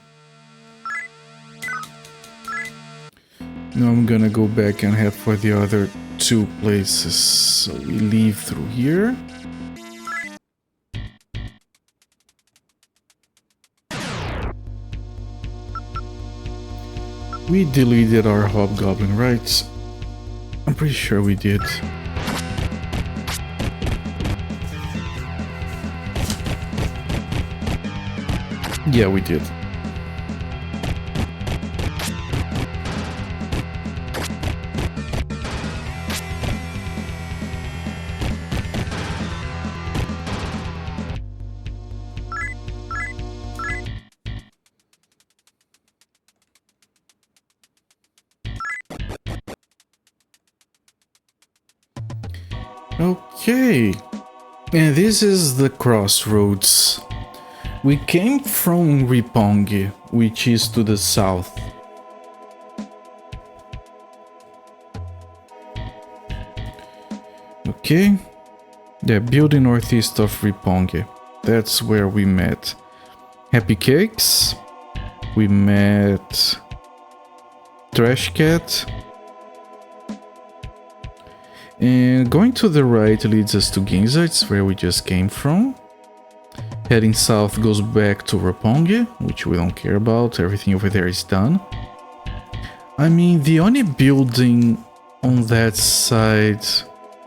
Now I'm gonna go back and head for the other 2 places. So we leave through here. We deleted our hobgoblin, right? I'm pretty sure we did. Yeah, we did. Okay, and this is the crossroads. We came from Roppongi, which is to the south. Okay, the building northeast of Roppongi. That's where we met Happy Cakes. We met Trash Cat. And going to the right leads us to Ginza, it's where we just came from. Heading south goes back to Roppongi, which we don't care about, everything over there is done. I mean, the only building on that side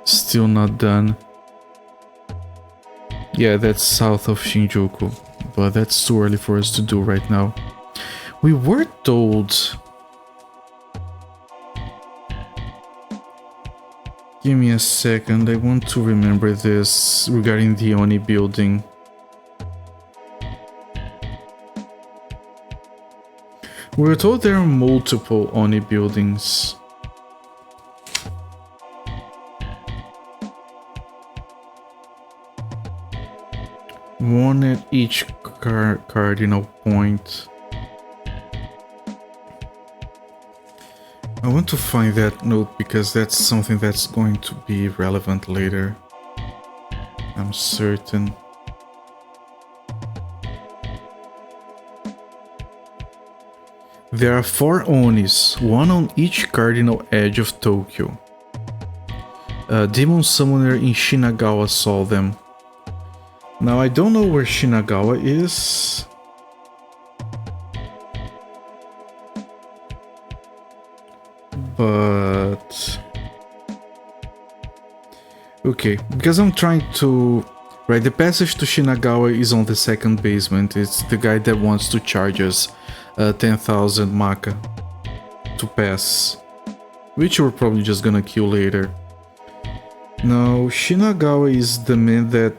still not done. Yeah, that's south of Shinjuku, but that's too early for us to do right now. We were told... Give me a second, I want to remember this regarding the Oni building. We were told there are multiple Oni buildings. one at each cardinal point. I want to find that note because that's something that's going to be relevant later. I'm certain. There are 4 Onis, one on each cardinal edge of Tokyo. A demon summoner in Shinagawa saw them. Now I don't know where Shinagawa is. But... okay, because I'm trying to... right, the passage to Shinagawa is on the second basement. It's the guy that wants to charge us 10,000 Maka to pass. Which we're probably just gonna kill later. Now, Shinagawa is the man that...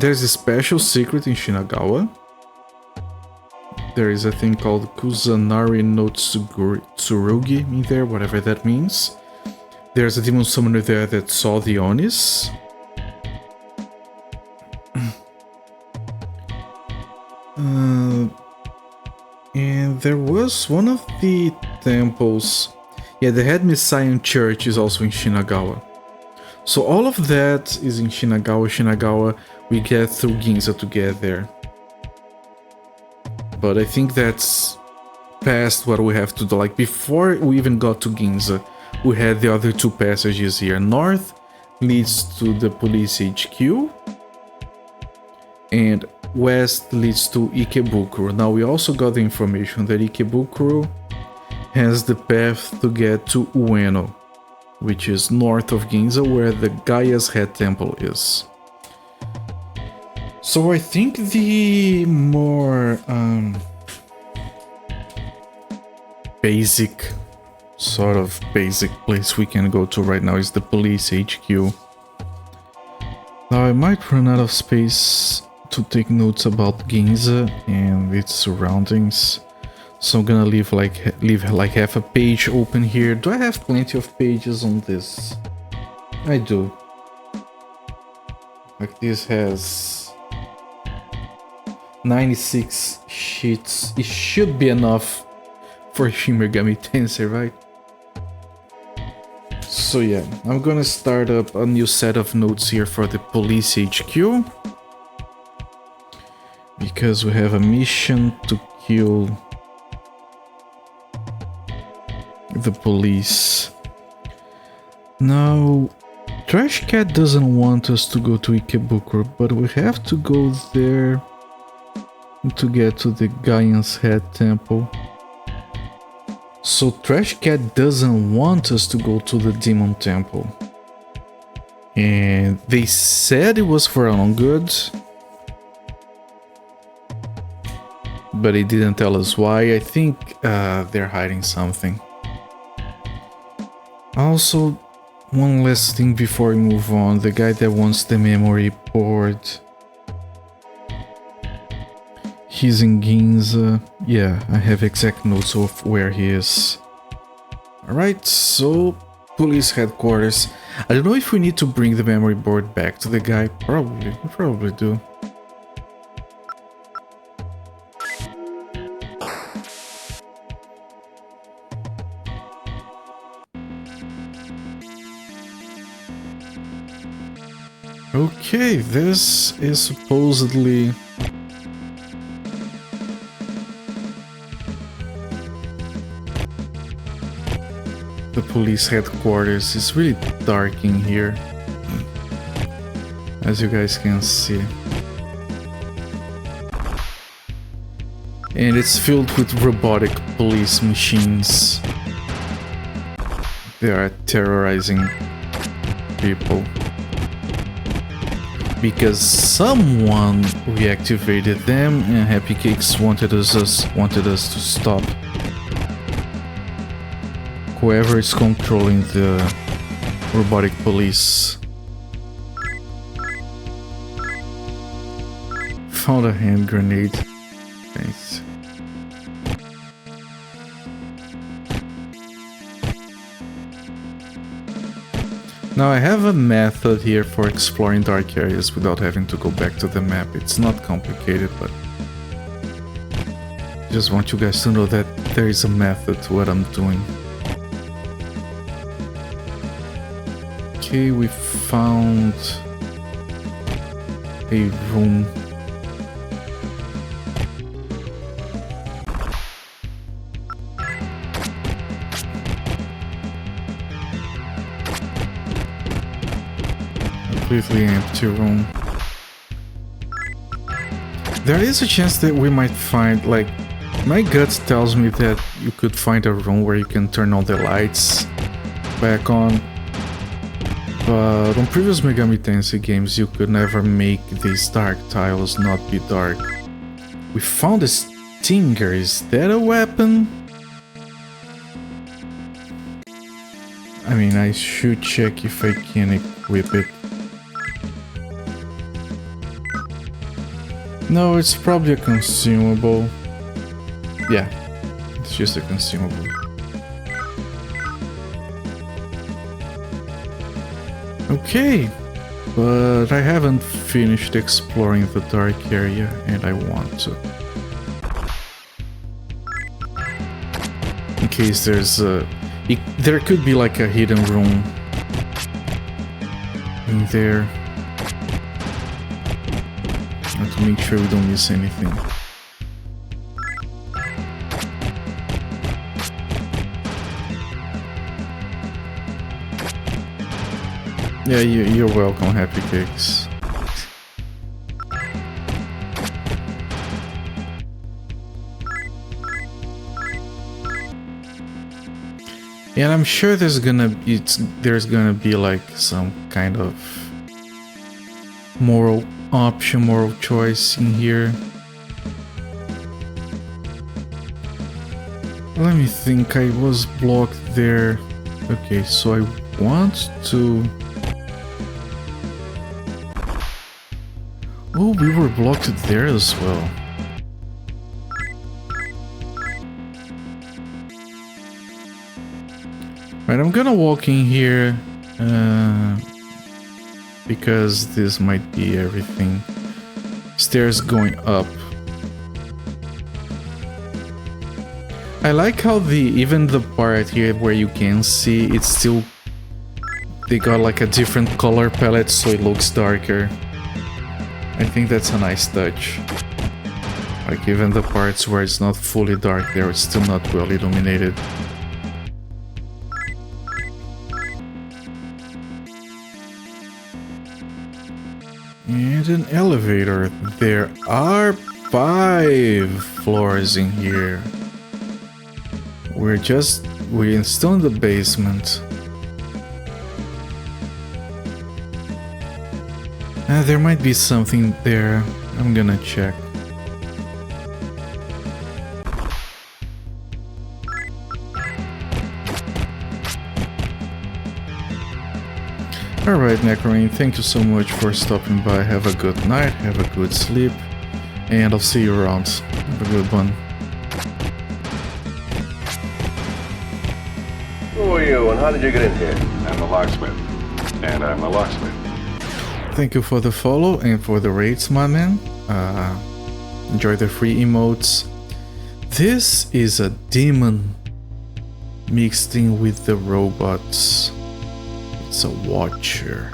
there's a special secret in Shinagawa. There is a thing called Kusanari no Tsurugi in there, whatever that means. There's a demon summoner there that saw the Onis. And there was one of the temples. Yeah, the Head Messiah Church is also in Shinagawa. So all of that is in Shinagawa. We get through Ginza to get there. But I think that's past what we have to do. Like, before we even got to Ginza, we had the other 2 passages here. North leads to the police HQ, and west leads to Ikebukuro. Now we also got the information that Ikebukuro has the path to get to Ueno, which is north of Ginza, where the Gaia's Head Temple is. So I think the more basic place we can go to right now is the police HQ. Now I might run out of space to take notes about Ginza and its surroundings, so I'm gonna leave like half a page open here. Do I have plenty of pages on this? I do. Like, this has 96 sheets. It should be enough for Shin Megami Tensei, right? So yeah, I'm gonna start up a new set of notes here for the police HQ, because we have a mission to kill the police. Now, Trash Cat doesn't want us to go to Ikebukuro, but we have to go there to get to the Gaia's Head Temple. So Trash Cat doesn't want us to go to the Demon Temple. And they said it was for our own good, but they didn't tell us why. I think they're hiding something. Also, one last thing before we move on. The guy that wants the memory board, he's in Ginza. Yeah, I have exact notes of where he is. Alright, so police headquarters. I don't know if we need to bring the memory board back to the guy. Probably, we probably do. Okay, this is supposedly the police headquarters. It's really dark in here, as you guys can see. And it's filled with robotic police machines. They are terrorizing people, because someone reactivated them and Happy Cakes wanted us to stop. Whoever is controlling the robotic police. Found a hand grenade. Thanks. Now I have a method here for exploring dark areas without having to go back to the map. It's not complicated, but just want you guys to know that there is a method to what I'm doing. Okay, we found a room. Completely empty room. There is a chance that we might find, like, my gut tells me that you could find a room where you can turn all the lights back on. But on previous Megami Tensei games, you could never make these dark tiles not be dark. We found a stinger. Is that a weapon? I mean, I should check if I can equip it. No, it's probably a consumable. Yeah, it's just a consumable. Okay, but I haven't finished exploring the dark area and I want to. In case there's a... there could be like a hidden room in there. To make sure we don't miss anything. Yeah, you're welcome, Happy Cakes. And I'm sure there's gonna be like some kind of moral option, moral choice in here. Let me think, I was blocked there. Okay, so I want to... Oh, we were blocked there as well. Right, I'm gonna walk in here. Because this might be everything. Stairs going up. I like how even the part here where you can see, it's still... They got like a different color palette so it looks darker. I think that's a nice touch. Like even the parts where it's not fully dark there, it's still not well illuminated. And an elevator. There are 5 floors in here. We're still in the basement. There might be something there. I'm gonna check. Alright, Necrarine, thank you so much for stopping by. Have a good night, have a good sleep, and I'll see you around. Have a good one. Who are you and how did you get in here? I'm a locksmith. And I'm a locksmith. Thank you for the follow and for the raids, my man. Enjoy the free emotes. This is a demon mixed in with the robots. It's a watcher.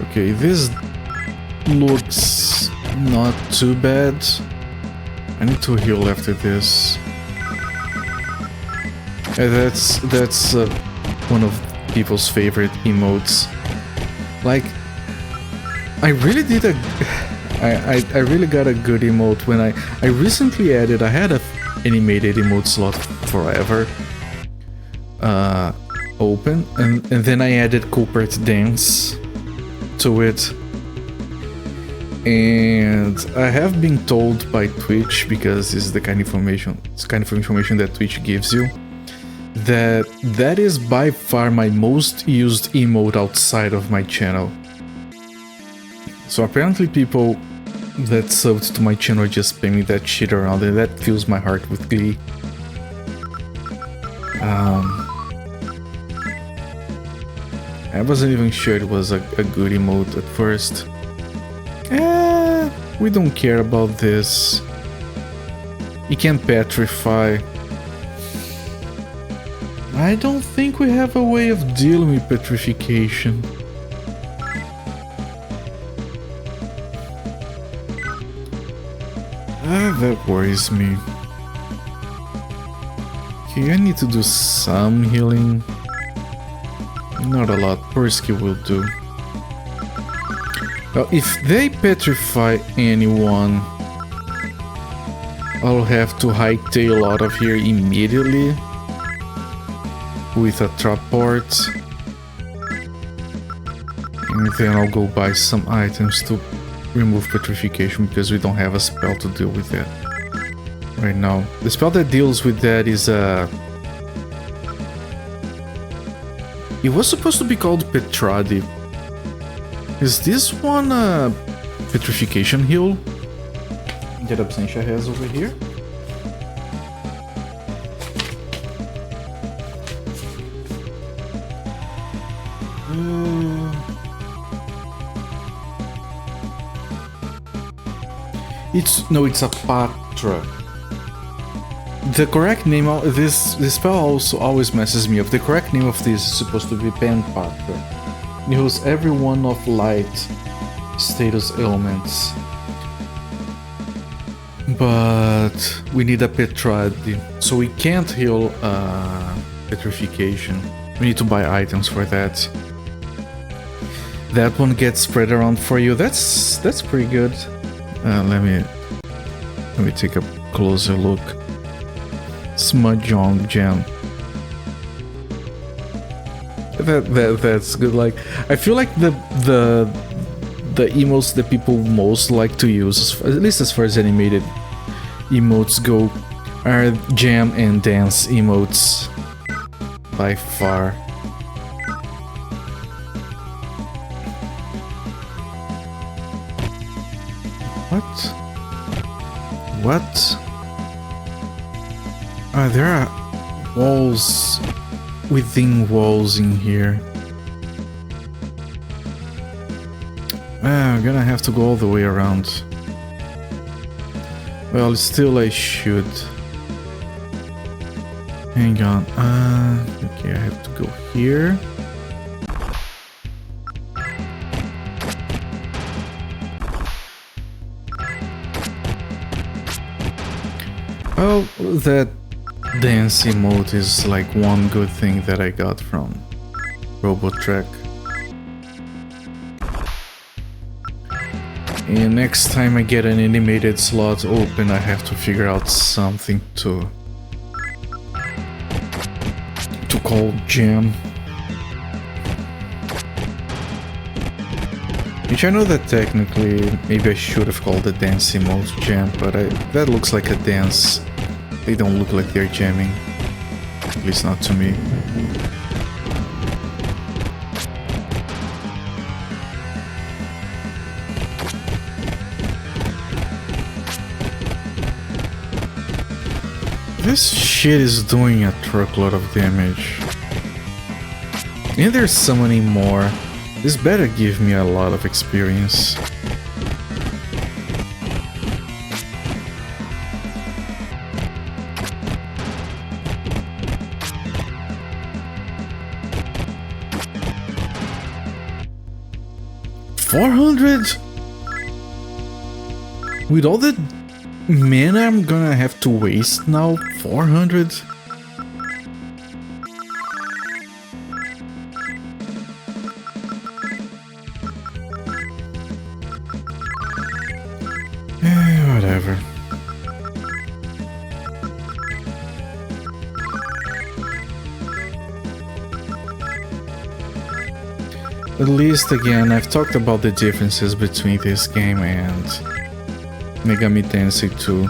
Okay, this looks not too bad. I need to heal after this. That's one of people's favorite emotes. Like, I really did a... I really got a good emote when I recently added... I had a animated emote slot forever open, and then I added Culprit Dance to it. And I have been told by Twitch, because this is the kind of information that Twitch gives you, that is by far my most used emote outside of my channel. So apparently people that subbed to my channel just spamming that shit around, and that fills my heart with glee. I wasn't even sure it was a good emote at first. We don't care about this. You can petrify. I don't think we have a way of dealing with petrification. That worries me. Okay, I need to do some healing. Not a lot, Persky will do. Well, if they petrify anyone, I'll have to hightail out of here immediately with a trap port. And then I'll go buy some items to remove petrification because we don't have a spell to deal with that right now. The spell that deals with that is it was supposed to be called Petradi. Is this one a petrification heal that Absentia has over here? It's a Patra. The correct name of this spell also always messes me up. The correct name of this is supposed to be Pen Patra. It heals every one of light status elements. But we need a Petradi, so we can't heal petrification. We need to buy items for that. That one gets spread around for you. That's pretty good. Let me take a closer look. Smudgong gem. That's good. Like, I feel like the emotes that people most like to use, at least as far as animated emotes go, are jam and dance emotes by far. What? There are walls within walls in here. I'm gonna have to go all the way around. Well, still I should. Hang on. Okay, I have to go here. Oh, that dance emote is like one good thing that I got from Robotrek. And next time I get an animated slot open, I have to figure out something to call jam. Which I know that technically maybe I should have called the dance emote jam, but that looks like a dance. They don't look like they're jamming. At least not to me. This shit is doing a truckload of damage. And there's summoning more. This better give me a lot of experience. $400? With all the mana I'm gonna have to waste now, 400? Whatever. At least again, I've talked about the differences between this game and Megami Tensei 2.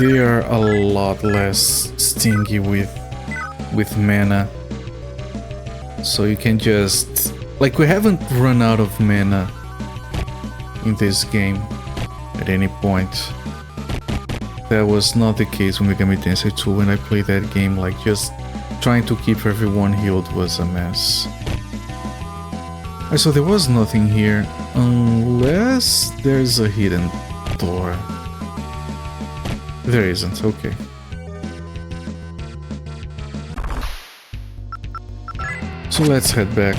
They are a lot less stingy with mana. So you can just... like, we haven't run out of mana in this game. at any point. That was not the case with Megami Tensei 2 when I played that game, like just trying to keep everyone healed was a mess. So there was nothing here, unless there's a hidden door. There isn't, okay. So let's head back.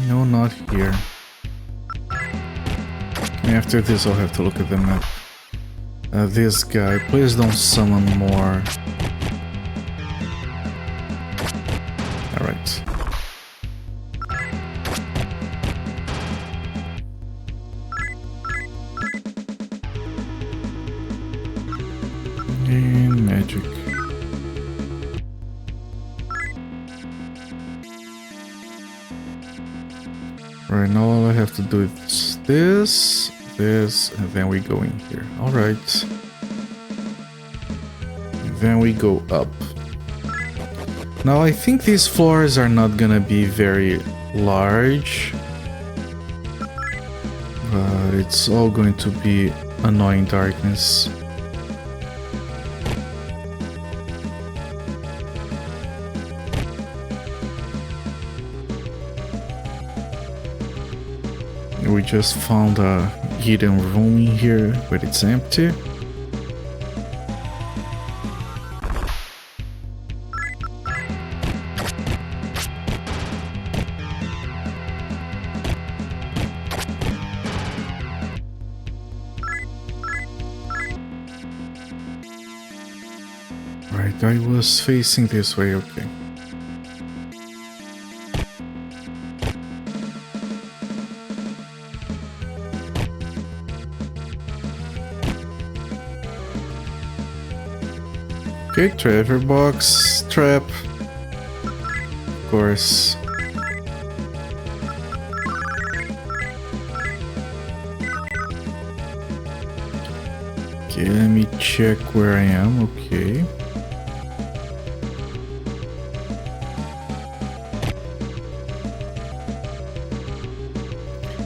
No, not here. After this, I'll have to look at the map. This guy, please don't summon more. Alright. And magic. Right now all I have to do is this, and then we go in here. Alright. Then we go up. Now I think these floors are not gonna be very large. But it's all going to be annoying darkness. We just found a hidden room in here, but it's empty. Right, I was facing this way, okay. Okay, Trevor box, trap, of course. Okay, let me check where I am, okay.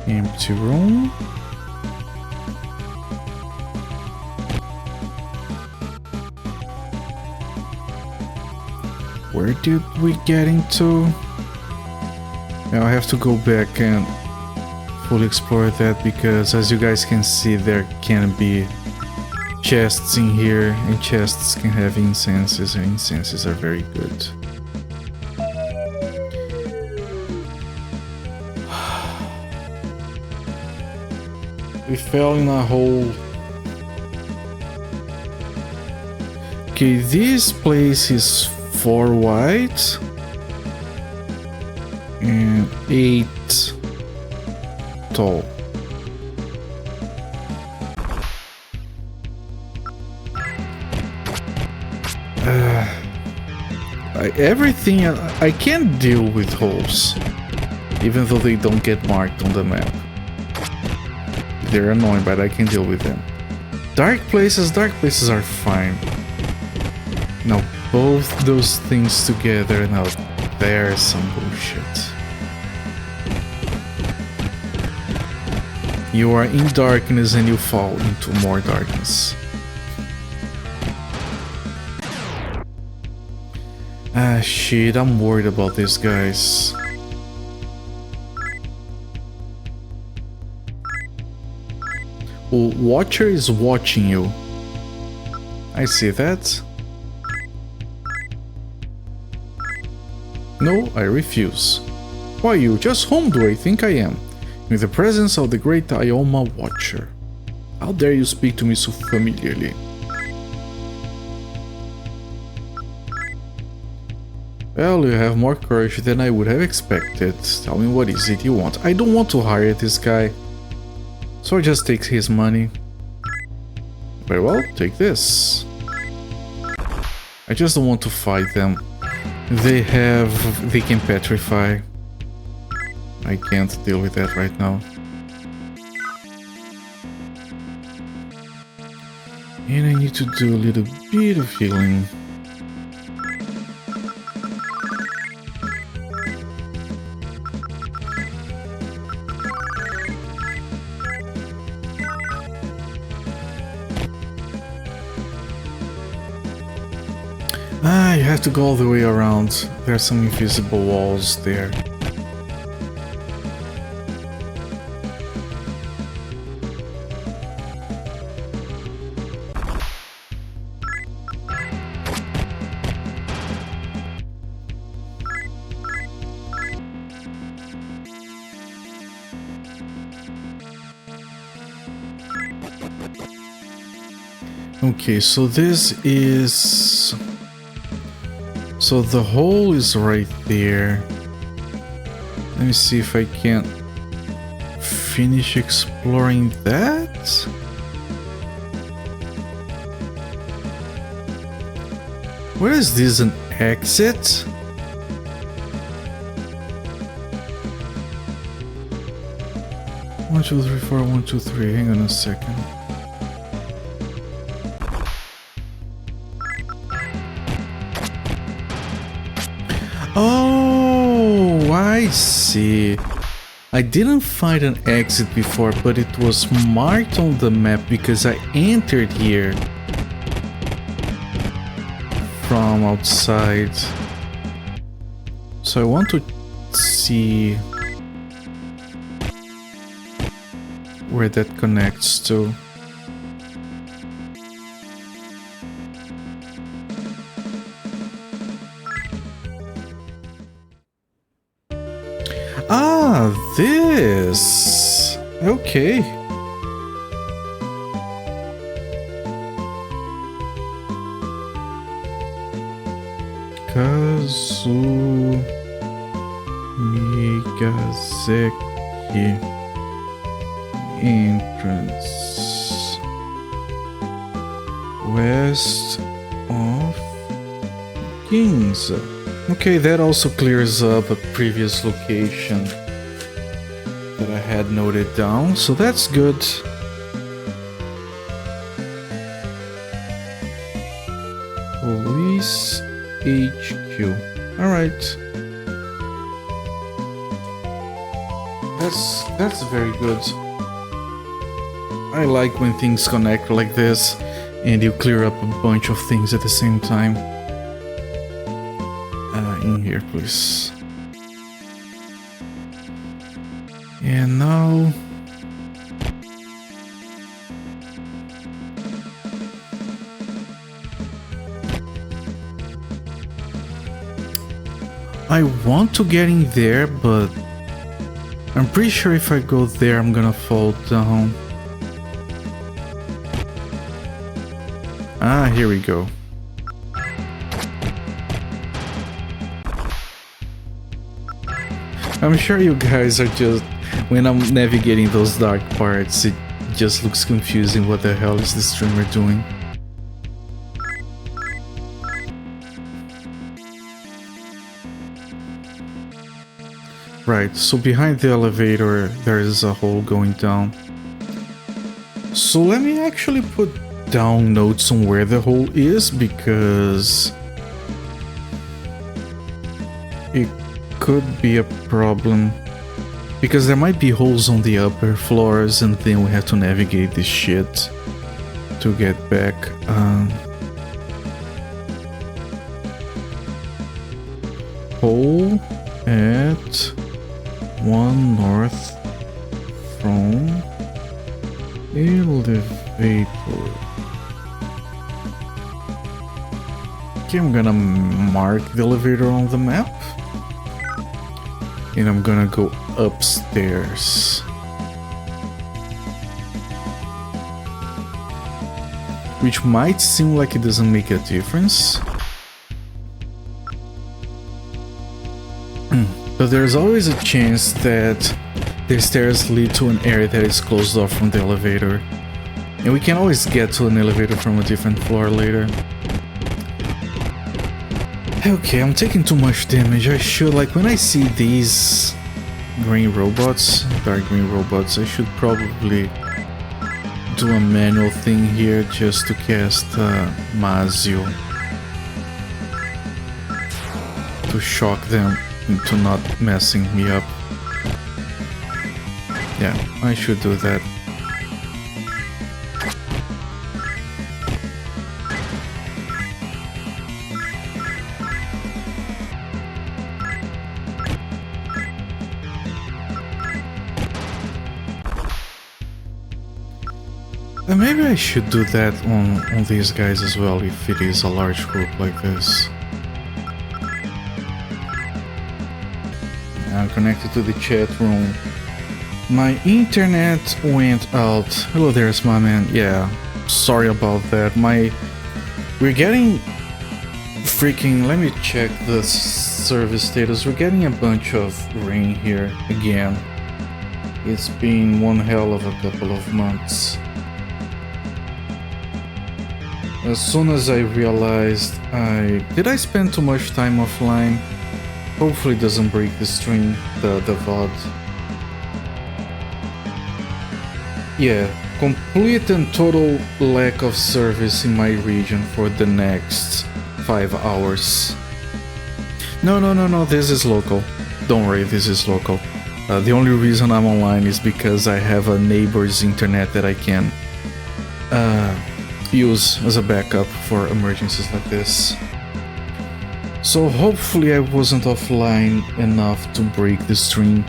Empty room. Where did we get into? Now I have to go back and fully explore that because as you guys can see there can be chests in here and chests can have incenses and incenses are very good. We fell in a hole. Okay, this place is 4 white and 8 tall. Everything I can deal with holes, even though they don't get marked on the map. They're annoying, but I can deal with them. Dark places are fine. Now both those things together, now there's some bullshit. You are in darkness and you fall into more darkness. Ah shit, I'm worried about these guys. Well, Watcher is watching you. I see that. No, I refuse. Why you? Just whom do I think I am? In the presence of the great Ioma Watcher. How dare you speak to me so familiarly? Well, you have more courage than I would have expected. Tell me, what is it you want? I don't want to hire this guy. So I just take his money. Very well, take this. I just don't want to fight them. They can petrify. I can't deal with that right now. And I need to do a little bit of healing. Ah, you have to go all the way around. There are some invisible walls there. Okay, so this is... So the hole is right there. Let me see if I can finish exploring that. Where is this, an exit? One, two, three, four, 1, 2, 3. Hang on a second. Oh, I see. I didn't find an exit before, but it was marked on the map because I entered here from outside. So I want to see where that connects to. Ah, this. Okay. Kazumigazeki entrance west of Ginza. Okay, that also clears up a previous location that I had noted down, so that's good. Police HQ. Alright. That's very good. I like when things connect like this and you clear up a bunch of things at the same time. In here, please. And now... I want to get in there, but I'm pretty sure if I go there, I'm gonna fall down. Ah, here we go. I'm sure you guys are just... When I'm navigating those dark parts, it just looks confusing. What the hell is the streamer doing? Right, so behind the elevator there is a hole going down. So let me actually put down notes on where the hole is, because it could be a problem. Because there might be holes on the upper floors and then we have to navigate this shit to get back. Hole at 1 north from elevator. Okay, I'm gonna mark the elevator on the map. And I'm gonna go upstairs. Which might seem like it doesn't make a difference. But there's always a chance that the stairs lead to an area that is closed off from the elevator. And we can always get to an elevator from a different floor later. Okay, I'm taking too much damage. I should, like, when I see these green robots, dark green robots, I should probably do a manual thing here just to cast Mazio. To shock them into not messing me up. Yeah, I should do that. And maybe I should do that on these guys as well, if it is a large group like this. I'm connected to the chat room. My internet went out. Hello there, my man. Yeah, sorry about that. We're getting freaking... Let me check the service status. We're getting a bunch of rain here again. It's been one hell of a couple of months. As soon as I realized Did I spend too much time offline? Hopefully it doesn't break the stream, the VOD. Yeah, complete and total lack of service in my region for the next 5 hours. No, this is local. Don't worry, this is local. The only reason I'm online is because I have a neighbor's internet that I can use as a backup for emergencies like this. So hopefully I wasn't offline enough to break the stream.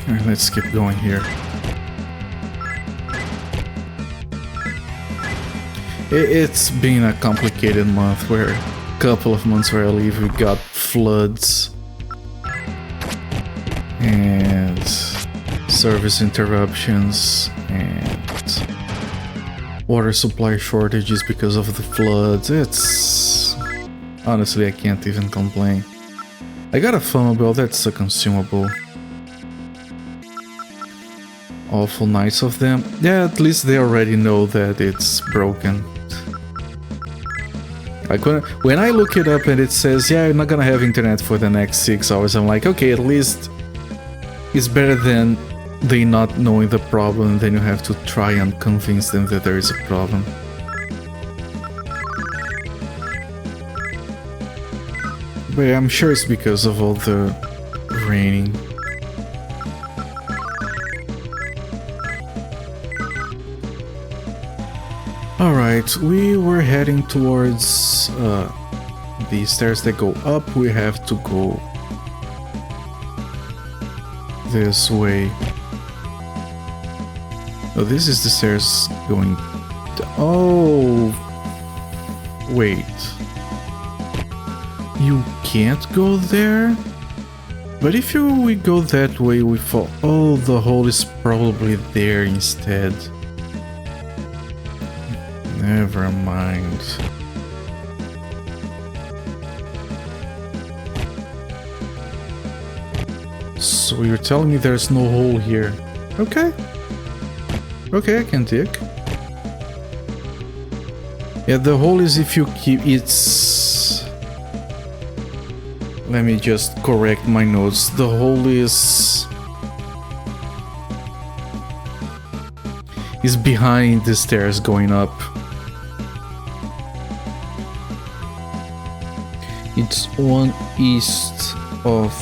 Alright, let's keep going here. It's been a complicated month, where a couple of months where I live we got floods and service interruptions and water supply shortages because of the floods. It's... honestly, I can't even complain. I got a phone bill, that's a consumable. Awful nice of them. Yeah, at least they already know that it's broken. Like when I look it up and it says, yeah, you're not gonna have internet for the next 6 hours, I'm like, okay, at least it's better than they not knowing the problem, then you have to try and convince them that there is a problem. But yeah, I'm sure it's because of all the raining. Alright, we were heading towards the stairs that go up. We have to go this way. Oh, this is the stairs going down. Oh, wait. You can't go there? But if we go that way, we fall. Oh, the hole is probably there instead. Never mind. So you're telling me there's no hole here? Okay. Okay, I can dig. Yeah, the hole is if you keep... it's... Let me just correct my notes. The hole is behind the stairs going up. It's one east of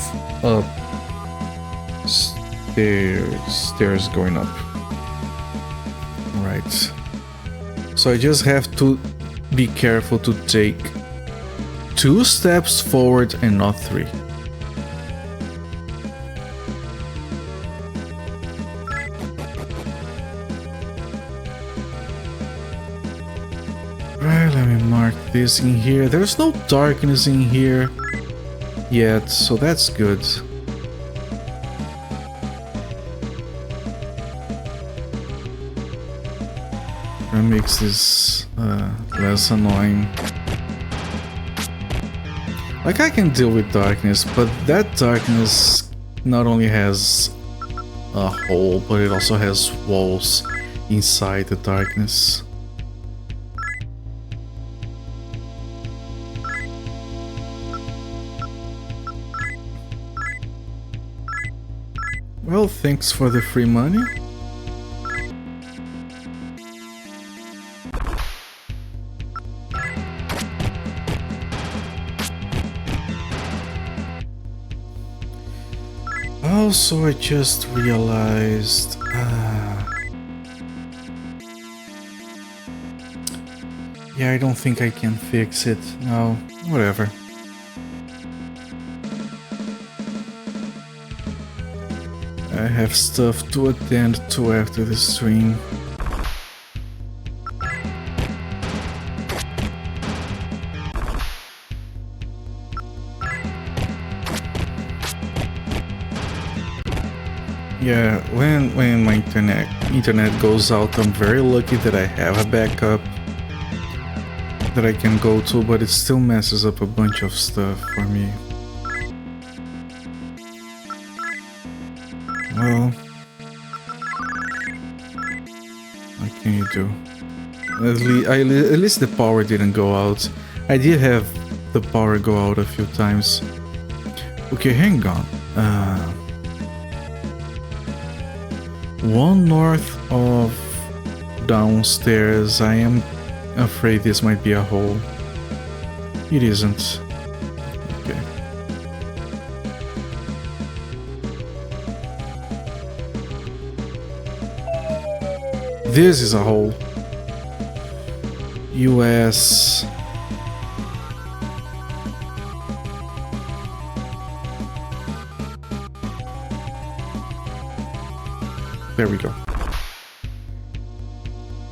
up stairs going up. Right. So I just have to be careful to take 2 steps forward and not 3. Right, let me mark this in here. There's no darkness in here yet, so that's good. That makes this less annoying. Like, I can deal with darkness, but that darkness not only has a hole, but it also has walls inside the darkness. Well, thanks for the free money. Also, I just realized... yeah, I don't think I can fix it. No, whatever. I have stuff to attend to after the stream. Yeah, when my internet goes out, I'm very lucky that I have a backup that I can go to, but it still messes up a bunch of stuff for me. Well, what can you do? At least the power didn't go out. I did have the power go out a few times. Okay, hang on. One north of downstairs. I am afraid this might be a hole. It isn't. Okay. This is a hole. US. There we go.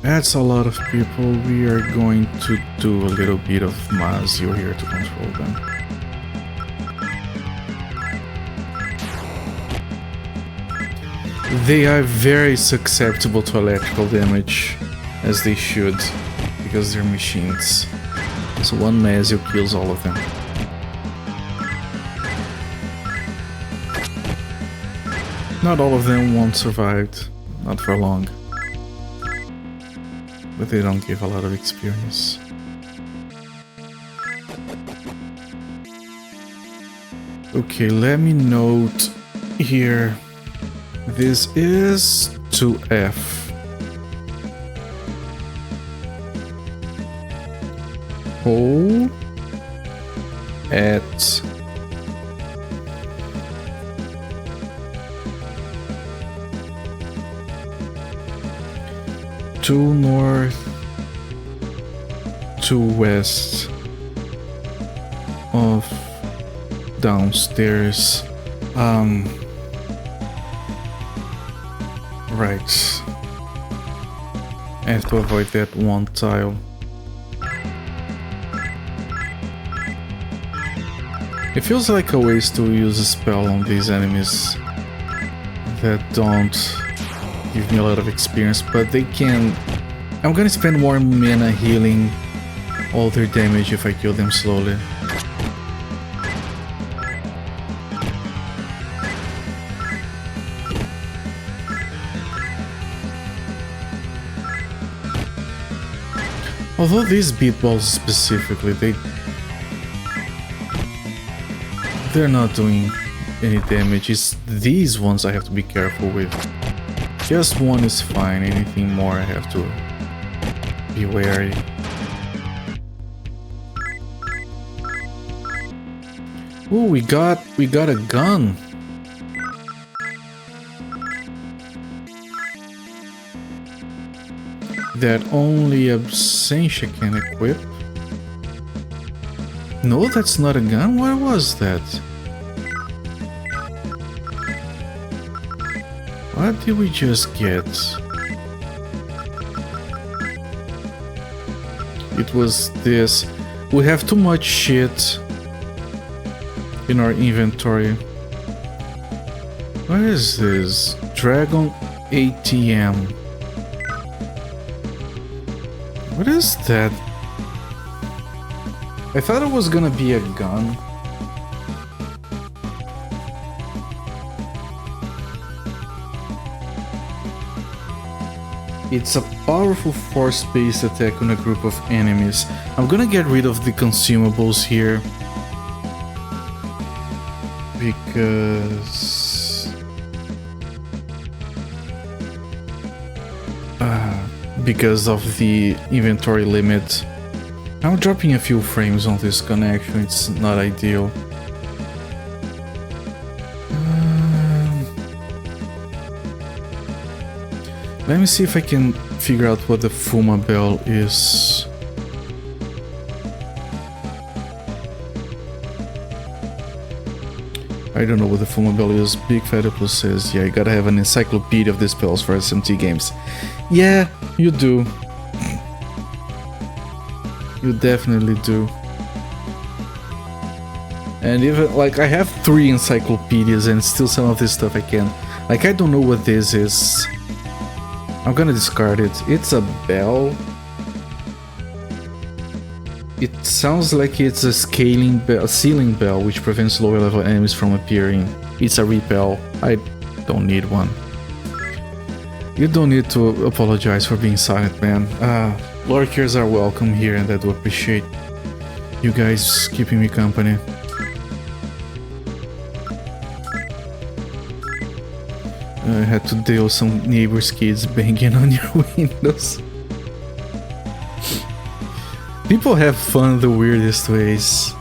That's a lot of people. We are going to do a little bit of Mazio here to control them. They are very susceptible to electrical damage, as they should, because they're machines. So one Mazio kills all of them. Not all of them won't survive, not for long. But they don't give a lot of experience. Okay, let me note here. This is 2F. Hole at two north, 2 west of downstairs. Right. I have to avoid that one tile. It feels like a waste to use a spell on these enemies that don't give me a lot of experience, but they can... I'm gonna spend more mana healing all their damage if I kill them slowly. Although these beatballs specifically, they're not doing any damage. It's these ones I have to be careful with. Just one is fine, anything more I have to be wary. Ooh, we got a gun. That only Absentia can equip. No, that's not a gun. What was that? What did we just get? It was this. We have too much shit in our inventory. What is this? Dragon ATM. What is that? I thought it was gonna be a gun. It's a powerful force-based attack on a group of enemies. I'm gonna get rid of the consumables here. Because of the inventory limit. I'm dropping a few frames on this connection, it's not ideal. Let me see if I can figure out what the Fuma bell is. I don't know what the Fuma bell is. Big Fat Plus says, yeah, you gotta have an encyclopedia of the spells for SMT games. Yeah, you do. You definitely do. And even, like, I have 3 encyclopedias and still some of this stuff I can. Like, I don't know what this is. I'm gonna discard it. It's a bell. It sounds like it's a scaling bell, a ceiling bell, which prevents lower level enemies from appearing. It's a repel. I don't need one. You don't need to apologize for being silent, man. Lurkers are welcome here, and I do appreciate you guys keeping me company. I had to deal with some neighbors' kids banging on your windows. People have fun the weirdest ways.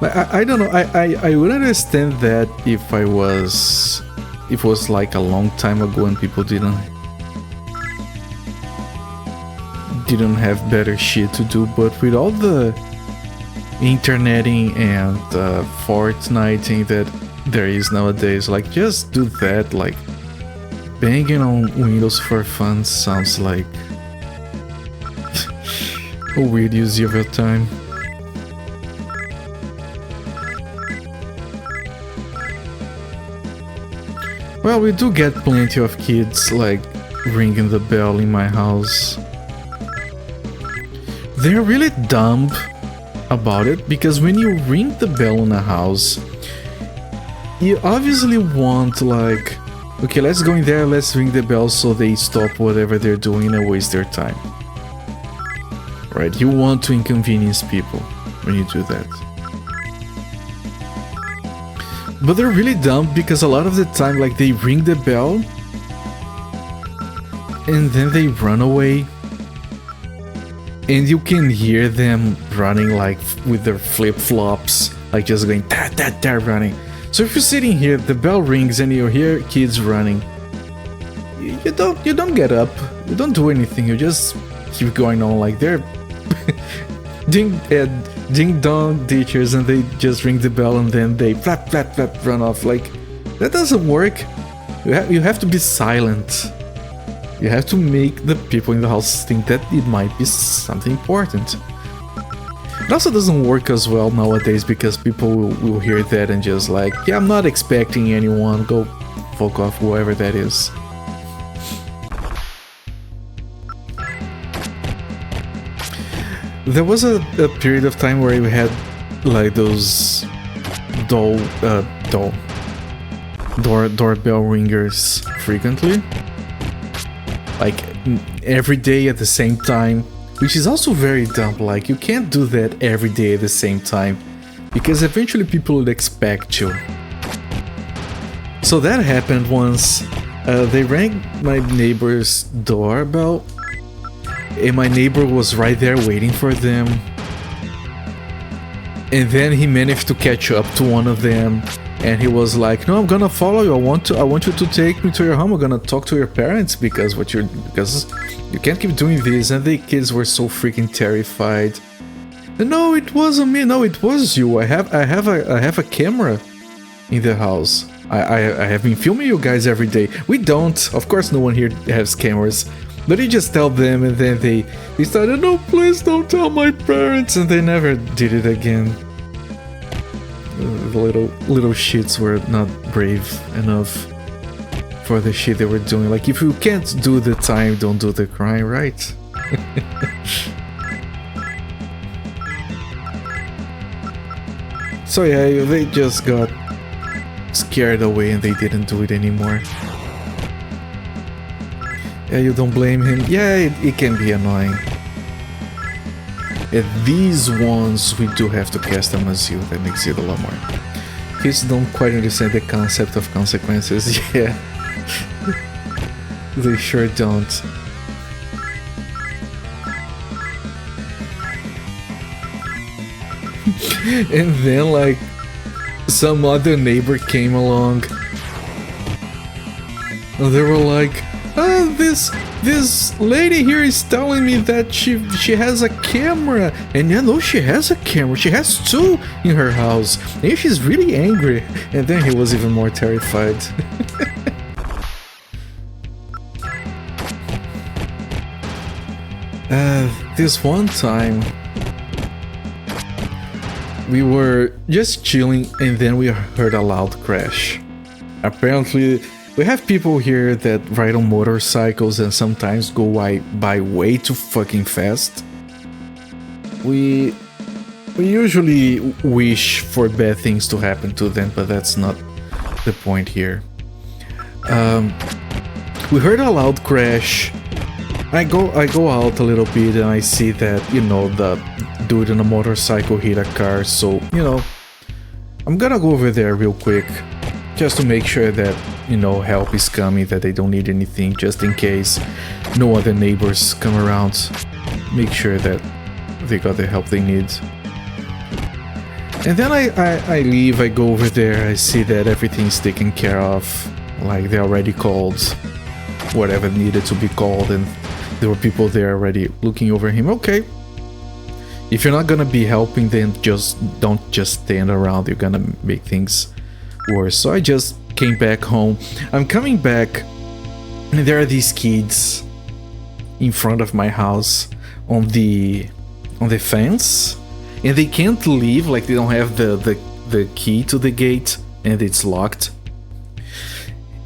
I don't know, I would understand that if it was like a long time ago and people didn't have better shit to do, but with all the interneting and Fortniting that there is nowadays, like, just do that. Like, banging on windows for fun sounds like a weird use of your time. Well, we do get plenty of kids, like, ringing the bell in my house. They're really dumb about it, because when you ring the bell in a house, you obviously want, like, okay, let's go in there, let's ring the bell so they stop whatever they're doing and waste their time. Right? You want to inconvenience people when you do that. But they're really dumb, because a lot of the time, like, they ring the bell and then they run away. And you can hear them running, like, with their flip-flops, like, just going ta-ta-ta running. So if you're sitting here, the bell rings and you hear kids running, you don't get up, you don't do anything, you just keep going on like they're ding dong teachers, and they just ring the bell and then they flap flap flap run off. Like, that doesn't work. You have to be silent. You have to make the people in the house think that it might be something important. It also doesn't work as well nowadays, because people will hear that and just like, yeah, I'm not expecting anyone, go fuck off, whoever that is. There was a period of time where we had like those doorbell ringers frequently, like every day at the same time. Which is also very dumb. Like, you can't do that every day at the same time, because eventually people would expect you. So that happened once. They rang my neighbor's doorbell, and my neighbor was right there waiting for them. And then he managed to catch up to one of them, and he was like, "No, I'm gonna follow you. I want you to take me to your home. I'm gonna talk to your parents because you can't keep doing this." And the kids were so freaking terrified. No, it wasn't me. No, it was you. I have a camera in the house. I have been filming you guys every day. We don't. Of course, no one here has cameras. But you just tell them, and then they started, "No, please don't tell my parents," and they never did it again. The little shits were not brave enough for the shit they were doing. Like, if you can't do the time, don't do the crime, right? So yeah, they just got scared away and they didn't do it anymore. Yeah, you don't blame him. Yeah, it can be annoying. And these ones we do have to cast them as you, that makes it a lot more. Kids don't quite understand the concept of consequences. Yeah, they sure don't. And then like some other neighbor came along and they were like, oh, this lady here is telling me that she has a camera, and you know she has a camera, she has two in her house, and she's really angry. And then he was even more terrified. This one time we were just chilling and then we heard a loud crash. Apparently we have people here that ride on motorcycles and sometimes go by way too fucking fast. We usually wish for bad things to happen to them, but that's not the point here. We heard a loud crash. I go out a little bit and I see that, you know, the dude on a motorcycle hit a car, so, you know, I'm gonna go over there real quick just to make sure that, you know, help is coming, that they don't need anything, just in case no other neighbors come around. Make sure that they got the help they need. And then I leave, I go over there, I see that everything's taken care of, like they already called whatever needed to be called, and there were people there already looking over him. Okay, if you're not gonna be helping, then don't just stand around, you're gonna make things worse. So I just came back home. I'm coming back and there are these kids in front of my house on the fence, and they can't leave, like they don't have the key to the gate and it's locked.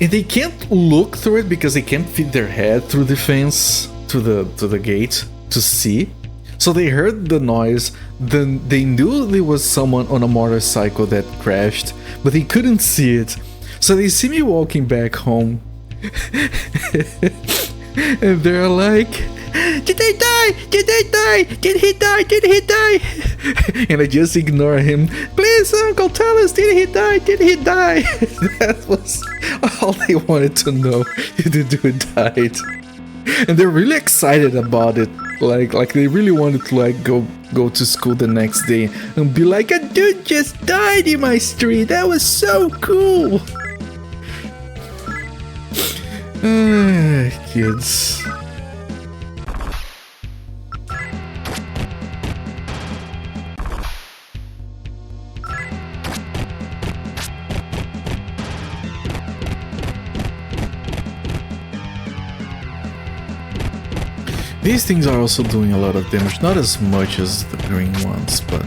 And they can't look through it because they can't fit their head through the fence to the gate to see. So they heard the noise, then they knew there was someone on a motorcycle that crashed, but they couldn't see it. So they see me walking back home and they're like, did they die? Did they die? Did he die? Did he die? And I just ignore him. Please, uncle, tell us, did he die? Did he die? That was all they wanted to know, if the dude died. And they're really excited about it. Like they really wanted to like go to school the next day and be like, a dude just died in my street. That was so cool. Kids. These things are also doing a lot of damage, not as much as the green ones, but...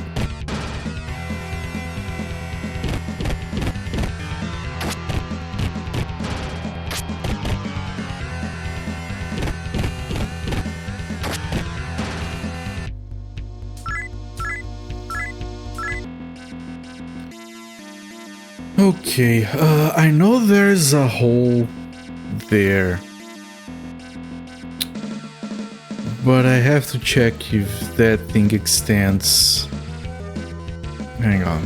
Okay, I know there's a hole there, but I have to check if that thing extends. Hang on.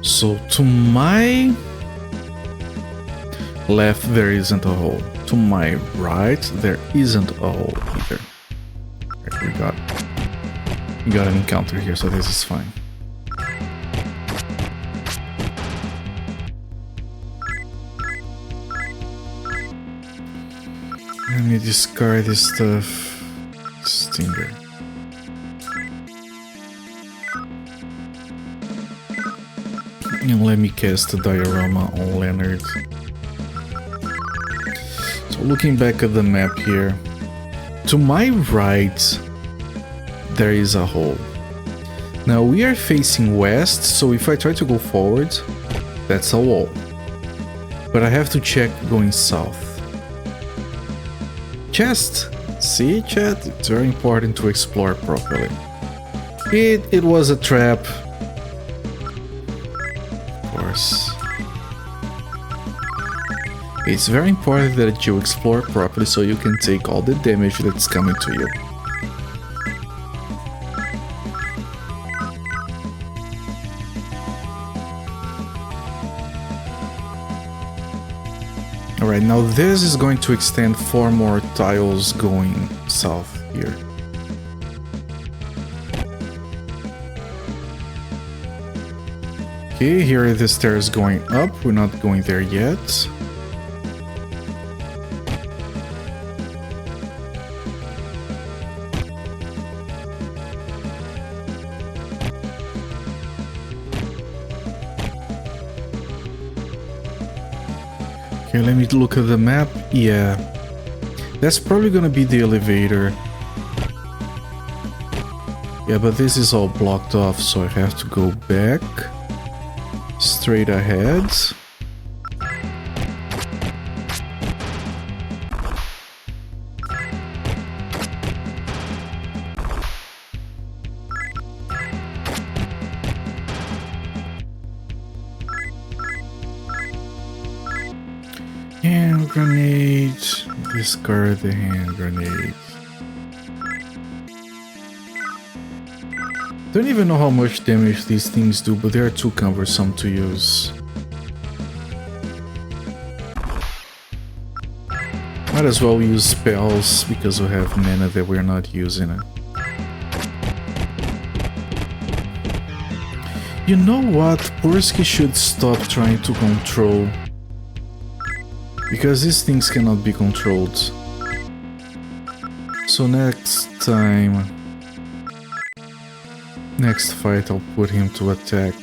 So to my left there isn't a hole. To my right there isn't a hole either. Okay, we got an encounter here, so this is fine. Let me discard this stuff. Stinger. And let me cast a diorama on Leonard. So looking back at the map here, to my right there is a hole. Now we are facing west, so if I try to go forward, that's a wall. But I have to check going south. Chest. See, chat? It's very important to explore properly. It was a trap. Of course. It's very important that you explore properly so you can take all the damage that's coming to you. Alright, now this is going to extend 4 more tiles going south here. Okay, here are the stairs going up. We're not going there yet. Okay, let me look at the map. Yeah, that's probably gonna be the elevator. Yeah, but this is all blocked off, so I have to go back. Straight ahead. Hand grenade. Discard the hand grenade. Don't even know how much damage these things do, but they are too cumbersome to use. Might as well use spells because we have mana that we're not using it. You know what? Pursky should stop trying to control. Because these things cannot be controlled. So next time... Next fight I'll put him to attack.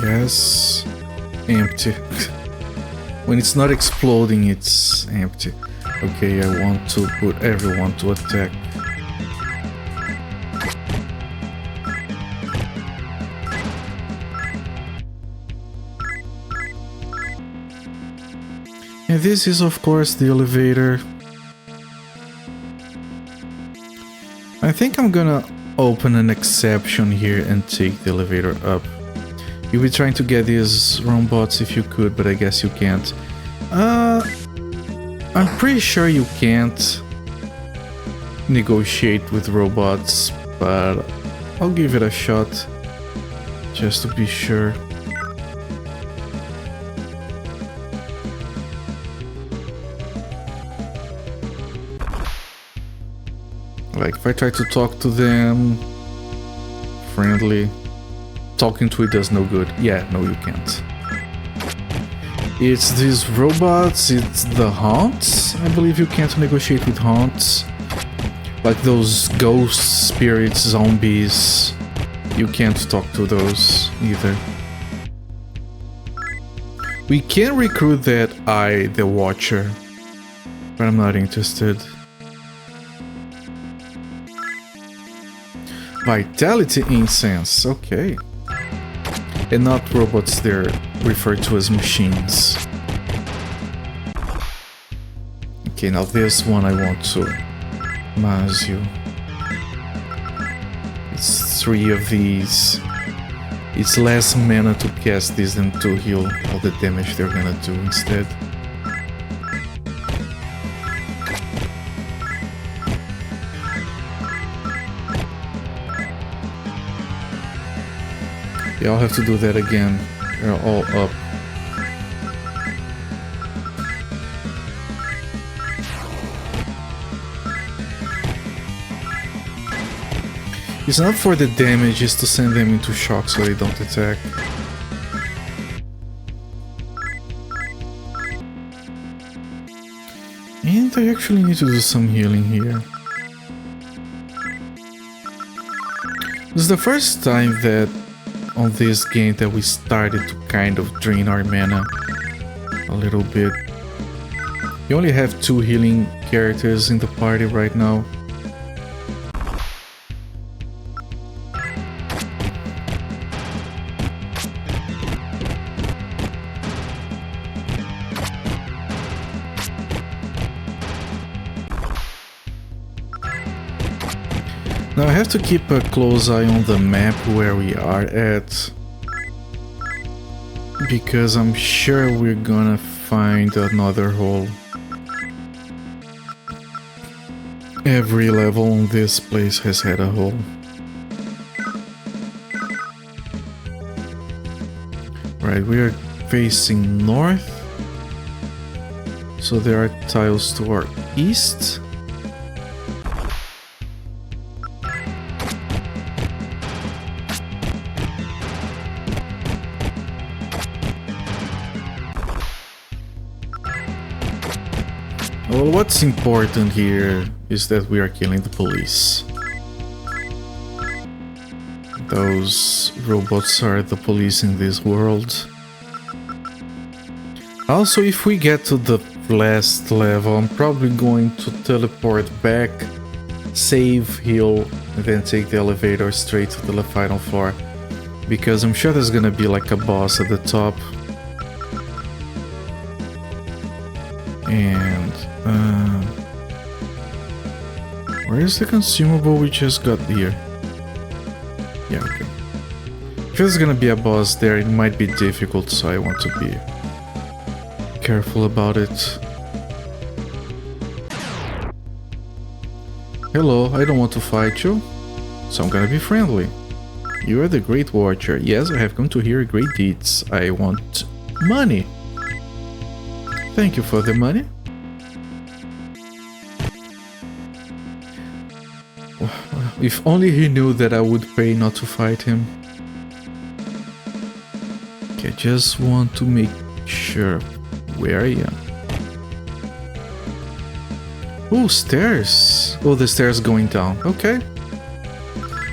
Yes. Empty. When it's not exploding, it's empty. Okay, I want to put everyone to attack. And this is of course the elevator. I think I'm gonna open an exception here and take the elevator up. You'll be trying to get these robots if you could, but I guess you can't. I'm pretty sure you can't negotiate with robots, but I'll give it a shot just to be sure. Like, if I try to talk to them, friendly, talking to it does no good. Yeah, no you can't. It's these robots, it's the haunts. I believe you can't negotiate with haunts. Like those ghost spirits, zombies. You can't talk to those either. We can recruit that the Watcher, but I'm not interested. Vitality incense, okay. And not robots, they're referred to as machines. Okay, now this one I want to mass you. It's 3 of these. It's less mana to cast this than to heal all the damage they're gonna do instead. Yeah, I'll have to do that again. They're all up. It's not for the damage, it's to send them into shock so they don't attack. And I actually need to do some healing here. This is the first time that on this game that we started to kind of drain our mana a little bit. You only have 2 healing characters in the party right now. Now I have to keep a close eye on the map where we are at, because I'm sure we're gonna find another hole. Every level on this place has had a hole. Right, we are facing north, so there are tiles to our east. Well, what's important here is that we are killing the police. Those robots are the police in this world. Also, if we get to the last level, I'm probably going to teleport back, save, heal, and then take the elevator straight to the final floor. Because I'm sure there's gonna be like a boss at the top. And where is the consumable we just got here? Yeah, okay. If there's gonna be a boss there, it might be difficult, so I want to be careful about it. Hello, I don't want to fight you, so I'm gonna be friendly. You are the Great Watcher. Yes, I have come to hear great deeds. I want money. Thank you for the money. If only he knew that I would pay not to fight him. Okay, just want to make sure where I am. Oh, stairs. Oh, the stairs going down. Okay.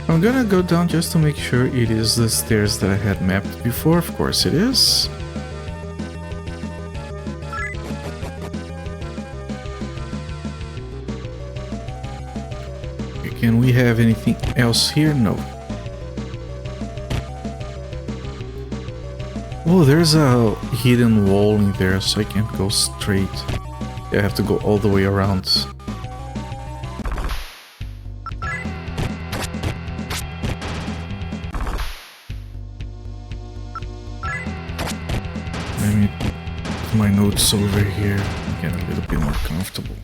I'm gonna go down just to make sure it is the stairs that I had mapped before. Of course it is. Can we have anything else here? No. Oh, there's a hidden wall in there, so I can't go straight. I have to go all the way around. Let me put my notes over here and get a little bit more comfortable.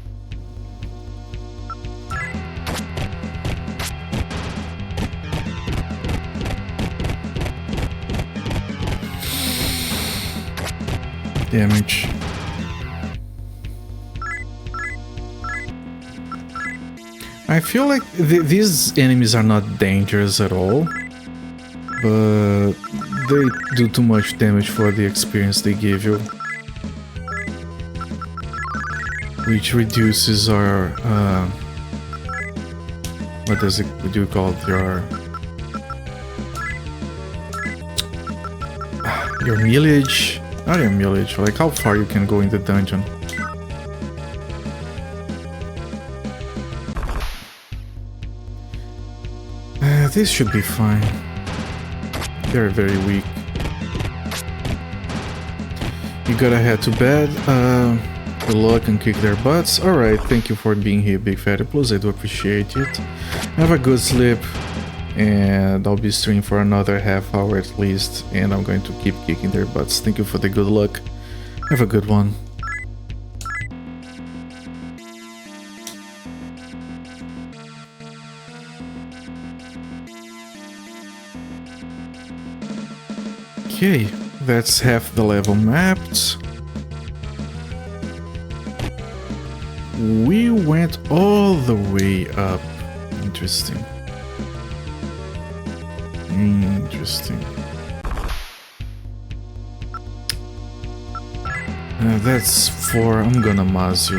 Damage. I feel like these enemies are not dangerous at all, but they do too much damage for the experience they give you, which reduces our what do you call it? Your millage. Not your millage, like how far you can go in the dungeon. This should be fine. They're very weak. You gotta head to bed. Good luck and kick their butts. Alright, thank you for being here, Big Fatty Plus. I do appreciate it. Have a good sleep. And I'll be streaming for another half hour at least, and I'm going to keep kicking their butts. Thank you for the good luck. Have a good one. Okay, that's half the level mapped. We went all the way up. Interesting. Interesting. That's 4. I'm gonna Maz you.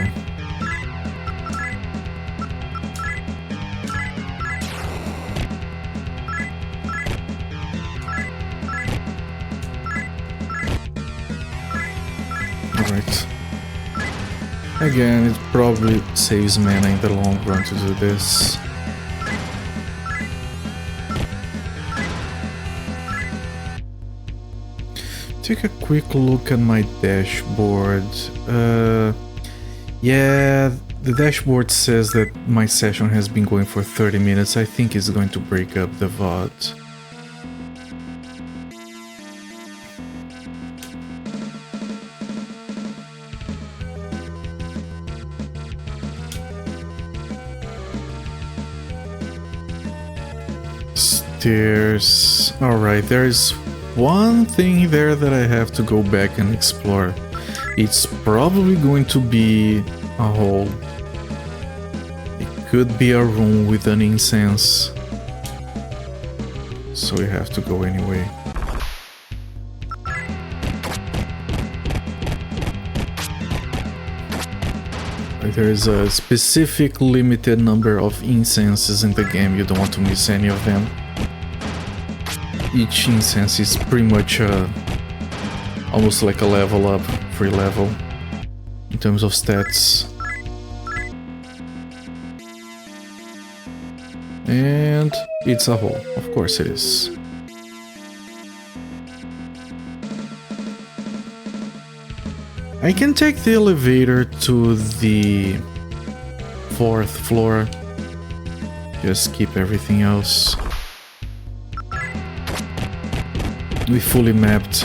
Alright. Again, it probably saves mana in the long run to do this. Take a quick look at my dashboard. Yeah, The dashboard says that my session has been going for 30 minutes. I think it's going to break up the VOD. Stairs. Alright, there's one thing there that I have to go back and explore. It's probably going to be a hole. It could be a room with an incense. So we have to go anyway. There is a specific limited number of incenses in the game. You don't want to miss any of them. Each incense is pretty much almost like a level up, free level, in terms of stats. And it's a hole, of course it is. I can take the elevator to the 4th floor, just keep everything else. We fully mapped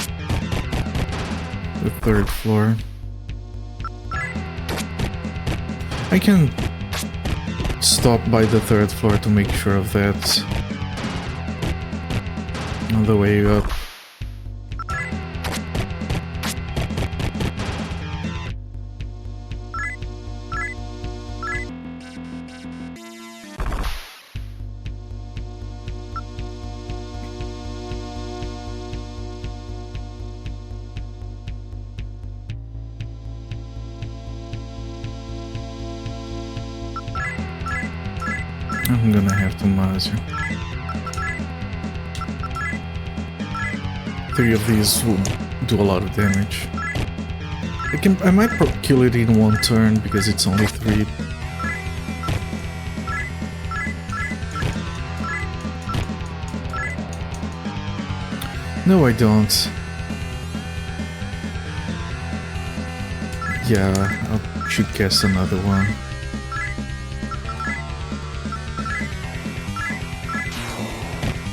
the 3rd floor. I can stop by the 3rd floor to make sure of that on the way up. I'm gonna have to maze you. 3 of these will do a lot of damage. I might kill it in one turn because it's only 3. No, I don't. Yeah, I should guess another one.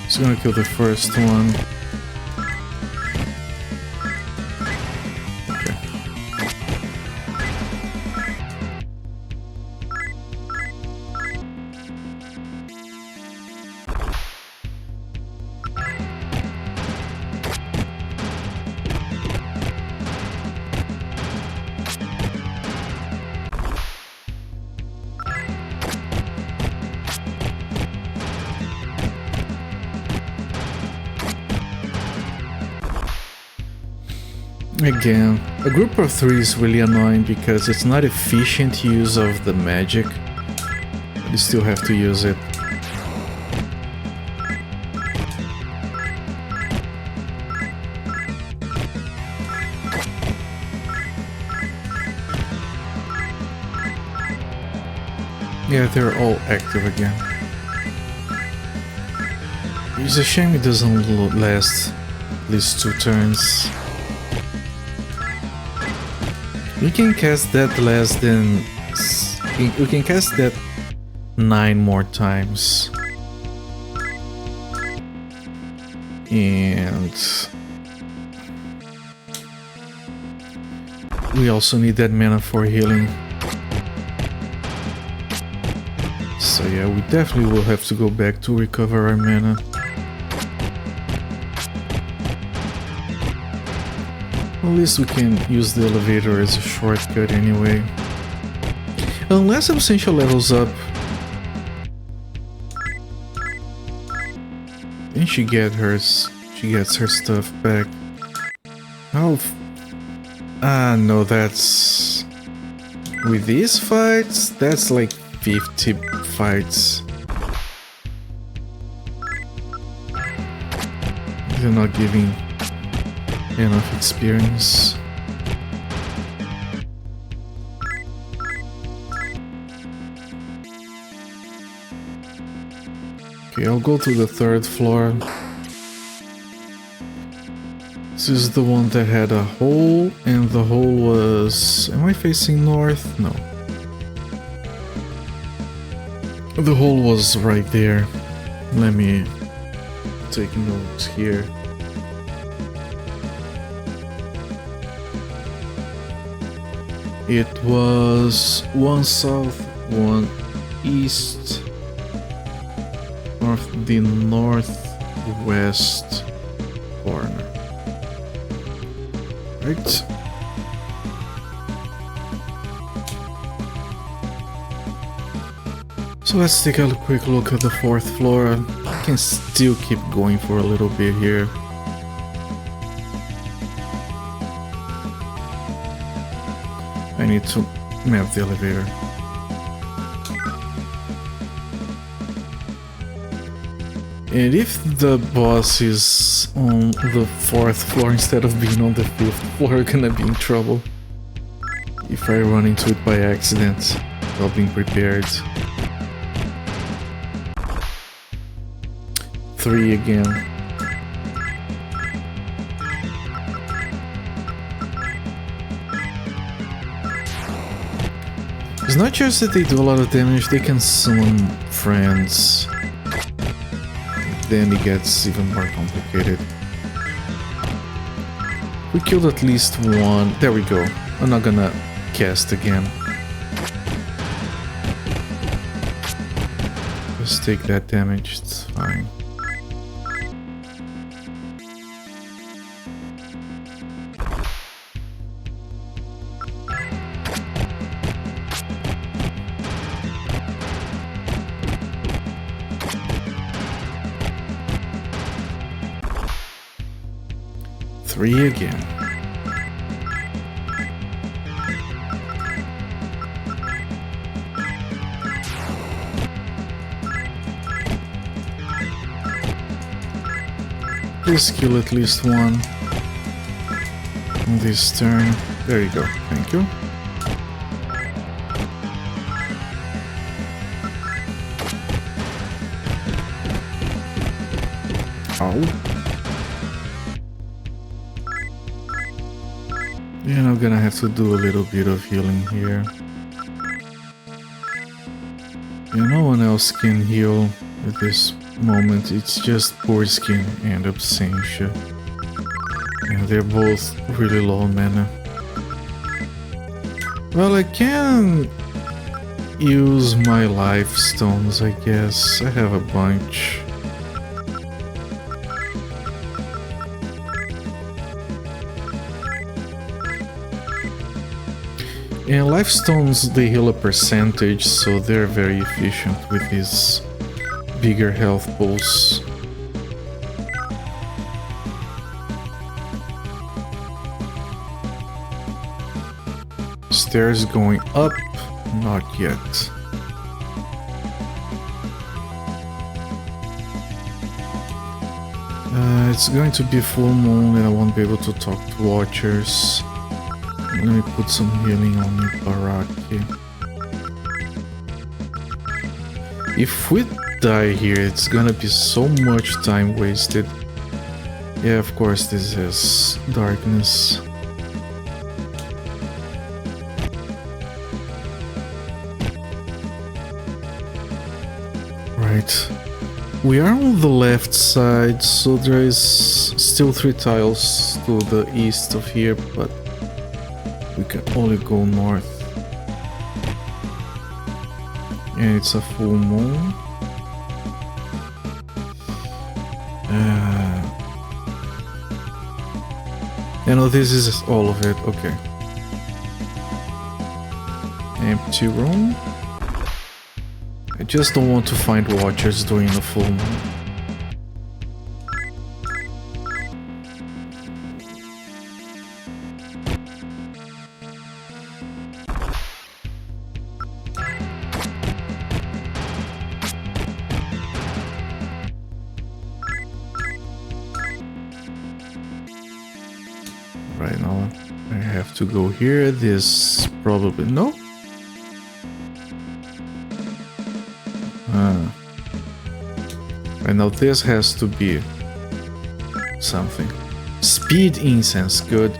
Just gonna kill the first one. Okay. Again, a group of 3 is really annoying because it's not efficient use of the magic, but you still have to use it. Yeah, they're all active again. It's a shame it doesn't last at least 2 turns. We can cast that less than... We can cast that 9 more times. And... we also need that mana for healing. So yeah, we definitely will have to go back to recover our mana. At least we can use the elevator as a shortcut anyway. Unless Absentia levels up. Then she gets her stuff back. Oh, no, that's... with these fights, that's like 50 fights. They're not giving enough experience. Okay, I'll go to the 3rd floor. This is the one that had a hole, and the hole was... am I facing north? No. The hole was right there. Let me take notes here. It was one south, one east, north, the northwest corner. Right. So let's take a quick look at the 4th floor. I can still keep going for a little bit here. I need to map the elevator. And if the boss is on the 4th floor instead of being on the 5th floor, I'm gonna be in trouble. If I run into it by accident, I'll be prepared. 3 again. It's not just that they do a lot of damage, they can summon friends. Then it gets even more complicated. We killed at least one. There we go. I'm not gonna cast again. Just take that damage, it's fine. Three again. Please kill at least one on this turn. There you go. Thank you. Ow. And I'm gonna have to do a little bit of healing here. And no one else can heal at this moment, it's just poor skin and absentia. And they're both really low on mana. Well, I can use my life stones, I guess. I have a bunch. And life stones, they heal a percentage, so they're very efficient with these bigger health pools. Stairs going up, not yet. It's going to be full moon and I won't be able to talk to watchers. Let me put some healing on Ibaraki. If we die here, it's gonna be so much time wasted. Yeah, of course this is darkness. Right. We are on the left side, so there is still 3 tiles to the east of here, but we can only go north. And it's a full moon. No, this is all of it. Okay. Empty room. I just don't want to find watchers during the full moon. Right now, I have to go here. This probably no. Right now, this has to be something. Speed incense. Good.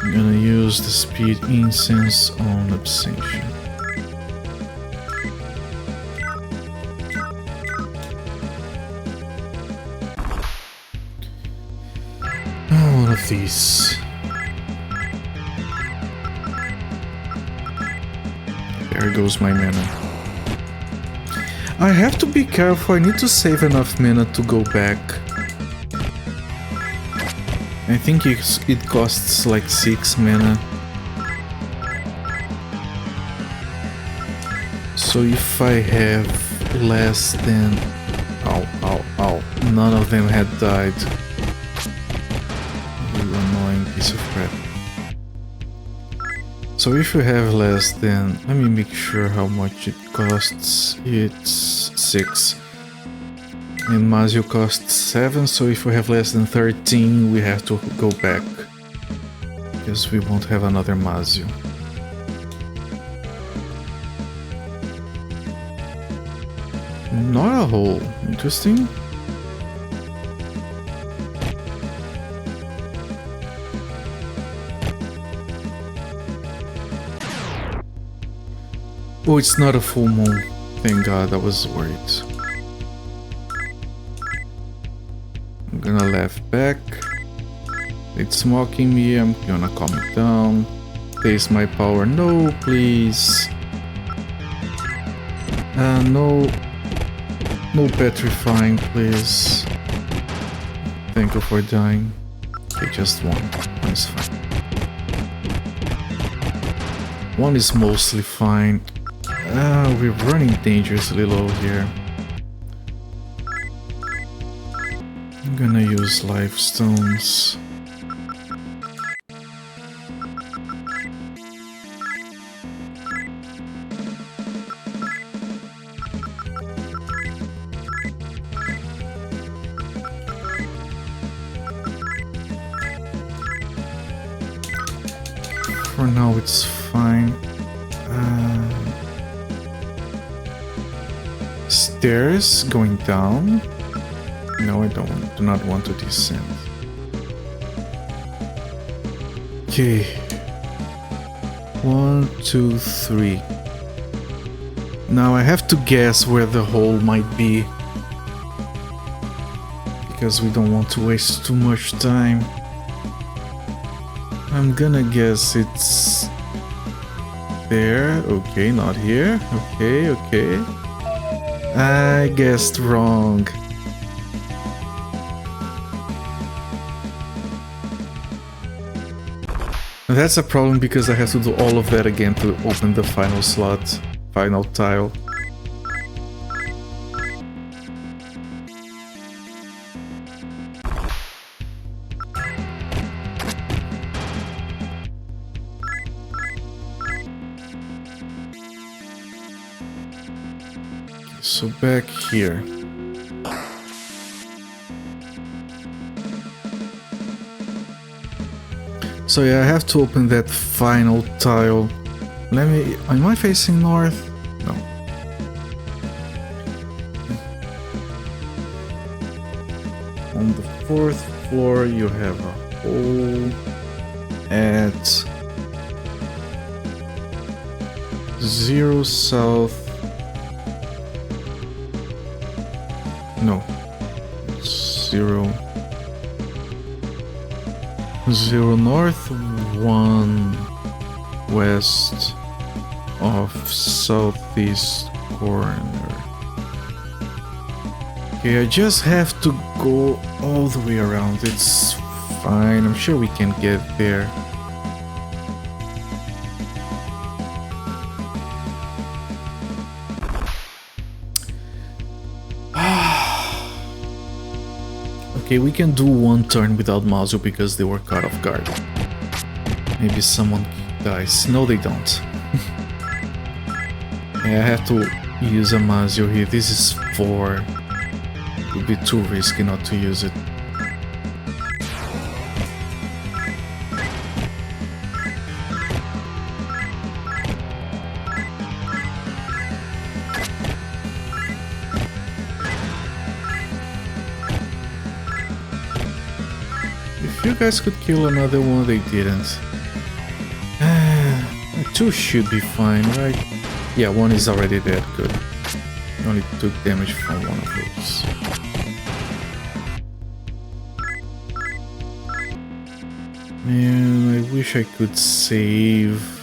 I'm gonna use the speed incense on absentia. these. There goes my mana. I have to be careful, I need to save enough mana to go back. I think it costs like 6 mana. So if I have less than... Ow. None of them had died. You annoying piece of crap. So if you have less than... Let me make sure how much it costs. It's 6. And Mazio costs 7, so if we have less than 13, we have to go back. Because we won't have another Mazio. Not a hole. Interesting. Oh, it's not a full moon. Thank God, I was worried. I'm gonna laugh back. It's mocking me, I'm gonna calm it down. Taste my power. No, please. No petrifying, please. Thank you for dying. Okay, just one. One is fine. One is mostly fine. We're running dangerously low here. I'm gonna use life stones. For now it's fine. Stairs going down? No, I do not want to descend. Okay. 1, 2, 3. Now I have to guess where the hole might be. Because we don't want to waste too much time. I'm gonna guess it's there. Okay, not here. Okay. I guessed wrong. That's a problem because I have to do all of that again to open the final slot, final tile. So back here. So yeah, I have to open that final tile. Let me... Am I facing north? No. On the 4th floor you have a hole at 0 south. No. 0 north, 1 west of southeast corner. Okay, I just have to go all the way around. It's fine. I'm sure we can get there. Okay, we can do one turn without Mazio because they were caught off guard. Maybe someone dies. No, they don't. Yeah, I have to use a Mazio here. This is 4. It would be too risky not to use it. You guys could kill another one, they didn't. 2 should be fine, right? Yeah, 1 is already dead, good. Only took damage from one of those. And I wish I could save.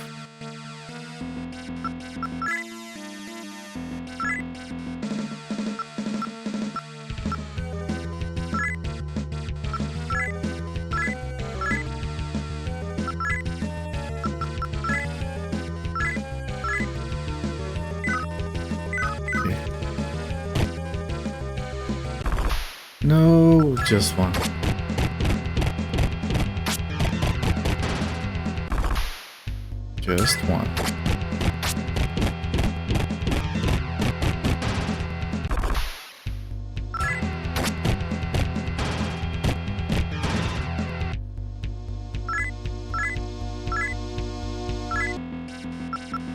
No, just one. Just one.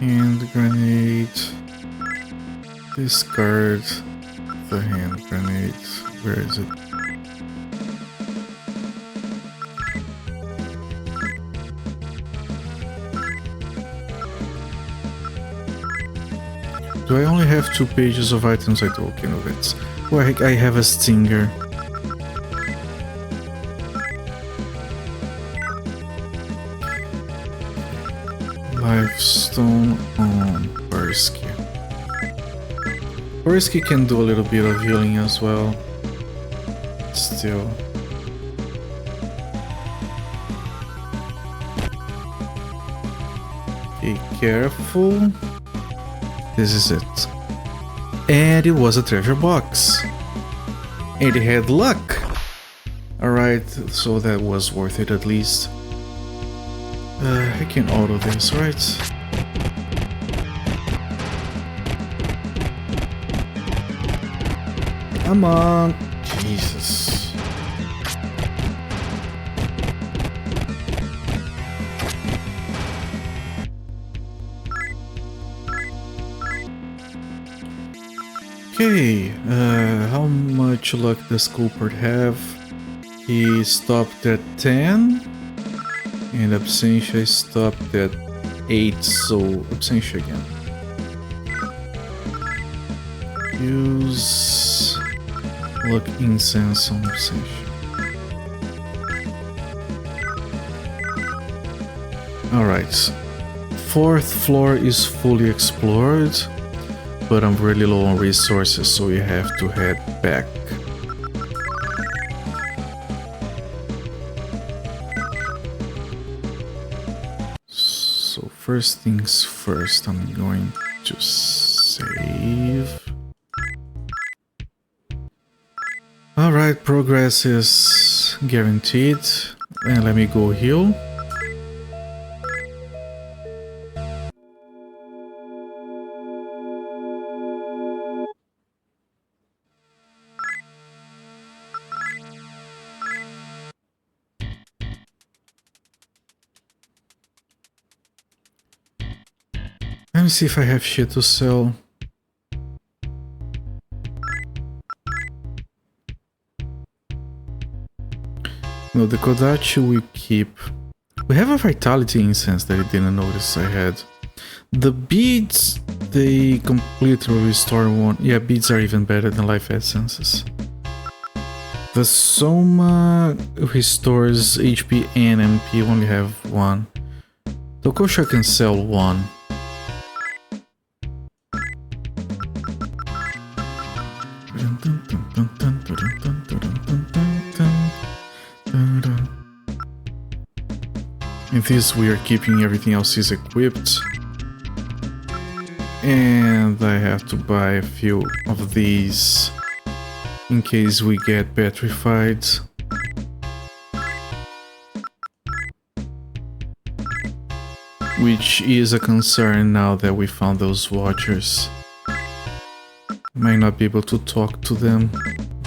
Hand grenade. Discard the hand grenade. Where is it? Do I only have 2 pages of items? I do. Okay, no, that's... Well, I have a stinger. Lifestone on Bursky. Bursky can do a little bit of healing as well. Still. Be careful. This is it. And it was a treasure box. And it had luck. Alright, so that was worth it at least. I can auto this, right? Come on. Jesus. Okay, how much luck does Culprit have? He stopped at 10, and Absentia stopped at 8, so Absentia again. Use Luck Incense on Absentia. Alright, 4th floor is fully explored. But I'm really low on resources, so we have to head back. So first things first, I'm going to save. Alright, progress is guaranteed. And let me go heal. Let me see if I have shit to sell. No, the Kodachi we keep. We have a vitality incense that I didn't notice I had. The beads, they completely restore one. Yeah, beads are even better than life essences. The Soma restores HP and MP, only have one. Tokosha can sell one. In this we are keeping everything else is equipped. And I have to buy a few of these in case we get petrified. Which is a concern now that we found those watchers. Might not be able to talk to them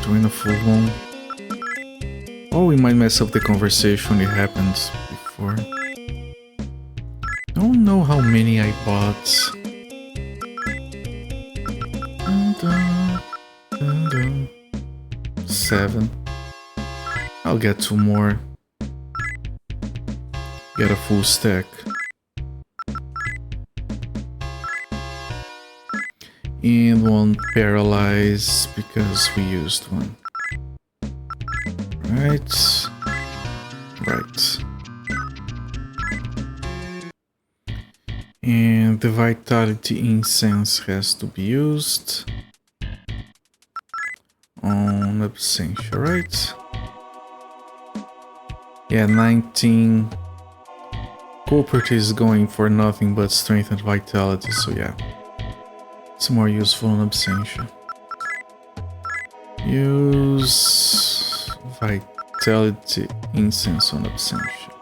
during a full moon. Or we might mess up the conversation, it happened before. Don't know how many I bought. 7. I'll get 2 more. Get a full stack. And 1 paralyze because we used one. Right. And the vitality incense has to be used on Absentia, right? Yeah, 19. Corporate is going for nothing but strength and vitality, so yeah. It's more useful on Absentia. Use vitality incense on Absentia.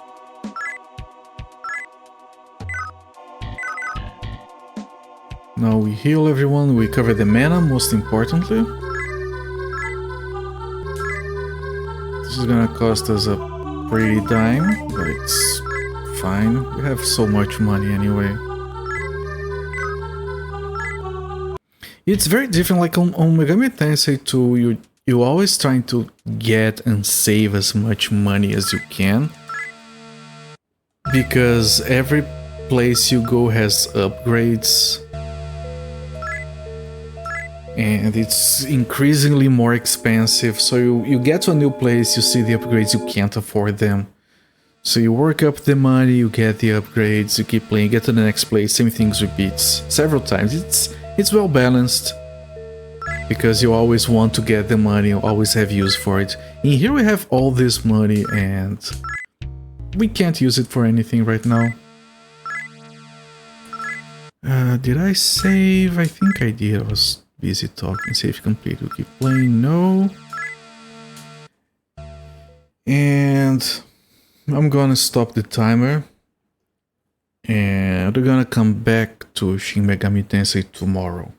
Now we heal everyone, we cover the mana most importantly. This is gonna cost us a pretty dime, but it's fine. We have so much money anyway. It's very different, like on Megami Tensei 2, you always trying to get and save as much money as you can. Because every place you go has upgrades. And it's increasingly more expensive, so you get to a new place, you see the upgrades, you can't afford them. So you work up the money, you get the upgrades, you keep playing, get to the next place, same things repeats several times. It's well balanced, because you always want to get the money, you always have use for it. In here we have all this money and we can't use it for anything right now. Did I save? I think I did. I was busy talking. Save complete. We'll keep playing. No. And I'm gonna stop the timer. And we're gonna come back to Shin Megami Tensei tomorrow.